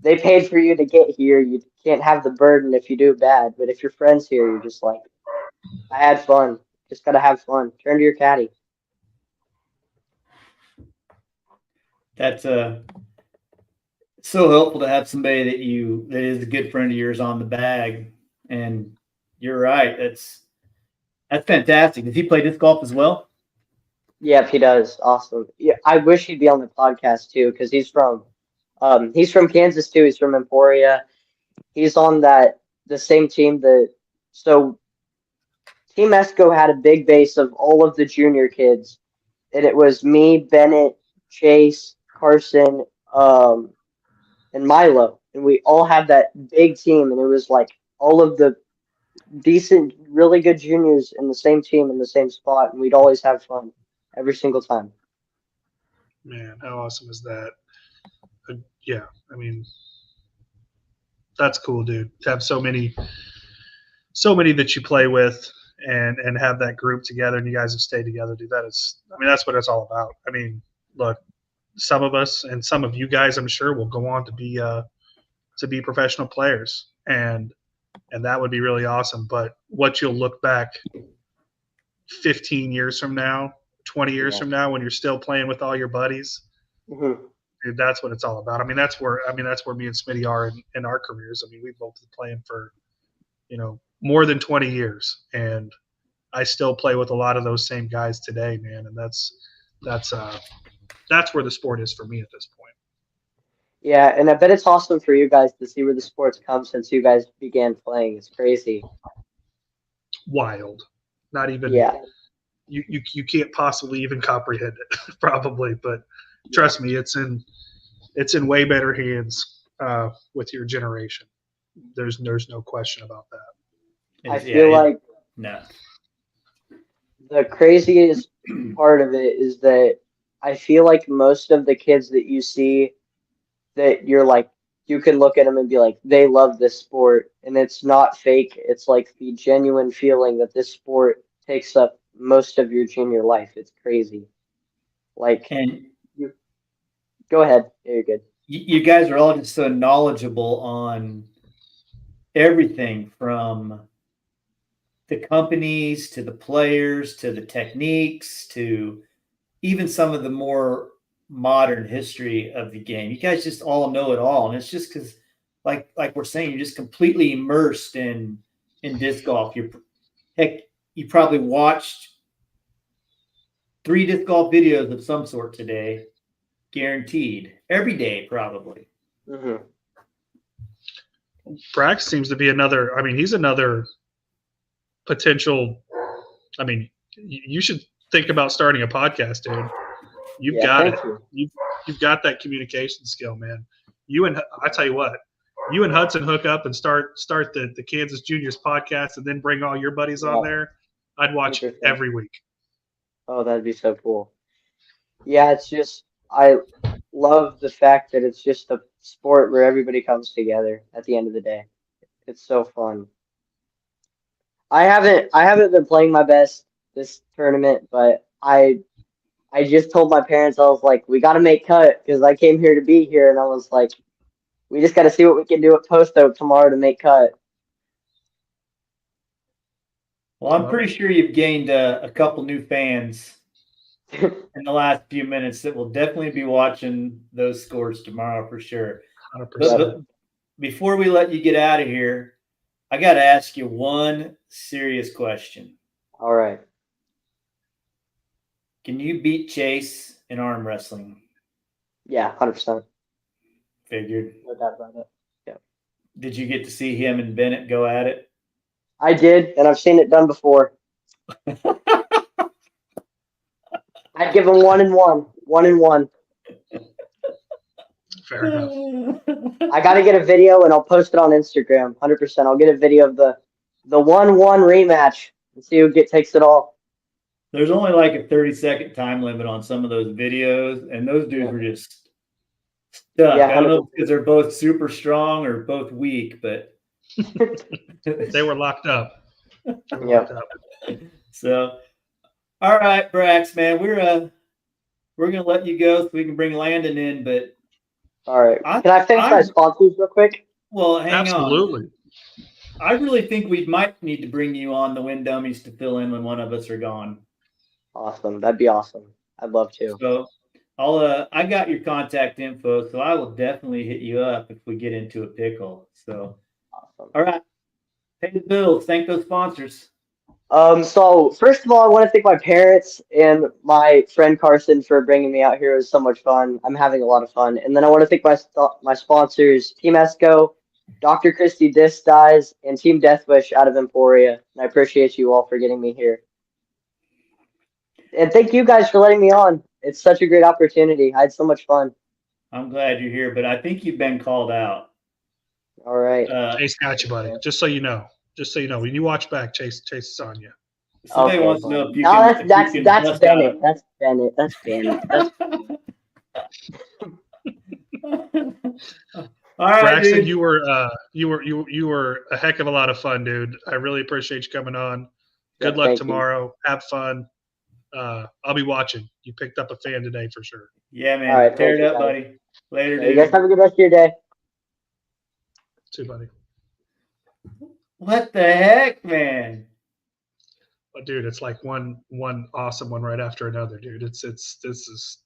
they paid for you to get here. You can't have the burden if you do bad. But if your friend's here, you're just like, I had fun. Just got to have fun. Turn to your caddy. That's so helpful to have somebody that is a good friend of yours on the bag. And you're right. That's fantastic. Does he play disc golf as well? Yep, he does. Awesome. Yeah, I wish he'd be on the podcast too because he's from Kansas too. He's from Emporia. He's on the same team so Team Esco had a big base of all of the junior kids, and it was me, Bennett, Chase, Carson, and Milo, and we all had that big team, and it was like all of the decent, really good juniors in the same team in the same spot, and we'd always have fun every single time. Man, how awesome is that? Yeah, I mean, that's cool, dude. To have so many that you play with and have that group together and you guys have stayed together, dude. That's what it's all about. I mean, look, some of us and some of you guys, I'm sure, will go on to be professional players, and that would be really awesome. But what you'll look back 15 years from now, 20 years from now, when you're still playing with all your buddies, dude, that's what it's all about. I mean, that's where me and Smitty are in our careers. I mean, we've both been playing for, more than 20 years, and I still play with a lot of those same guys today, man. And that's where the sport is for me at this point. Yeah, and I bet it's awesome for you guys to see where the sport's come since you guys began playing. It's crazy. Wild. Not even. Yeah. You can't possibly even comprehend it, probably. But trust me, it's in way better hands with your generation. There's no question about that. I feel like no. The craziest part of it is that I feel like most of the kids that you see that you're like, you can look at them and be like, they love this sport, and it's not fake. It's like the genuine feeling that this sport takes up most of your junior life. It's crazy. Like, And you go ahead. Yeah, you're good. you guys are all just so knowledgeable on everything from the companies to the players to the techniques to even some of the more modern history of the game. You guys just all know it all, and it's just because, like we're saying, you're just completely immersed in disc golf. You probably watched 3 disc golf videos of some sort today, guaranteed, every day probably. Mm-hmm. Brax seems to be another. I mean, he's another potential. I mean, you should think about starting a podcast, dude. You've got it. You've got that communication skill, man. I tell you what, you and Hudson hook up and start the Kansas Juniors podcast, and then bring all your buddies on there. I'd watch it every week. Oh, that'd be so cool. Yeah, it's just I love the fact that it's just a sport where everybody comes together at the end of the day. It's so fun. I haven't been playing my best this tournament, but I just told my parents, I was like, we got to make cut because I came here to be here, and I was like, we just got to see what we can do at Post Oak tomorrow to make cut. Well, I'm pretty sure you've gained a couple new fans in the last few minutes that will definitely be watching those scores tomorrow for sure. 100%. But before we let you get out of here, I got to ask you one serious question. All right. Can you beat Chase in arm wrestling? Yeah, 100%. Figured. No doubt about it. Yeah. Did you get to see him and Bennett go at it? I did, and I've seen it done before. I'd give him 1-1. 1-1. Fair enough. I got to get a video, and I'll post it on Instagram. 100%. I'll get a video of the 1-1 rematch and see who takes it all. There's only like a 30-second time limit on some of those videos, and those dudes were just stuck. Yeah, I don't know because they're both super strong or both weak, but they were locked up. Yeah. So, all right, Brax, man, we're gonna let you go so we can bring Landon in. But all right, can I thank my sponsors real quick? Well, hang Absolutely. on. I really think we might need to bring you on the Win Dummies to fill in when one of us are gone. Awesome, that'd be awesome. I'd love to. So I got your contact info, so I will definitely hit you up if we get into a pickle. So awesome. All right. Pay the bills. Thank those sponsors. So first of all, I want to thank my parents and my friend Carson for bringing me out here. It was so much fun. I'm having a lot of fun. And then I want to thank my sponsors, Team Esco, Dr. Christy Disc Dyes, and Team Deathwish out of Emporia. And I appreciate you all for getting me here. And thank you guys for letting me on. It's such a great opportunity. I had so much fun. I'm glad you're here, but I think you've been called out. All right. Chase got you, buddy. Just so you know. Just so you know. When you watch back, Chase is on you. Somebody wants to know if you can. That's Bennett. That's Bennett. That's Bennett. All right, Braxton, dude. you were a heck of a lot of fun, dude. I really appreciate you coming on. Good luck tomorrow. Have fun. I'll be watching. You picked up a fan today for sure. Yeah, man. All right, tear it up, buddy. Later, dude. You guys have a good rest of your day. Too, buddy. What the heck, man? Oh, dude, it's like one awesome one right after another, dude. This is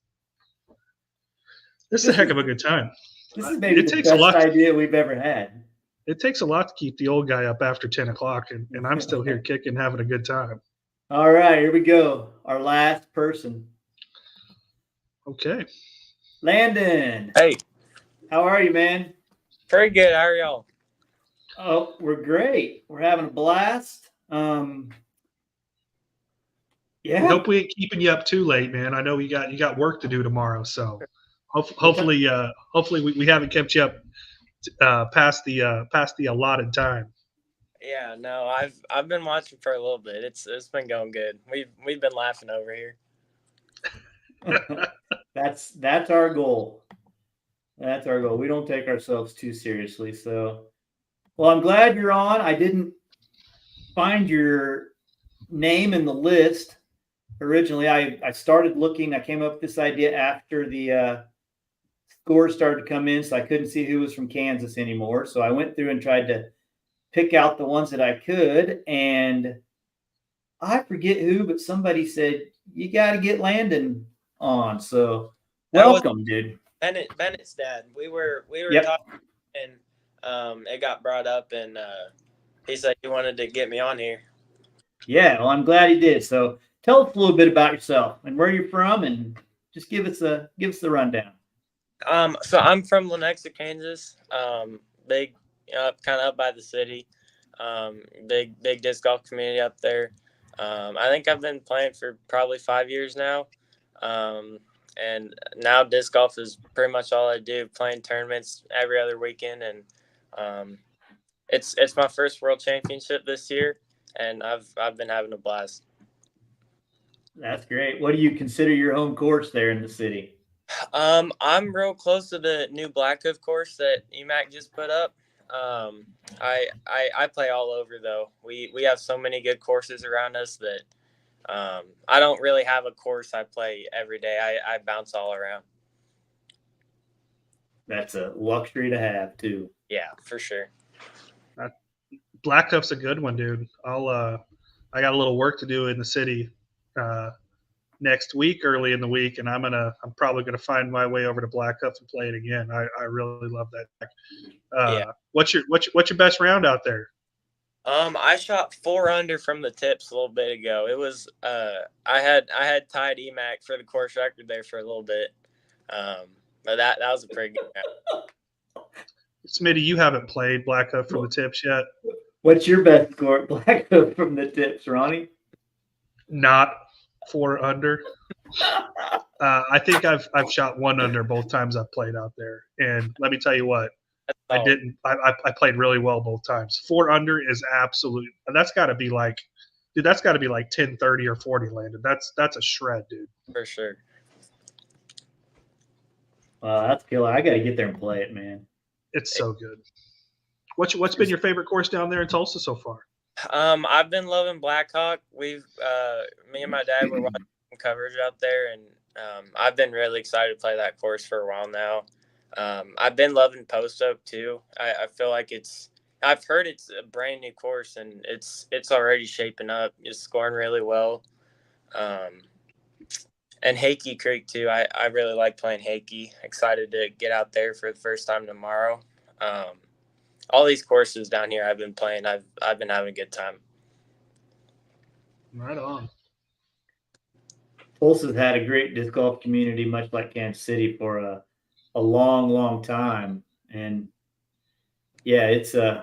a heck of a good time. This is maybe the best idea we've ever had. It takes a lot to keep the old guy up after 10 o'clock, and I'm still here kicking, having a good time. All right, here we go. Our last person. Okay. Landon. Hey. How are you, man? Pretty good. How are y'all? Oh, we're great. We're having a blast. Yeah. I hope we ain't keeping you up too late, man. I know you got work to do tomorrow, so hopefully we haven't kept you up past the allotted time. Yeah, no, I've been watching for a little bit. It's been going good. We've been laughing over here. That's our goal. That's our goal. We don't take ourselves too seriously. So, well, I'm glad you're on. I didn't find your name in the list originally. I started looking. I came up with this idea after the scores started to come in, so I couldn't see who was from Kansas anymore. So I went through and tried to pick out the ones that I could, and I forget who, but somebody said you got to get Landon on. So That was welcome, dude. Bennett's dad. We were Yep. talking, and it got brought up, and he said he wanted to get me on here. Yeah, well, I'm glad he did. So tell us a little bit about yourself and where you're from, and just give us the rundown. So I'm from Lenexa, Kansas. Big, kind of up by the city. Big disc golf community up there. I think I've been playing for probably 5 years now. And now disc golf is pretty much all I do, playing tournaments every other weekend. And it's my first world championship this year, and I've been having a blast. That's great. What do you consider your home course there in the city? I'm real close to the new Blackhoof course that EMAC just put up. I play all over though. We have so many good courses around us that I don't really have a course I play every day. I bounce all around. That's a luxury to have too. Yeah, for sure. Blackhoof's a good one, dude. I got a little work to do in the city next week, early in the week, and I'm probably gonna find my way over to Blackhoof and play it again. I really love that. Yeah. What's your best round out there? I shot 4 under from the tips a little bit ago. It was I had tied EMAC for the course record there for a little bit. But that was a pretty good round. Smitty, you haven't played Blackhoof from the tips yet. What's your best score at Blackhoof from the tips, Ronnie? Not 4 under. I think I've shot 1 under both times I've played out there, and let me tell you what, I didn't. I played really well both times. 4 under is absolute. That's got to be like, dude. That's got to be like 10, 30, or 40, Landon. That's a shred, dude. For sure. That's killer. I got to get there and play it, man. It's so good. What's been your favorite course down there in Tulsa so far? I've been loving Blackhawk. We've me and my dad were watching some coverage out there, and I've been really excited to play that course for a while now. I've been loving Post Oak too. I feel like I've heard it's a brand new course, and it's already shaping up. It's scoring really well. And Hakey Creek too. I really like playing Hakey. Excited to get out there for the first time tomorrow. All these courses down here I've been playing, I've been having a good time. Right on. Tulsa's had a great disc golf community, much like Kansas City, for a long time. And yeah, it's been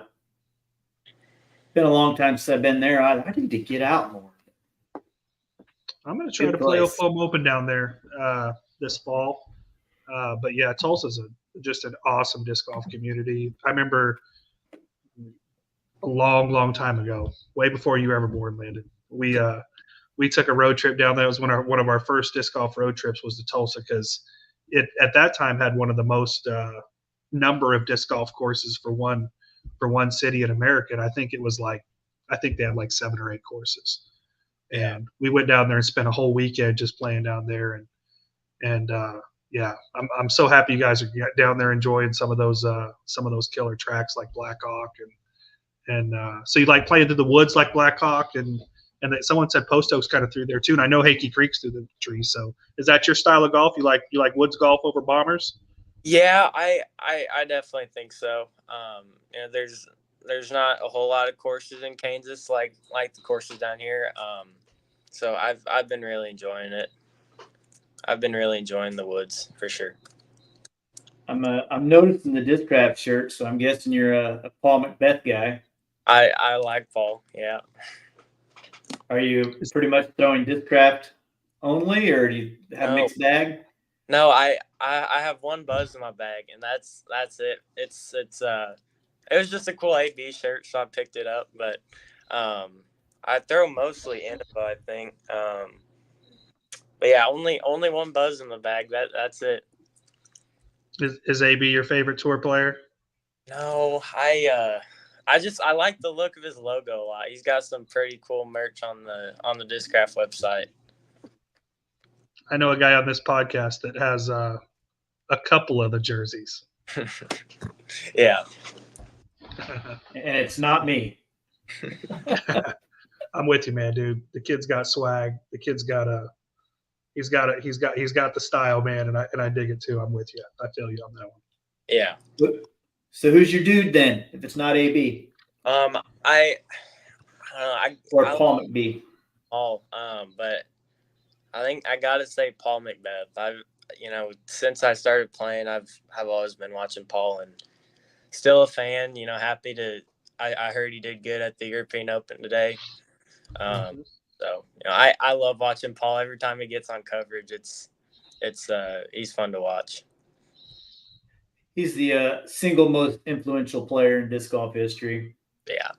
a long time since I've been there. I need to get out more. I'm going to try to play Oklahoma Open down there this fall. But yeah, Tulsa's just an awesome disc golf community. I remember a long time ago, way before you were ever born, Landon, we took a road trip down there. It was one of our first disc golf road trips was to Tulsa, because it at that time had one of the most number of disc golf courses for one city in America. And I think they had like 7 or 8 courses. And we went down there and spent a whole weekend just playing down there. And yeah, I'm so happy you guys are down there enjoying some of those killer tracks like Blackhawk and so you like playing through the woods like Blackhawk and that someone said Post Oak's kind of through there too. And I know Hakey Creek's through the trees. So is that your style of golf? You like woods golf over bombers? Yeah, I definitely think so. There's not a whole lot of courses in Kansas like the courses down here. So I've been really enjoying it. I've been really enjoying the woods for sure. I'm noticing the Discraft shirt, so I'm guessing you're a Paul Macbeth guy. I like Paul. Yeah. Are you pretty much throwing Discraft only, or do you have a mixed bag? No, I have one Buzz in my bag, and that's it. It was just a cool 8B shirt, so I picked it up. But I throw mostly Innova, I think. But yeah, only one buzz in the bag. That's it. Is AB your favorite tour player? No, I like the look of his logo a lot. He's got some pretty cool merch on the Discraft website. I know a guy on this podcast that has a couple of the jerseys. Yeah. And it's not me. I'm with you, man, dude. The kid's got swag. The kid's got he's got the style, man, and I dig it too. I'm with you. I feel you on that one. Yeah. So who's your dude then? If it's not AB, I don't know. Or Paul McBee. Paul, but I think I gotta say Paul McBeth. Since I started playing, I've always been watching Paul and still a fan. Happy to. I heard he did good at the European Open today. So I love watching Paul every time he gets on coverage. He's fun to watch. He's the single most influential player in disc golf history. Yeah,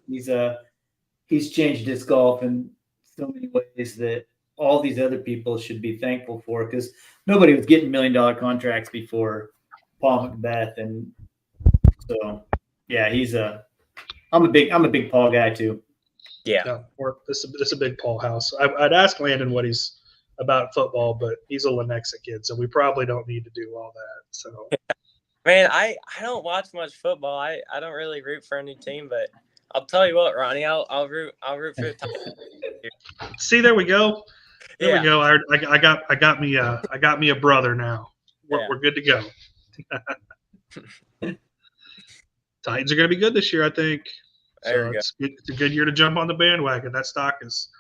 he's changed disc golf in so many ways that all these other people should be thankful for, because nobody was getting $1 million contracts before Paul McBeth, and so yeah, I'm a big Paul guy too. Yeah. No, this is a big Paul house. I'd ask Landon what he's about football, but he's a Lenexa kid, so we probably don't need to do all that. So, man, I don't watch much football. I don't really root for any team, but I'll tell you what, Ronnie, I'll root for the top. See, there we go. There we go. I got me a brother now. We're good to go. Titans are going to be good this year, I think. So it's a good year to jump on the bandwagon. That stock is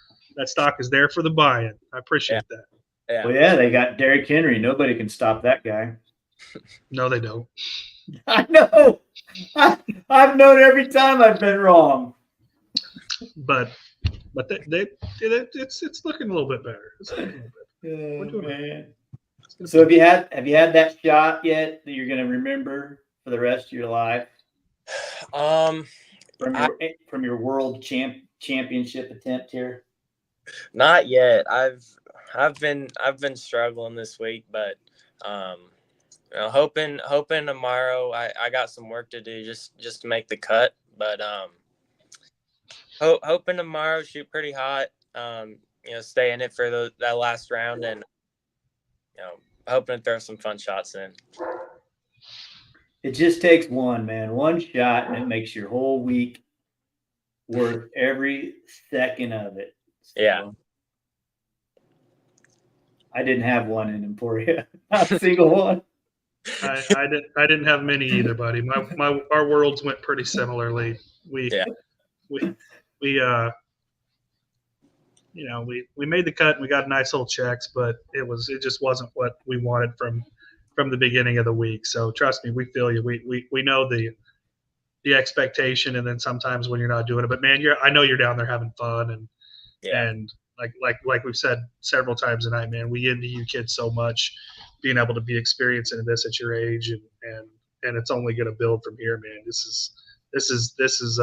there for the buy-in. I appreciate that. Yeah. Well, yeah, they got Derrick Henry. Nobody can stop that guy. No, they don't. I know. I've known every time I've been wrong. But it's looking a little bit better. It's looking a little bit. We're doing man. So have you had that shot yet that you're going to remember for the rest of your life? From your world championship attempt here? Not yet. I've been struggling this week, but hoping tomorrow I got some work to do just to make the cut. But hoping tomorrow shoot pretty hot. Stay in it for that last round, and hoping to throw some fun shots in. It just takes one shot, and it makes your whole week worth every second of it. So, yeah. I didn't have one in Emporia. Not a single one. I didn't have many either, buddy. Our worlds went pretty similarly. We made the cut and we got nice little checks, but it just wasn't what we wanted from the beginning of the week. So trust me, we feel you. We know the expectation, and then sometimes when you're not doing it, but man, I know you're down there having fun and like we've said several times tonight, man, we envy you kids so much, being able to be experiencing this at your age, and it's only going to build from here, man. This is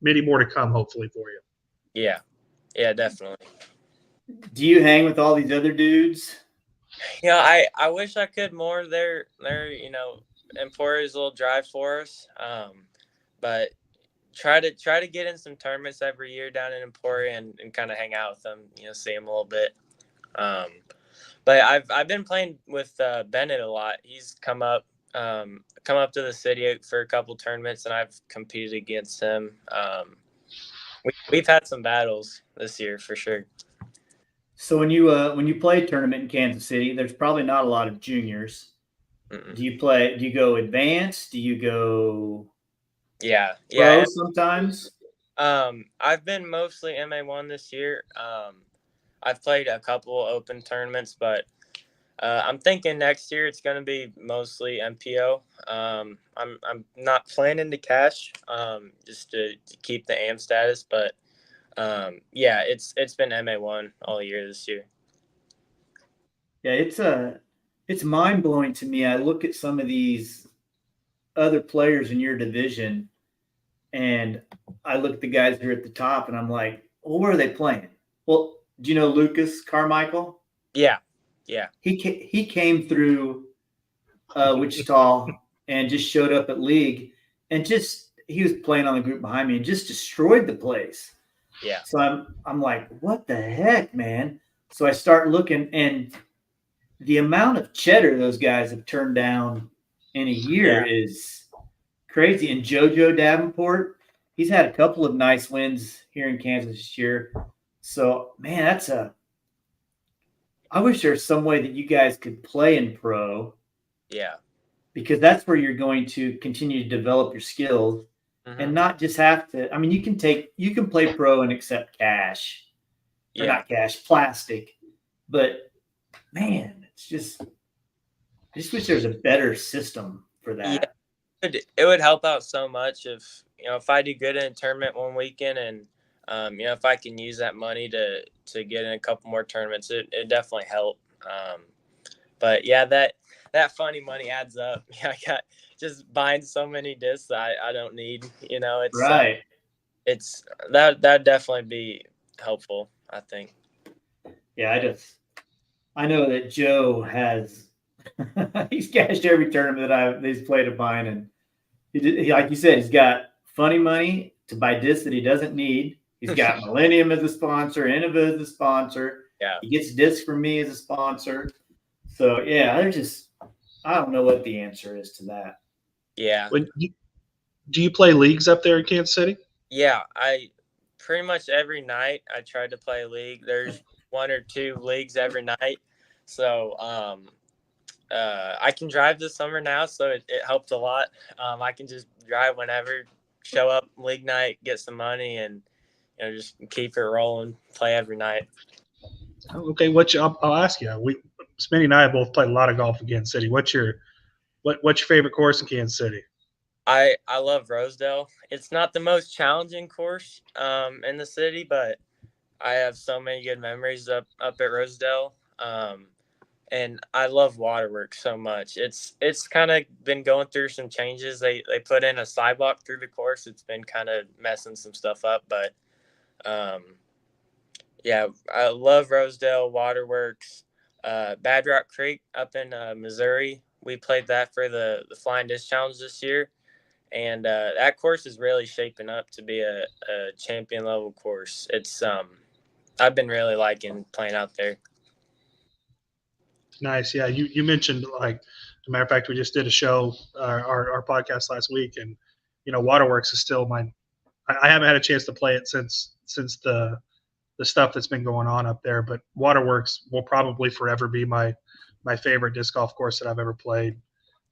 many more to come, hopefully, for you. Yeah, definitely. Do you hang with all these other dudes? I wish I could more. They're Emporia's a little drive for us, but try to get in some tournaments every year down in Emporia and kind of hang out with them, see them a little bit. But I've been playing with Bennett a lot. He's come up to the city for a couple tournaments, and I've competed against him. We've had some battles this year for sure. So when you play a tournament in Kansas City, there's probably not a lot of juniors. Mm-mm. Do you go advanced? Do you go pro sometimes? I've been mostly MA1 this year. I've played a couple open tournaments, but I'm thinking next year it's going to be mostly MPO. I'm not planning to cash just to keep the AM status, but it's been MA1 all year this year. Yeah, it's mind blowing to me. I look at some of these other players in your division, and I look at the guys who are at the top, and I'm like, well, where are they playing? Well, do you know Lucas Carmichael? Yeah. Yeah. He came through Wichita and just showed up at league, and he was playing on the group behind me and just destroyed the place. Yeah. So I'm like, what the heck, man? So I start looking, and the amount of cheddar those guys have turned down in a year is crazy. And JoJo Davenport, he's had a couple of nice wins here in Kansas this year. So, man, I wish there's some way that you guys could play in pro. Yeah. Because that's where you're going to continue to develop your skills and not just have to. I mean, you can play pro and accept cash, or not cash, plastic. But man, I just wish there was a better system for that. Yeah. It would help out so much if I do good in a tournament one weekend, and if I can use that money to get in a couple more tournaments, it definitely help. But yeah, that funny money adds up. I got just buying so many discs I don't need. It's right. It's that'd definitely be helpful, I think. Yeah, I know that Joe has he's cashed every tournament that he's played at mine, and he like you said, he's got funny money to buy discs that he doesn't need. He's got Millennium as a sponsor, Innova as a sponsor. Yeah, he gets discs from me as a sponsor. So yeah, I don't know what the answer is to that. Yeah. Do you play leagues up there in Kansas City? Yeah, I pretty much every night I try to play a league. There's 1 or 2 leagues every night. So I can drive this summer now, so it helped a lot. I can just drive whenever, show up league night, get some money, and just keep it rolling, play every night. Okay, I'll ask you. Smitty and I have both played a lot of golf in Kansas City. What's your favorite course in Kansas City? I love Rosedale. It's not the most challenging course in the city, but I have so many good memories up at Rosedale. And I love Waterworks so much. It's kind of been going through some changes. They put in a sidewalk through the course. It's been kind of messing some stuff up, but yeah, I love Rosedale, Waterworks, Bad Rock Creek up in Missouri. We played that for the Flying Disc Challenge this year, and that course is really shaping up to be a champion level course. It's I've been really liking playing out there. Nice. Yeah, you mentioned, like, as a matter of fact, we just did a show, our podcast last week, and Waterworks is still I haven't had a chance to play it since the stuff that's been going on up there, but Waterworks will probably forever be my favorite disc golf course that I've ever played.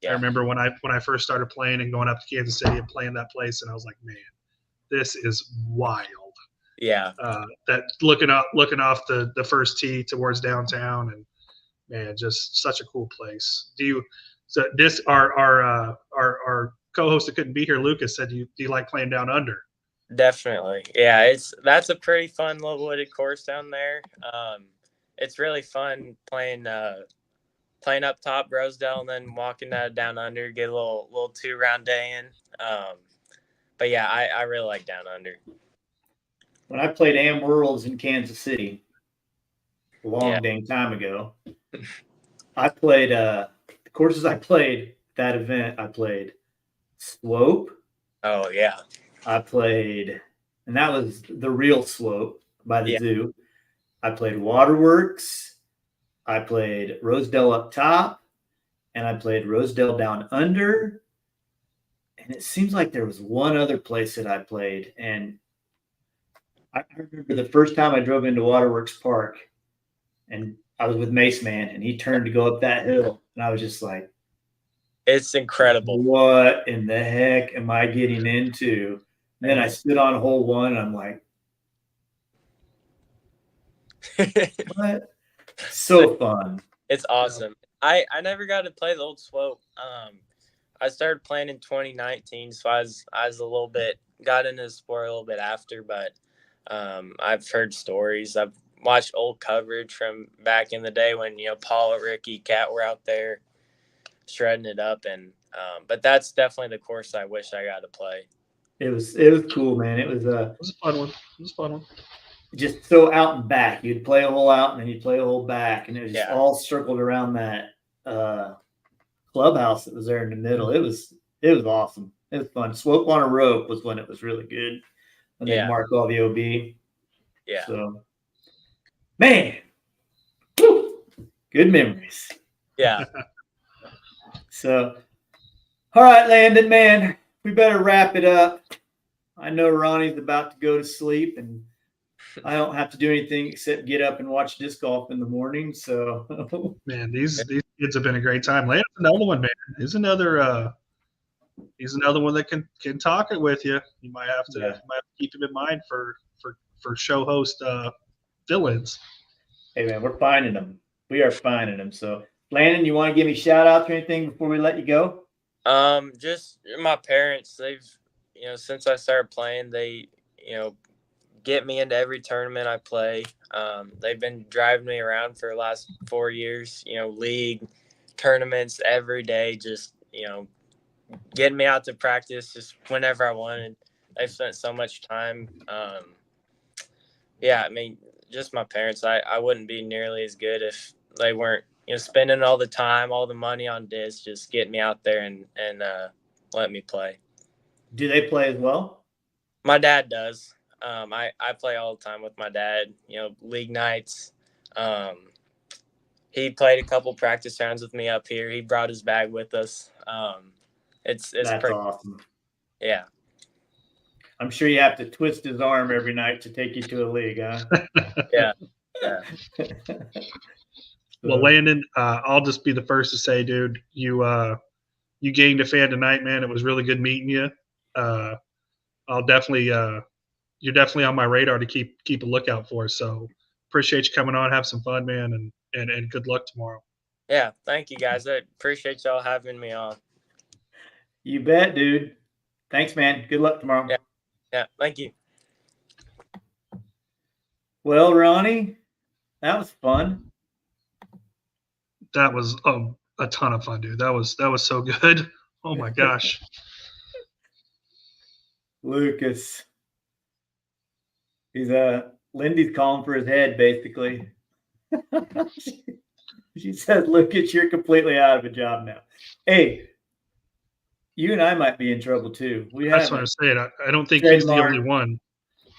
Yeah. I remember when I first started playing and going up to Kansas City and playing that place, and I was like, man, this is wild. Yeah. That looking off the first tee towards downtown, and man, just such a cool place. Our co-host that couldn't be here, Lucas, said, do you like playing down under? Definitely. Yeah, that's a pretty fun little wooded course down there. It's really fun playing up top Rosedale and then walking down under, get a little 2-round day in. But yeah, I really like down under. When I played Am Worlds in Kansas City a long dang time ago, I played the courses I played that event. I played Slope. Oh yeah. I played, and that was the real Slope by the zoo. I played Waterworks. I played Rosedale up top, and I played Rosedale down under. And it seems like there was one other place that I played. And I remember the first time I drove into Waterworks Park, and I was with Mace Man, and he turned to go up that hill, and I was just like, it's incredible. What in the heck am I getting into? And then I stood on hole 1, and I'm like, what? So fun. It's awesome. I never got to play the old Swope. I started playing in 2019, so I was a little bit, got into the sport a little bit after, but I've heard stories. I've watched old coverage from back in the day when, Paul, Ricky, Cat were out there shredding it up, and but that's definitely the course I wish I got to play. It was cool, man. It was a fun one. just so out and back. You'd play a hole out and then you'd play a hole back, and it was just Yeah. all circled around that clubhouse that was there in the middle. It was awesome. It was fun. Swope on a rope was when it was really good. When they Yeah. mark all the OB. Yeah. So, man, whew, good memories. Yeah. So, all right, Landon, man, we better wrap it up. I know Ronnie's about to go to sleep, and I don't have to do anything except get up and watch disc golf in the morning. So, Man, these kids have been a great time. Landon's another one, man. He's another one that can talk it with you. You might have to keep him in mind for show host fill-ins. hey, man, we're finding them. We are finding them. So, Landon, you want to give me shout outs or anything before we let you go? Just my parents. They've, since I started playing, they, get me into every tournament I play. They've been driving me around for the last 4 years, league tournaments every day, just, getting me out to practice just whenever I wanted. They've spent so much time. Yeah, I mean, just my parents. I wouldn't be nearly as good if they weren't, spending all the time, all the money on discs, just getting me out there and let me play. Do they play as well? My dad does. I play all the time with my dad, league nights. He played a couple practice rounds with me up here. He brought his bag with us. It's That's pretty awesome. Yeah. I'm sure you have to twist his arm every night to take you to a league, huh? Yeah. Yeah. Well, Landon, I'll just be the first to say, dude, you gained a fan tonight, man. It was really good meeting you. I'll definitely, you're definitely on my radar to keep a lookout for. So appreciate you coming on. Have some fun, man, and good luck tomorrow. Yeah, thank you guys. I appreciate y'all having me on. You bet, dude. Thanks, man. Good luck tomorrow. Yeah, thank you. Well, Ronnie, that was fun. That was a ton of fun, dude. That was so good. Oh my gosh. Lucas. He's Lindy's calling for his head, basically. She says, Lucas, you're completely out of a job now. Hey, you and I might be in trouble too. That's what I'm saying. I don't think he's the only one.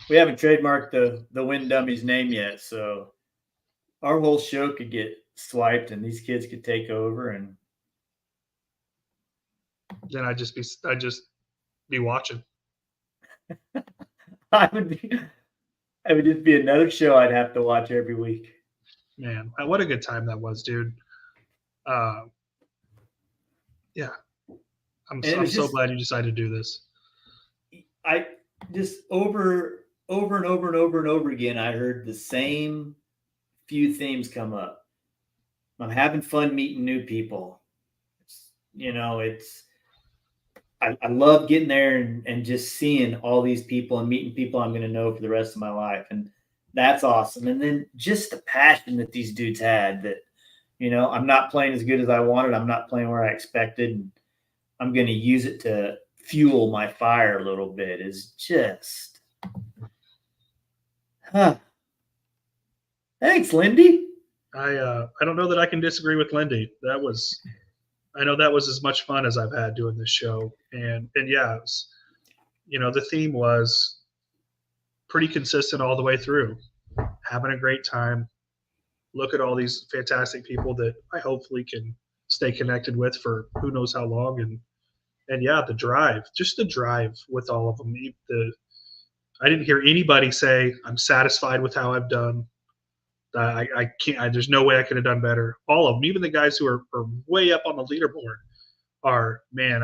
We haven't trademarked the Win Dummy's name yet, so our whole show could get swiped and these kids could take over, and then I'd just be watching. I would just be another show I'd have to watch every week. Man, what a good time that was, dude. Yeah. I'm so glad you decided to do this. I just over and over and over and over again, I heard the same few themes come up. I'm having fun meeting new people. I love getting there and just seeing all these people and meeting people I'm going to know for the rest of my life. And that's awesome. And then just the passion that these dudes had that, I'm not playing as good as I wanted. I'm not playing where I expected. And I'm going to use it to fuel my fire a little bit is just, Thanks, Lindy. I don't know that I can disagree with Lindy. I know that was as much fun as I've had doing this show. And yeah, it was, the theme was pretty consistent all the way through. Having a great time. Look at all these fantastic people that I hopefully can stay connected with for who knows how long. And yeah, the drive with all of them. I didn't hear anybody say, I'm satisfied with how I've done. I can't. There's no way I could have done better. All of them, even the guys who are way up on the leaderboard, are man.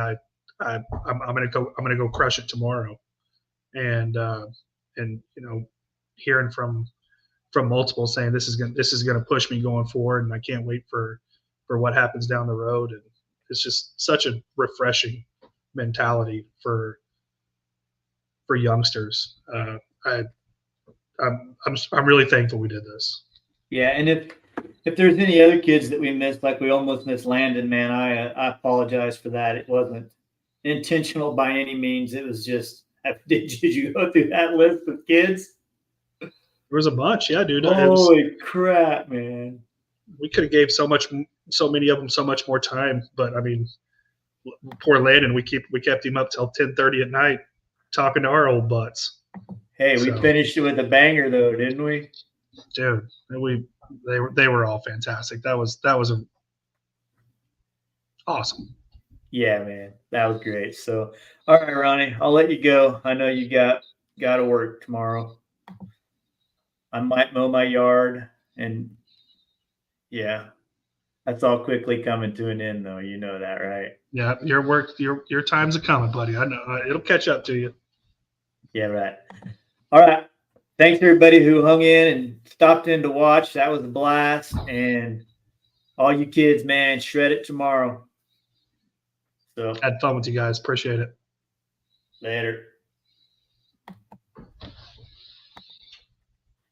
I'm gonna go crush it tomorrow, and hearing from multiple saying this is gonna push me going forward, and I can't wait for what happens down the road. And it's just such a refreshing mentality for youngsters. I'm really thankful we did this. Yeah, and if there's any other kids that we missed, like we almost missed Landon, man, I apologize for that. It wasn't intentional by any means. It was just, did you go through that list of kids? There was a bunch, yeah, dude. Holy crap, man! We could have gave so many of them so much more time, but I mean, poor Landon, we kept him up till 10:30 at night talking to our old butts. Hey, we finished it with a banger though, didn't we? Dude, they were all fantastic. That was awesome. Yeah, man, that was great. So, all right, Ronnie, I'll let you go. I know you got to work tomorrow. I might mow my yard, and yeah, that's all quickly coming to an end, though. You know that, right? Yeah, your time's a coming, buddy. I know it'll catch up to you. Yeah, right. All right. Thanks everybody who hung in and stopped in to watch. That was a blast, and all you kids, man, shred it tomorrow. So had fun with you guys. Appreciate it. Later.